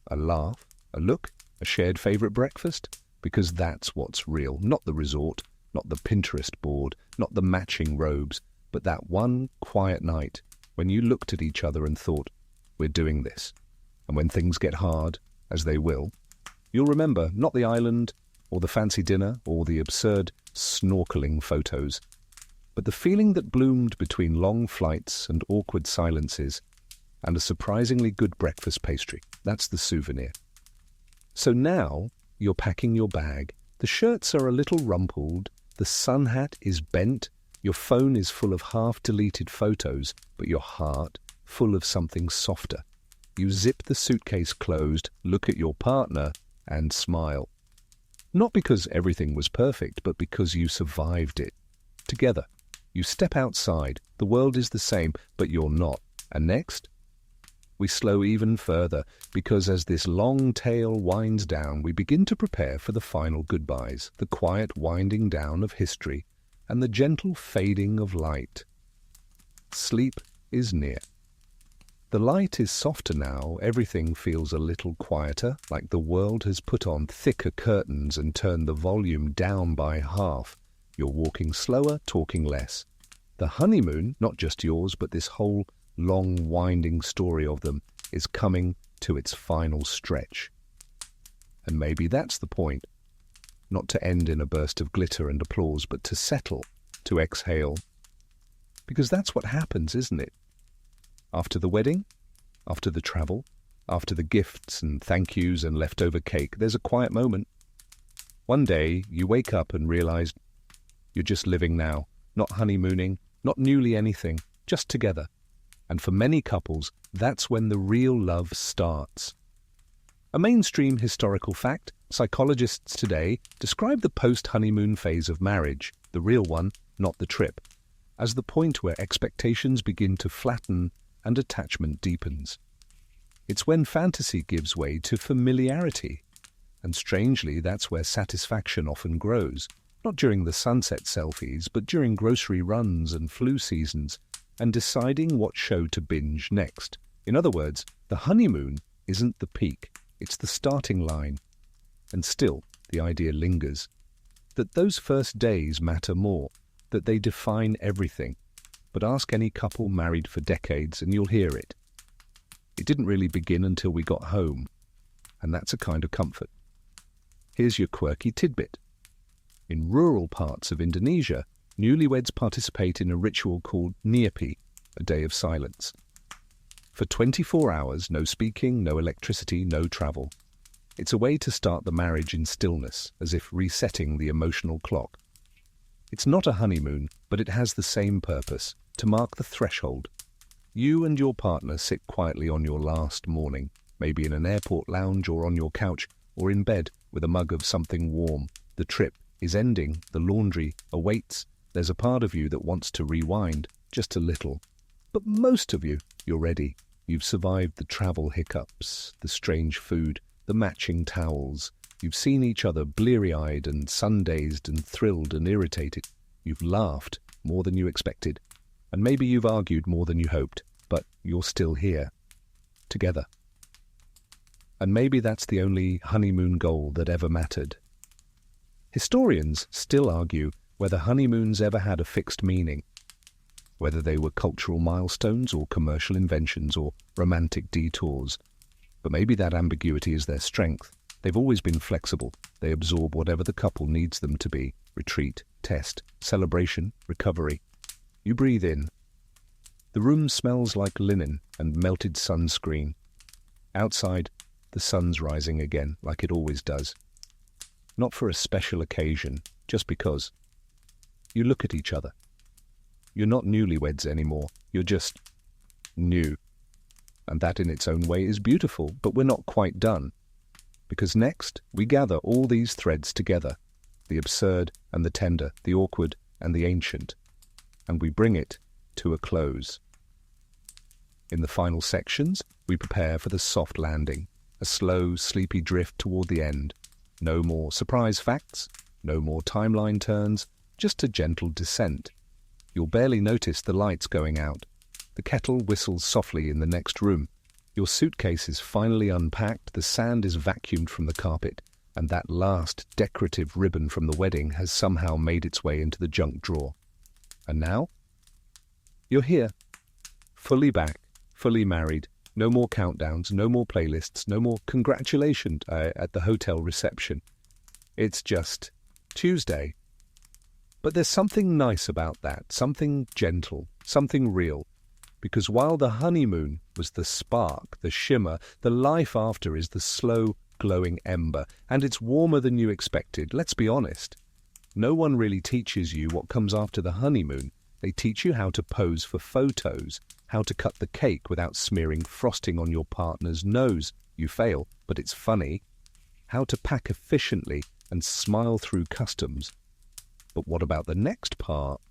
A laugh? A look? A shared favourite breakfast? Because that's what's real, not the resort, not the Pinterest board, not the matching robes, but that one quiet night when you looked at each other and thought, we're doing this. And when things get hard, as they will, you'll remember not the island or the fancy dinner or the absurd snorkeling photos, but the feeling that bloomed between long flights and awkward silences and a surprisingly good breakfast pastry. That's the souvenir. So now you're packing your bag. The shirts are a little rumpled, the sun hat is bent, your phone is full of half-deleted photos, but your heart full of something softer. You zip the suitcase closed, look at your partner, and smile. Not because everything was perfect, but because you survived it. Together. You step outside, the world is the same, but you're not. And next? We slow even further, because as this long tail winds down, we begin to prepare for the final goodbyes, the quiet winding down of history, and the gentle fading of light. Sleep is near. The light is softer now, everything feels a little quieter, like the world has put on thicker curtains and turned the volume down by half. You're walking slower, talking less. The honeymoon, not just yours, but this whole long, winding story of them, is coming to its final stretch. And maybe that's the point. Not to end in a burst of glitter and applause, but to settle, to exhale. Because that's what happens, isn't it? After the wedding, after the travel, after the gifts and thank yous and leftover cake, there's a quiet moment. One day, you wake up and realize you're just living now, not honeymooning, not newly anything, just together. And for many couples, that's when the real love starts. A mainstream historical fact, psychologists today describe the post-honeymoon phase of marriage, the real one, not the trip, as the point where expectations begin to flatten and attachment deepens. It's when fantasy gives way to familiarity. And strangely, that's where satisfaction often grows. Not during the sunset selfies, but during grocery runs and flu seasons, and deciding what show to binge next. In other words, the honeymoon isn't the peak, it's the starting line. And still, the idea lingers, that those first days matter more, that they define everything. But ask any couple married for decades and you'll hear it. It didn't really begin until we got home, and that's a kind of comfort. Here's your quirky tidbit. In rural parts of Indonesia, newlyweds participate in a ritual called Nyepi, a day of silence. For 24 hours, no speaking, no electricity, no travel. It's a way to start the marriage in stillness, as if resetting the emotional clock. It's not a honeymoon, but it has the same purpose, to mark the threshold. You and your partner sit quietly on your last morning, maybe in an airport lounge or on your couch, or in bed with a mug of something warm. The trip is ending, the laundry awaits. There's a part of you that wants to rewind, just a little. But most of you, you're ready. You've survived the travel hiccups, the strange food, the matching towels. You've seen each other bleary-eyed and sun-dazed and thrilled and irritated. You've laughed more than you expected. And maybe you've argued more than you hoped, but you're still here, together. And maybe that's the only honeymoon goal that ever mattered. Historians still argue whether honeymoons ever had a fixed meaning, whether they were cultural milestones or commercial inventions or romantic detours. But maybe that ambiguity is their strength. They've always been flexible. They absorb whatever the couple needs them to be. Retreat, test, celebration, recovery. You breathe in. The room smells like linen and melted sunscreen. Outside, the sun's rising again, like it always does. Not for a special occasion, just because. You look at each other. You're not newlyweds anymore. You're just new. And that in its own way is beautiful, but we're not quite done. Because next, we gather all these threads together, the absurd and the tender, the awkward and the ancient, and we bring it to a close. In the final sections, we prepare for the soft landing, a slow, sleepy drift toward the end. No more surprise facts, no more timeline turns, just a gentle descent. You'll barely notice the lights going out. The kettle whistles softly in the next room. Your suitcase is finally unpacked, the sand is vacuumed from the carpet, and that last decorative ribbon from the wedding has somehow made its way into the junk drawer. And now? You're here, fully back, fully married. No more countdowns, no more playlists, no more congratulations at the hotel reception. It's just Tuesday. But there's something nice about that, something gentle, something real. Because while the honeymoon was the spark, the shimmer, the life after is the slow, glowing ember, and it's warmer than you expected. Let's be honest. No one really teaches you what comes after the honeymoon. They teach you how to pose for photos, how to cut the cake without smearing frosting on your partner's nose. You fail, but it's funny. How to pack efficiently and smile through customs. But what about the next part?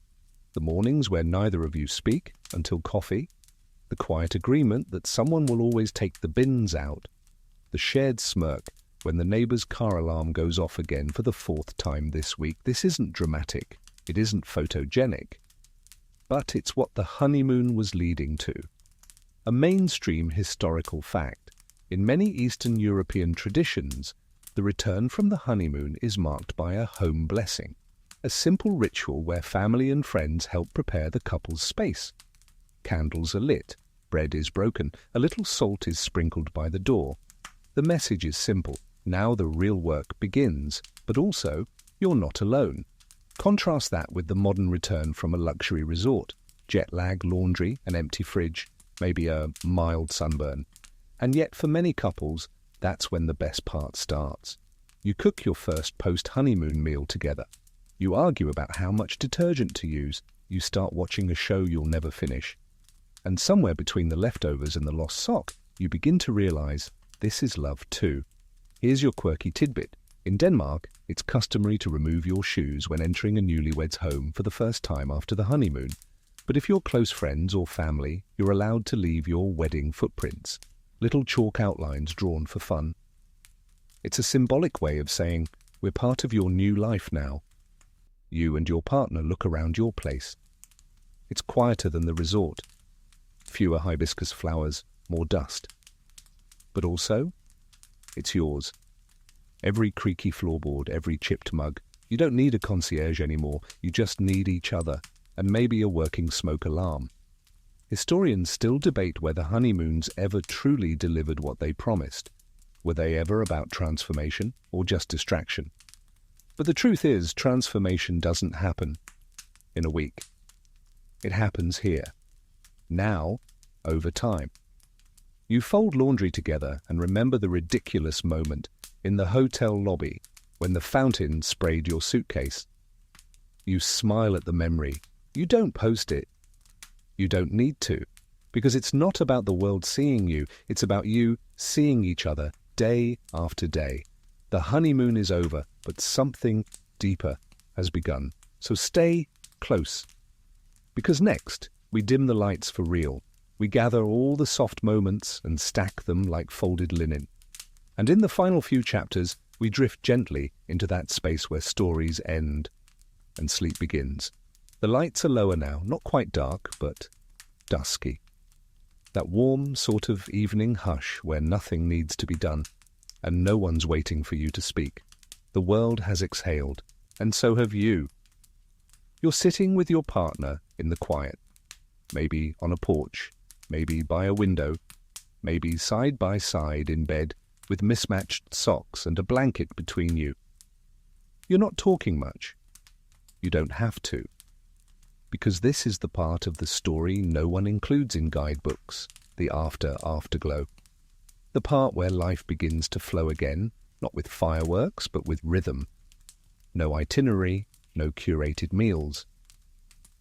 The mornings where neither of you speak until coffee, the quiet agreement that someone will always take the bins out, the shared smirk when the neighbour's car alarm goes off again for the 4th time this week. This isn't dramatic, it isn't photogenic, but it's what the honeymoon was leading to. A mainstream historical fact. In many Eastern European traditions, the return from the honeymoon is marked by a home blessing. A simple ritual where family and friends help prepare the couple's space. Candles are lit, bread is broken, a little salt is sprinkled by the door. The message is simple. Now the real work begins, but also you're not alone. Contrast that with the modern return from a luxury resort. Jet lag, laundry, an empty fridge, maybe a mild sunburn. And yet for many couples, that's when the best part starts. You cook your first post-honeymoon meal together. You argue about how much detergent to use. You start watching a show you'll never finish. And somewhere between the leftovers and the lost sock, you begin to realize this is love too. Here's your quirky tidbit. In Denmark, it's customary to remove your shoes when entering a newlywed's home for the first time after the honeymoon. But if you're close friends or family, you're allowed to leave your wedding footprints, little chalk outlines drawn for fun. It's a symbolic way of saying, we're part of your new life now. You and your partner look around your place. It's quieter than the resort. Fewer hibiscus flowers, more dust. But also, it's yours. Every creaky floorboard, every chipped mug. You don't need a concierge anymore. You just need each other, and maybe a working smoke alarm. Historians still debate whether honeymoons ever truly delivered what they promised. Were they ever about transformation or just distraction? But the truth is, transformation doesn't happen in a week. It happens here, now, over time. You fold laundry together and remember the ridiculous moment in the hotel lobby when the fountain sprayed your suitcase. You smile at the memory. You don't post it. You don't need to, because it's not about the world seeing you. It's about you seeing each other day after day. The honeymoon is over, but something deeper has begun. So stay close. Because next, we dim the lights for real. We gather all the soft moments and stack them like folded linen. And in the final few chapters, we drift gently into that space where stories end and sleep begins. The lights are lower now, not quite dark, but dusky. That warm sort of evening hush where nothing needs to be done, and no one's waiting for you to speak. The world has exhaled, and so have you. You're sitting with your partner in the quiet, maybe on a porch, maybe by a window, maybe side by side in bed with mismatched socks and a blanket between you. You're not talking much. You don't have to, because this is the part of the story no one includes in guidebooks, the afterglow. The part where life begins to flow again, not with fireworks, but with rhythm. No itinerary, no curated meals.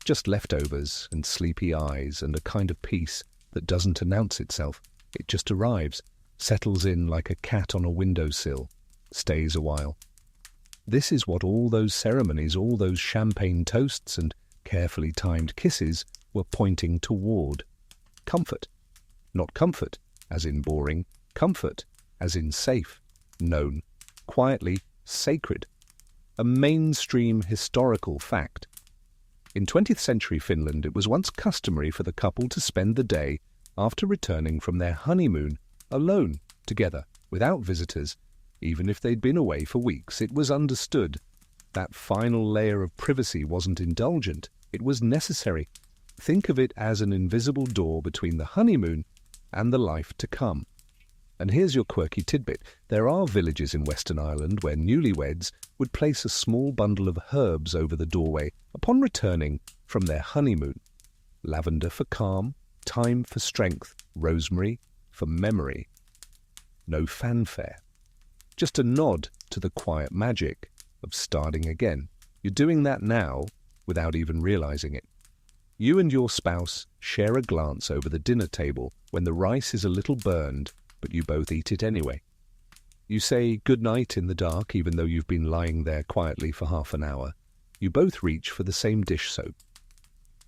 Just leftovers and sleepy eyes and a kind of peace that doesn't announce itself. It just arrives, settles in like a cat on a windowsill, stays a while. This is what all those ceremonies, all those champagne toasts and carefully timed kisses were pointing toward. Comfort. Not comfort, as in boring. Comfort, as in safe, known, quietly sacred. A mainstream historical fact. In 20th century Finland, it was once customary for the couple to spend the day after returning from their honeymoon alone, together, without visitors. Even if they'd been away for weeks, it was understood. That final layer of privacy wasn't indulgent, it was necessary. Think of it as an invisible door between the honeymoon and the life to come. And here's your quirky tidbit. There are villages in Western Ireland where newlyweds would place a small bundle of herbs over the doorway upon returning from their honeymoon. Lavender for calm, thyme for strength, rosemary for memory. No fanfare. Just a nod to the quiet magic of starting again. You're doing that now without even realizing it. You and your spouse share a glance over the dinner table when the rice is a little burned, but you both eat it anyway. You say goodnight in the dark, even though you've been lying there quietly for half an hour. You both reach for the same dish soap.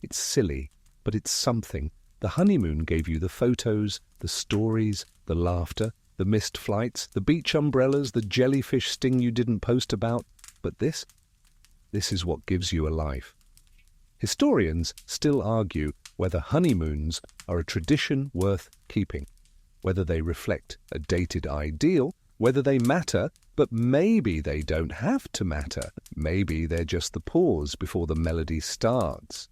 It's silly, but it's something. The honeymoon gave you the photos, the stories, the laughter, the missed flights, the beach umbrellas, the jellyfish sting you didn't post about. But this is what gives you a life. Historians still argue whether honeymoons are a tradition worth keeping, whether they reflect a dated ideal, whether they matter, but maybe they don't have to matter. Maybe they're just the pause before the melody starts.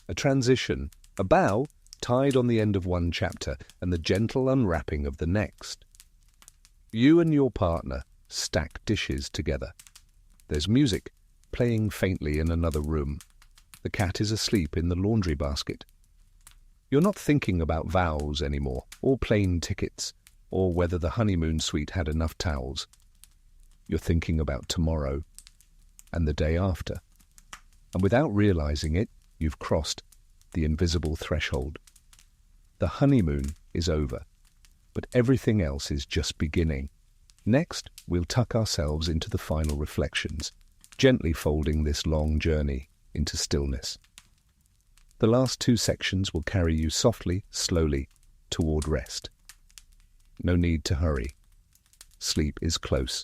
A transition, a bow tied on the end of one chapter and the gentle unwrapping of the next. You and your partner stack dishes together. There's music playing faintly in another room. The cat is asleep in the laundry basket. You're not thinking about vows anymore, or plane tickets, or whether the honeymoon suite had enough towels. You're thinking about tomorrow and the day after. And without realizing it, you've crossed the invisible threshold. The honeymoon is over, but everything else is just beginning. Next, we'll tuck ourselves into the final reflections, gently folding this long journey into stillness. The last two sections will carry you softly, slowly, toward rest. No need to hurry. Sleep is close.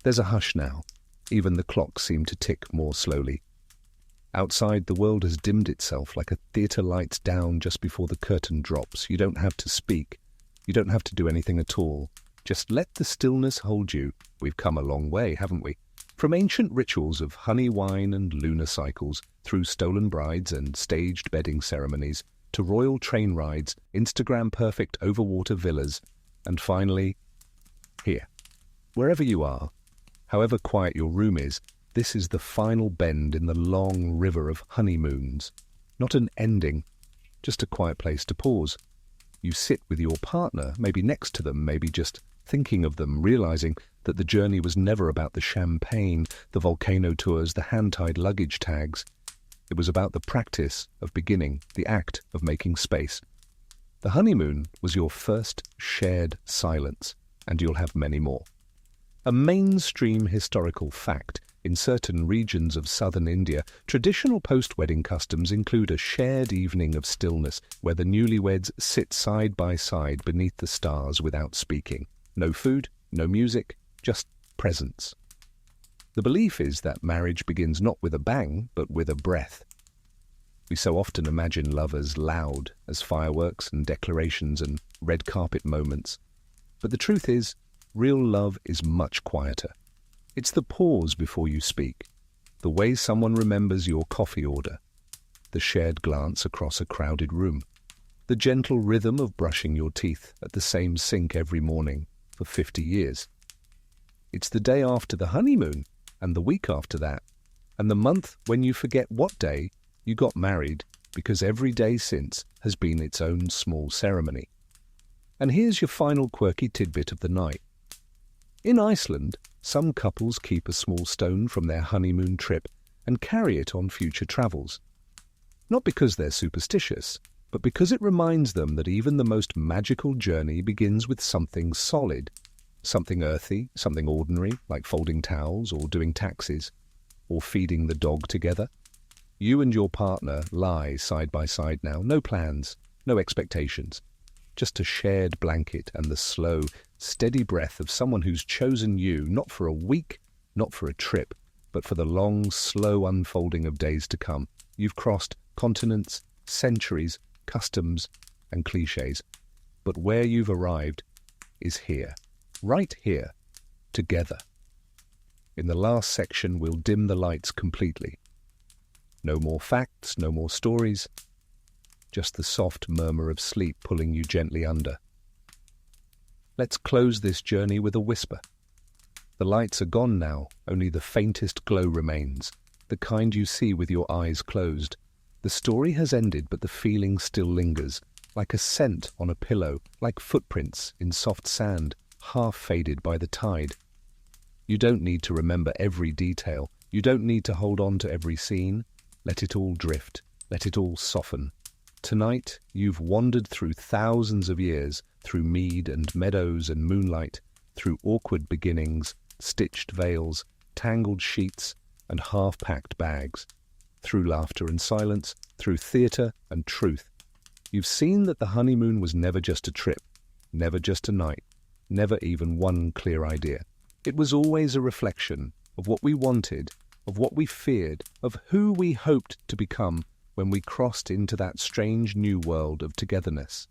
There's a hush now. Even the clocks seem to tick more slowly. Outside, the world has dimmed itself like a theatre lights down just before the curtain drops. You don't have to speak. You don't have to do anything at all. Just let the stillness hold you. We've come a long way, haven't we? From ancient rituals of honey wine and lunar cycles, through stolen brides and staged bedding ceremonies, to royal train rides, Instagram-perfect overwater villas, and finally, here. Wherever you are, however quiet your room is, this is the final bend in the long river of honeymoons. Not an ending, just a quiet place to pause. You sit with your partner, maybe next to them, maybe just thinking of them, realizing that the journey was never about the champagne, the volcano tours, the hand-tied luggage tags. It was about the practice of beginning, the act of making space. The honeymoon was your first shared silence, and you'll have many more. A mainstream historical fact: in certain regions of southern India, traditional post-wedding customs include a shared evening of stillness where the newlyweds sit side by side beneath the stars without speaking. No food, no music, just presence. The belief is that marriage begins not with a bang, but with a breath. We so often imagine love as loud, as fireworks and declarations and red carpet moments. But the truth is, real love is much quieter. It's the pause before you speak, the way someone remembers your coffee order, the shared glance across a crowded room, the gentle rhythm of brushing your teeth at the same sink every morning for 50 years. It's the day after the honeymoon, and the week after that, and the month when you forget what day you got married, because every day since has been its own small ceremony. And here's your final quirky tidbit of the night. In Iceland, some couples keep a small stone from their honeymoon trip and carry it on future travels. Not because they're superstitious, but because it reminds them that even the most magical journey begins with something solid, something earthy, something ordinary, like folding towels or doing taxes, or feeding the dog together. You and your partner lie side by side now, no plans, no expectations, just a shared blanket and the slow, steady breath of someone who's chosen you not for a week, not for a trip, but for the long, slow unfolding of days to come. You've crossed continents, centuries, customs, and cliches, but where you've arrived is here, right here, together. In the last section, we'll dim the lights completely. No more facts, no more stories, just the soft murmur of sleep pulling you gently under. Let's close this journey with a whisper. The lights are gone now, only the faintest glow remains, the kind you see with your eyes closed. The story has ended, but the feeling still lingers, like a scent on a pillow, like footprints in soft sand, half faded by the tide. You don't need to remember every detail. You don't need to hold on to every scene. Let it all drift. Let it all soften. Tonight, you've wandered through thousands of years, through mead and meadows and moonlight, through awkward beginnings, stitched veils, tangled sheets, and half-packed bags, through laughter and silence, through theatre and truth. You've seen that the honeymoon was never just a trip, never just a night, never even one clear idea. It was always a reflection of what we wanted, of what we feared, of who we hoped to become when we crossed into that strange new world of togetherness.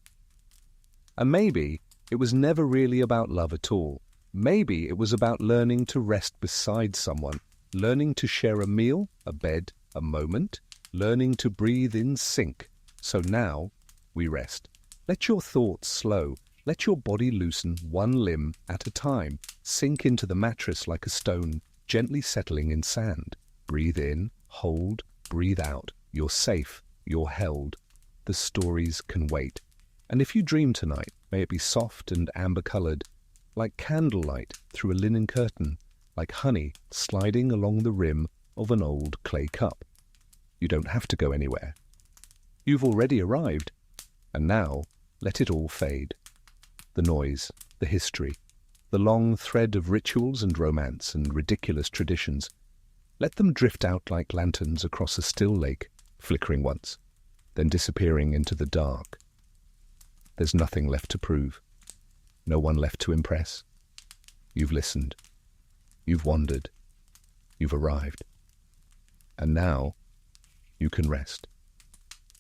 And maybe it was never really about love at all. Maybe it was about learning to rest beside someone, learning to share a meal, a bed, a moment, learning to breathe in sync. So now we rest. Let your thoughts slow. Let your body loosen one limb at a time. Sink into the mattress like a stone, gently settling in sand. Breathe in, hold, breathe out. You're safe. You're held. The stories can wait. And if you dream tonight, may it be soft and amber-colored, like candlelight through a linen curtain, like honey sliding along the rim of an old clay cup. You don't have to go anywhere. You've already arrived. And now, let it all fade. The noise, the history, the long thread of rituals and romance and ridiculous traditions. Let them drift out like lanterns across a still lake, flickering once, then disappearing into the dark. There's nothing left to prove. No one left to impress. You've listened. You've wandered. You've arrived. And now, you can rest.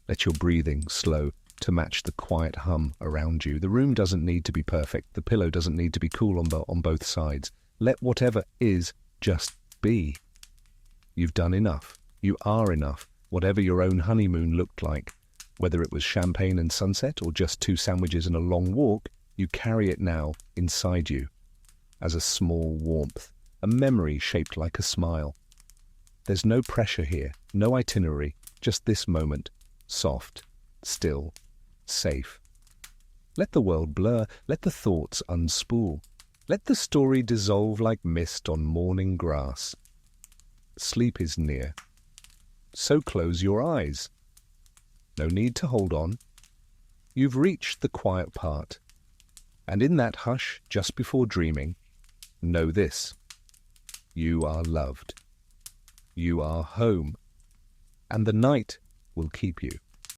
Let your breathing slow to match the quiet hum around you. The room doesn't need to be perfect. The pillow doesn't need to be cool on both sides. Let whatever is just be. You've done enough. You are enough. Whatever your own honeymoon looked like, whether it was champagne and sunset or just 2 sandwiches and a long walk, you carry it now inside you as a small warmth, a memory shaped like a smile. There's no pressure here, no itinerary, just this moment, soft, still, safe. Let the world blur, let the thoughts unspool. Let the story dissolve like mist on morning grass. Sleep is near. So close your eyes. No need to hold on. You've reached the quiet part. And in that hush, just before dreaming, know this. You are loved. You are home. And the night will keep you.